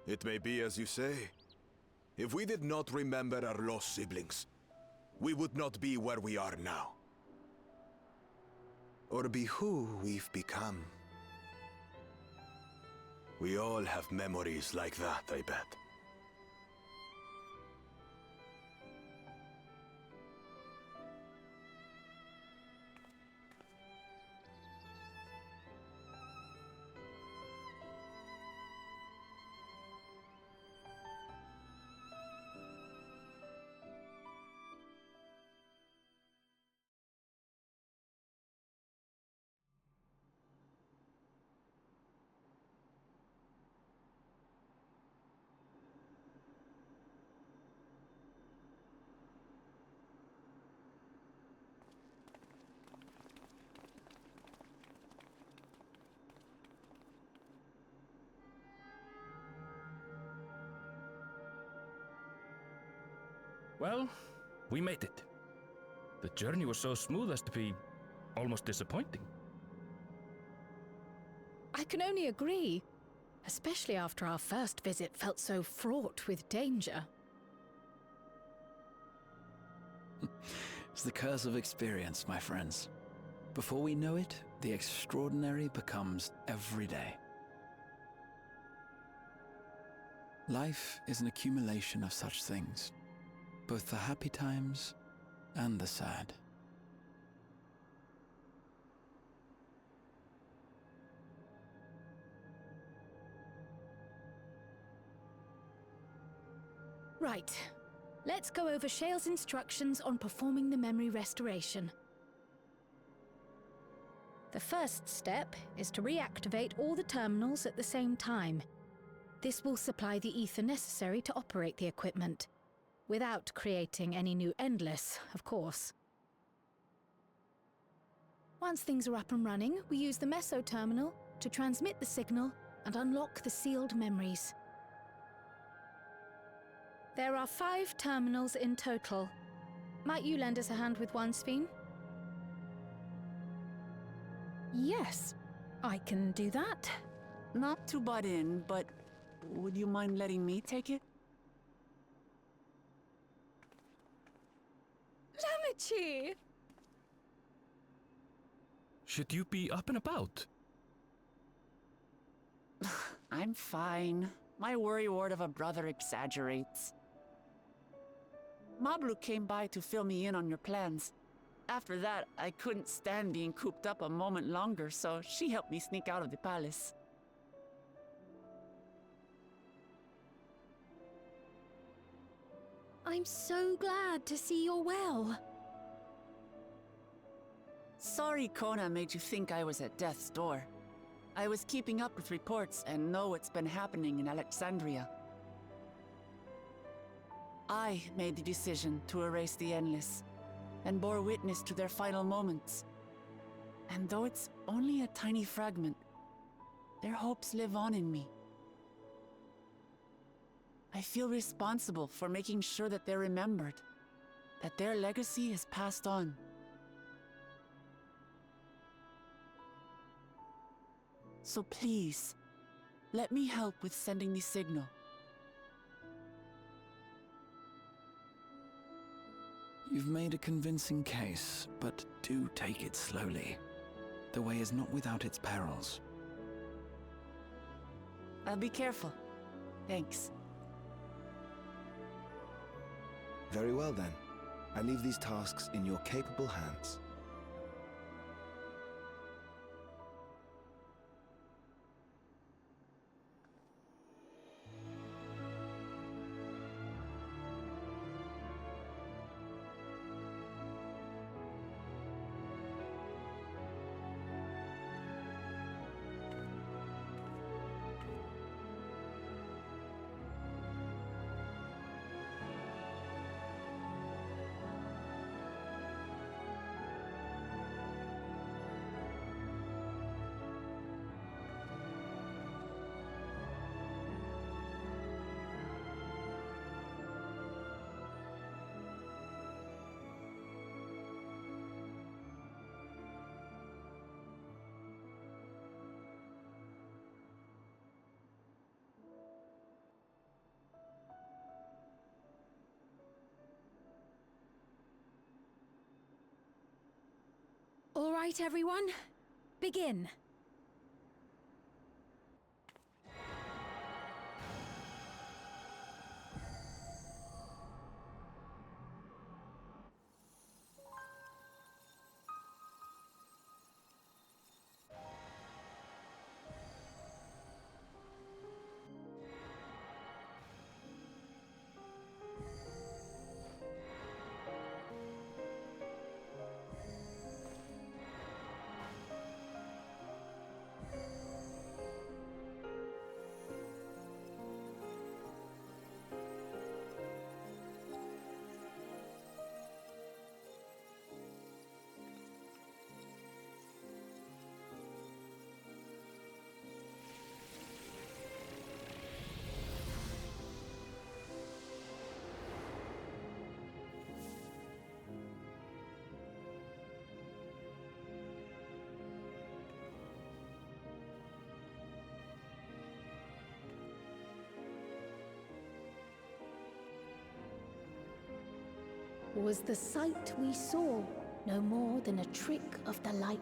It may be as you say. If we did not remember our lost siblings, we would not be where we are now. Or be who we've become. We all have memories like that, I bet. Well, we made it. The journey was so smooth as to be almost disappointing. I can only agree, especially after our first visit felt so fraught with danger. It's the curse of experience, my friends. Before we know it, the extraordinary becomes every day. Life is an accumulation of such things, both the happy times and the sad. Right. Let's go over Shale's instructions on performing the memory restoration. The first step is to reactivate all the terminals at the same time. This will supply the ether necessary to operate the equipment, without creating any new Endless, of course. Once things are up and running, we use the Meso terminal to transmit the signal and unlock the sealed memories. There are 5 terminals in total. Might you lend us a hand with one, Sphene? Yes, I can do that. Not to butt in, but would you mind letting me take it? Koichi! Should you be up and about? I'm fine. My worrywart of a brother exaggerates. Mablu came by to fill me in on your plans. After that, I couldn't stand being cooped up a moment longer, so she helped me sneak out of the palace. I'm so glad to see you're well. Sorry Kona made you think I was at death's door. I was keeping up with reports and know what's been happening in Alexandria. I made the decision to erase the Endless, and bore witness to their final moments. And though it's only a tiny fragment, their hopes live on in me. I feel responsible for making sure that they're remembered, that their legacy is passed on. So please, let me help with sending the signal. You've made a convincing case, but do take it slowly. The way is not without its perils. I'll be careful. Thanks. Very well then. I leave these tasks in your capable hands. All right, everyone. Begin. Was the sight we saw no more than a trick of the light?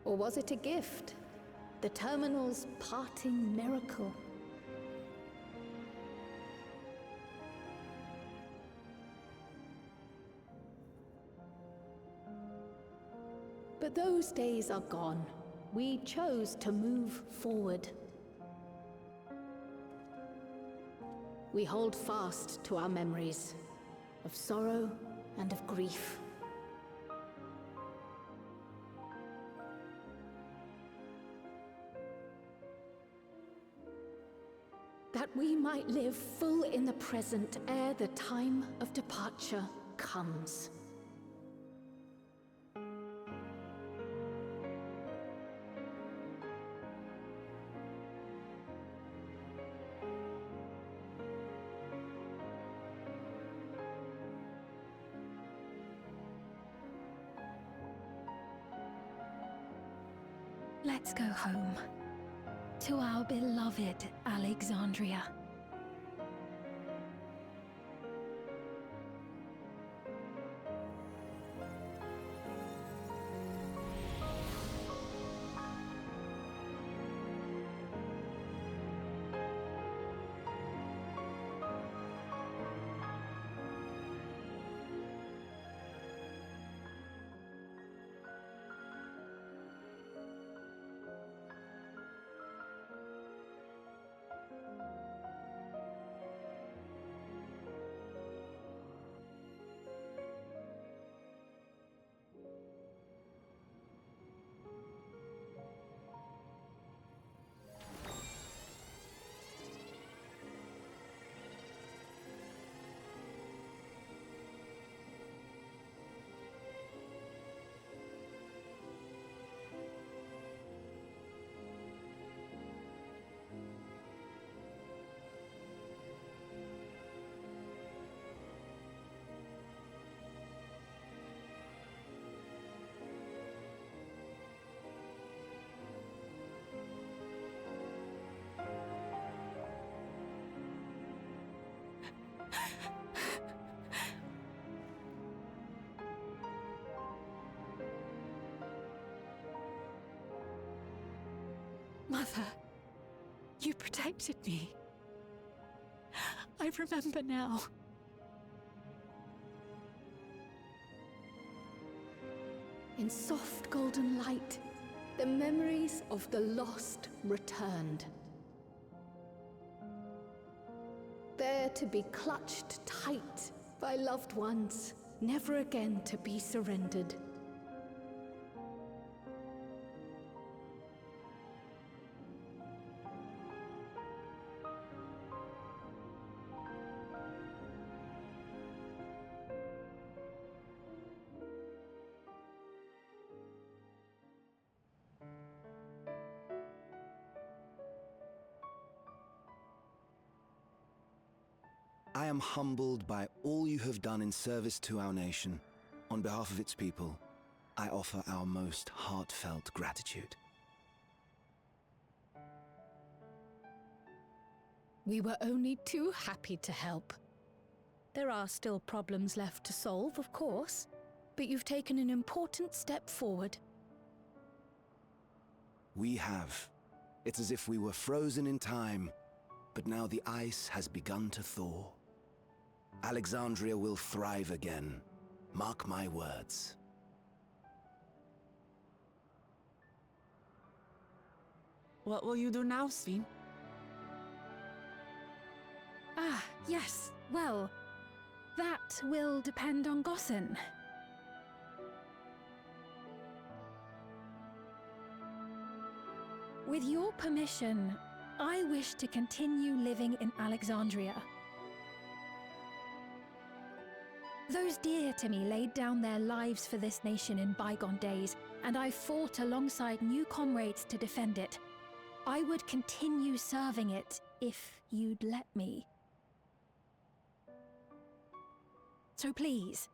Or was it a gift? The Terminal's parting miracle? But those days are gone. We chose to move forward. We hold fast to our memories of sorrow and of grief. That we might live full in the present ere the time of departure comes. Let's go home. To our beloved Alexandria. Mother, you protected me. I remember now. In soft golden light, the memories of the lost returned. There to be clutched tight by loved ones, never again to be surrendered. I am humbled by all you have done in service to our nation. On behalf of its people, I offer our most heartfelt gratitude. We were only too happy to help. There are still problems left to solve, of course, but you've taken an important step forward. We have. It's as if we were frozen in time, but now the ice has begun to thaw. Alexandria will thrive again. Mark my words. What will you do now, Sven? Ah, yes. Well, that will depend on Gossen. With your permission, I wish to continue living in Alexandria. Those dear to me laid down their lives for this nation in bygone days, and I fought alongside new comrades to defend it. I would continue serving it if you'd let me. So please,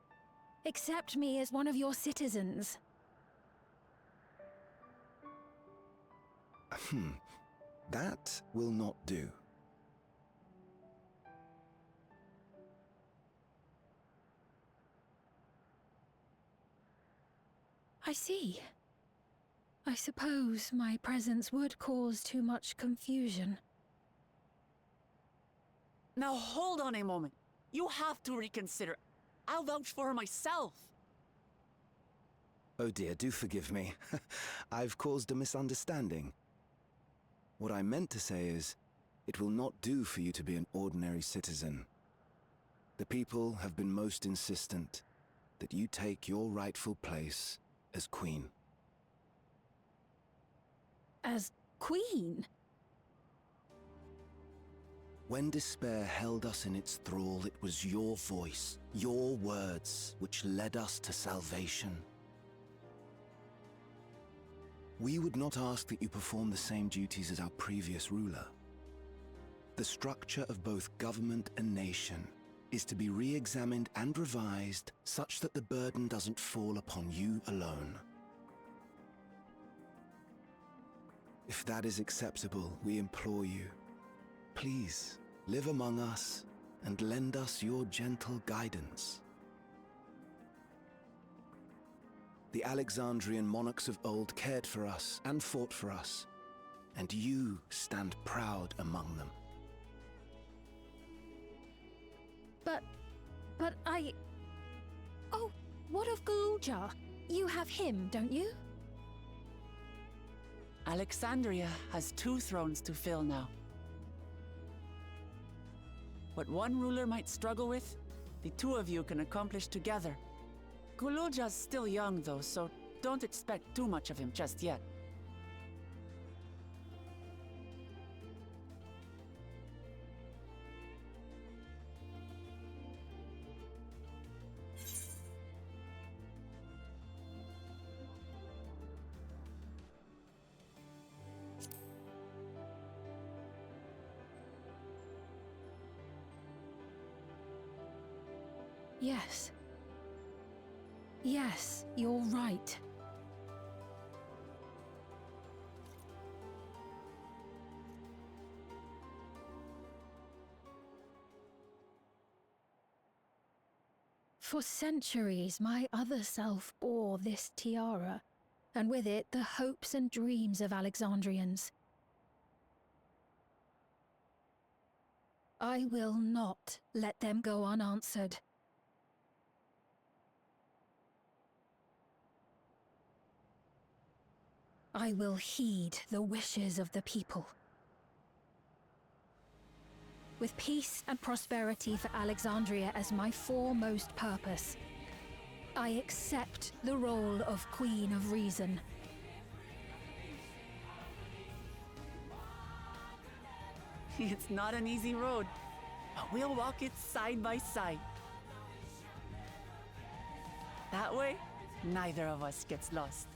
accept me as one of your citizens. That will not do. I see. I suppose my presence would cause too much confusion. Now hold on a moment. You have to reconsider. I'll vouch for her myself. Oh dear, do forgive me. I've caused a misunderstanding. What I meant to say is, it will not do for you to be an ordinary citizen. The people have been most insistent that you take your rightful place as queen. As queen? When despair held us in its thrall, it was your voice, your words, which led us to salvation. We would not ask that you perform the same duties as our previous ruler. The structure of both government and nation is to be re-examined and revised such that the burden doesn't fall upon you alone. If that is acceptable, we implore you, please live among us and lend us your gentle guidance. The Alexandrian monarchs of old cared for us and fought for us, and you stand proud among them. But I... Oh, what of Galuja? You have him, don't you? Alexandria has 2 thrones to fill now. What one ruler might struggle with, the 2 of you can accomplish together. Guluja's still young though, so don't expect too much of him just yet. Yes. Yes, you're right. For centuries, my other self bore this tiara, and with it the hopes and dreams of Alexandrians. I will not let them go unanswered. I will heed the wishes of the people. With peace and prosperity for Alexandria as my foremost purpose, I accept the role of Queen of Reason. It's not an easy road, but we'll walk it side by side. That way, neither of us gets lost.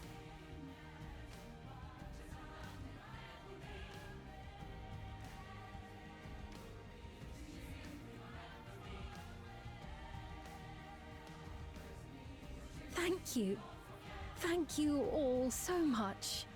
Thank you. Thank you all so much.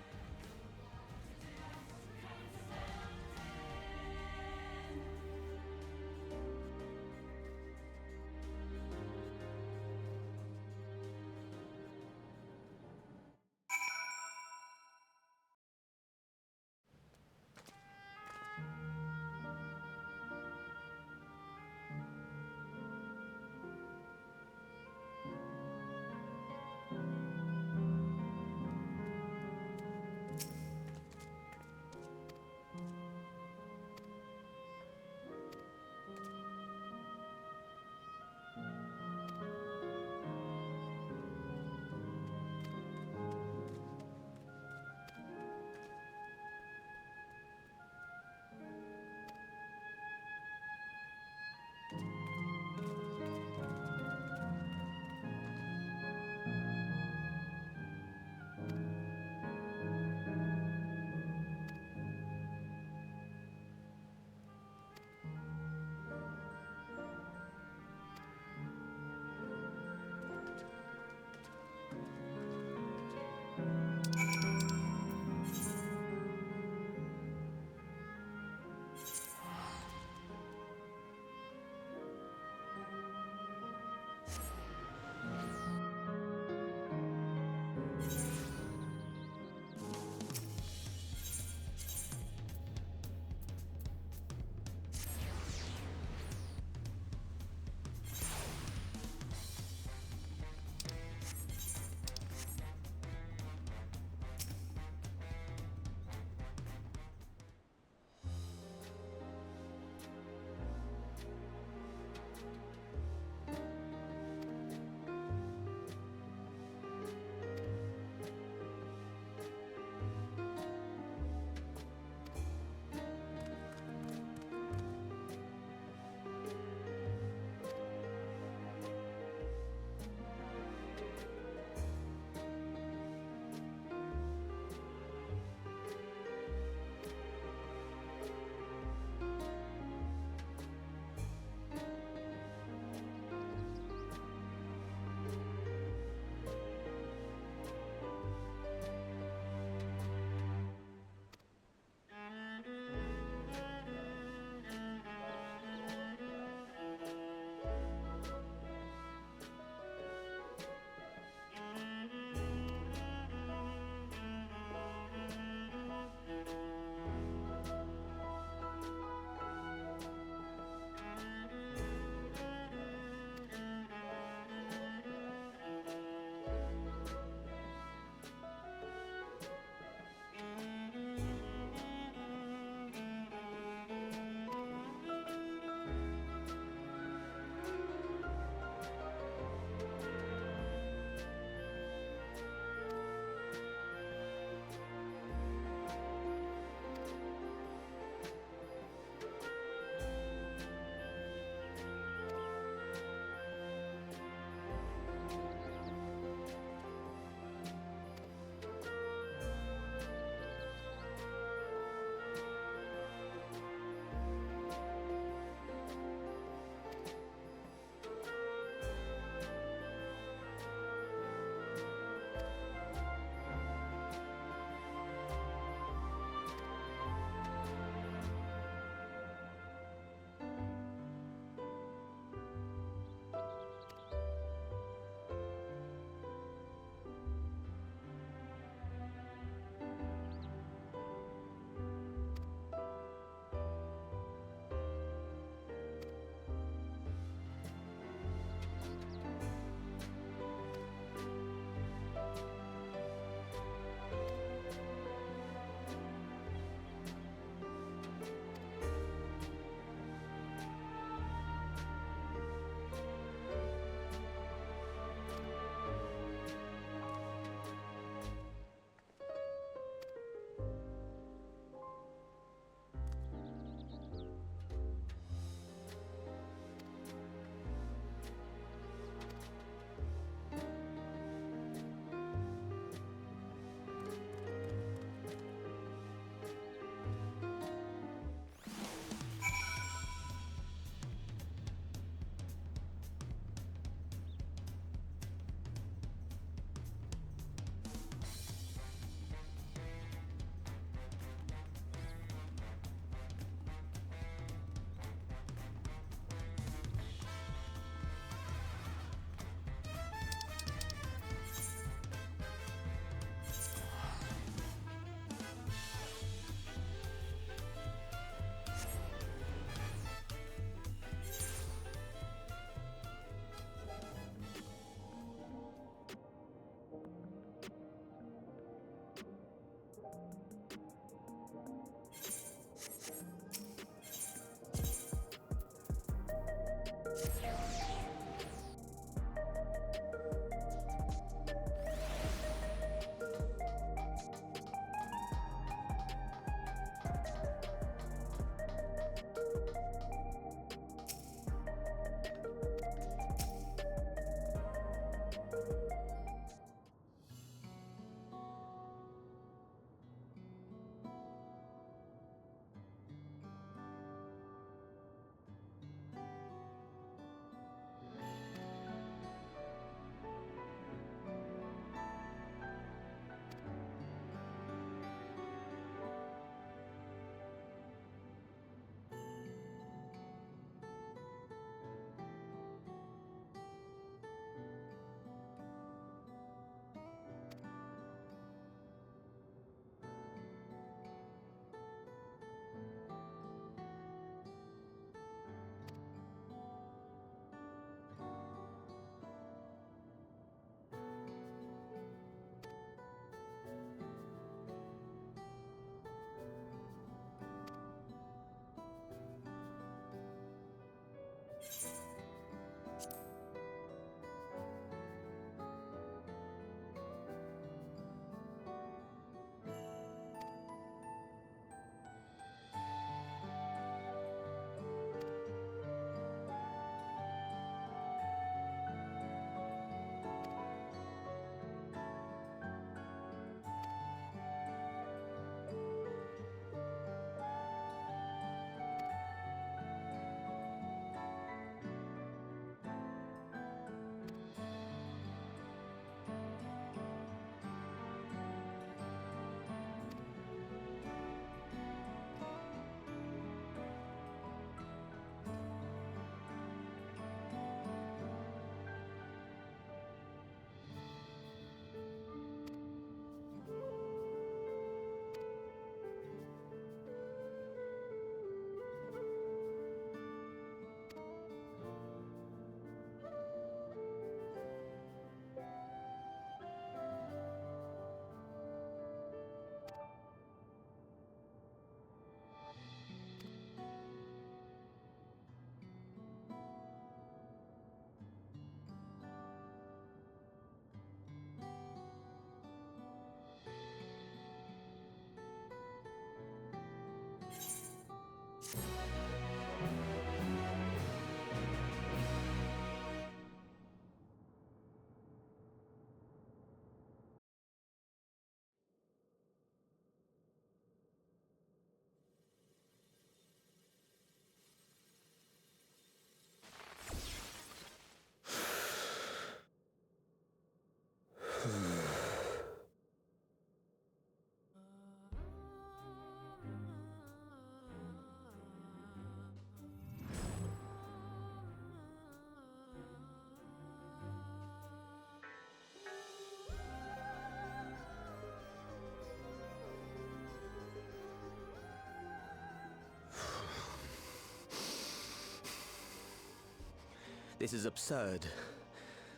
This is absurd.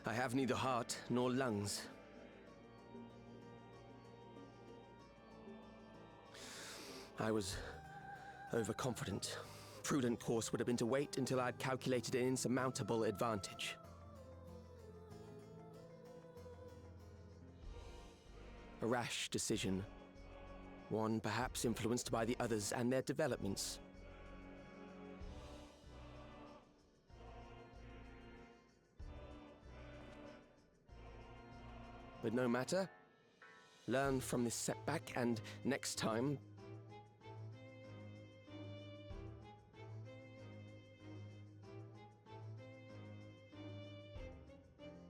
I have neither heart nor lungs. I was overconfident. Prudent course would have been to wait until I'd calculated an insurmountable advantage. A rash decision. One perhaps influenced by the others and their developments. But no matter. Learn from this setback, and next time...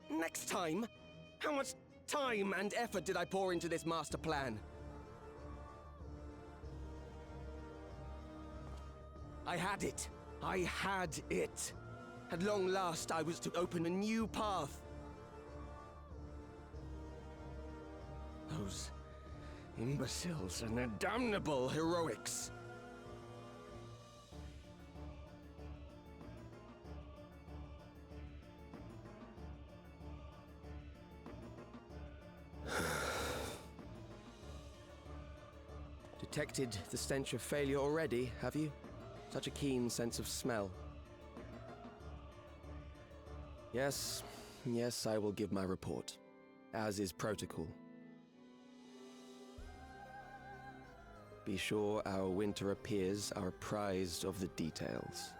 Next time? How much time and effort did I pour into this master plan? I had it. I had it. At long last, I was to open a new path. Those imbeciles and their damnable heroics. Detected the stench of failure already, have you? Such a keen sense of smell. Yes, I will give my report, as is protocol. Be sure our winter peers are apprised of the details.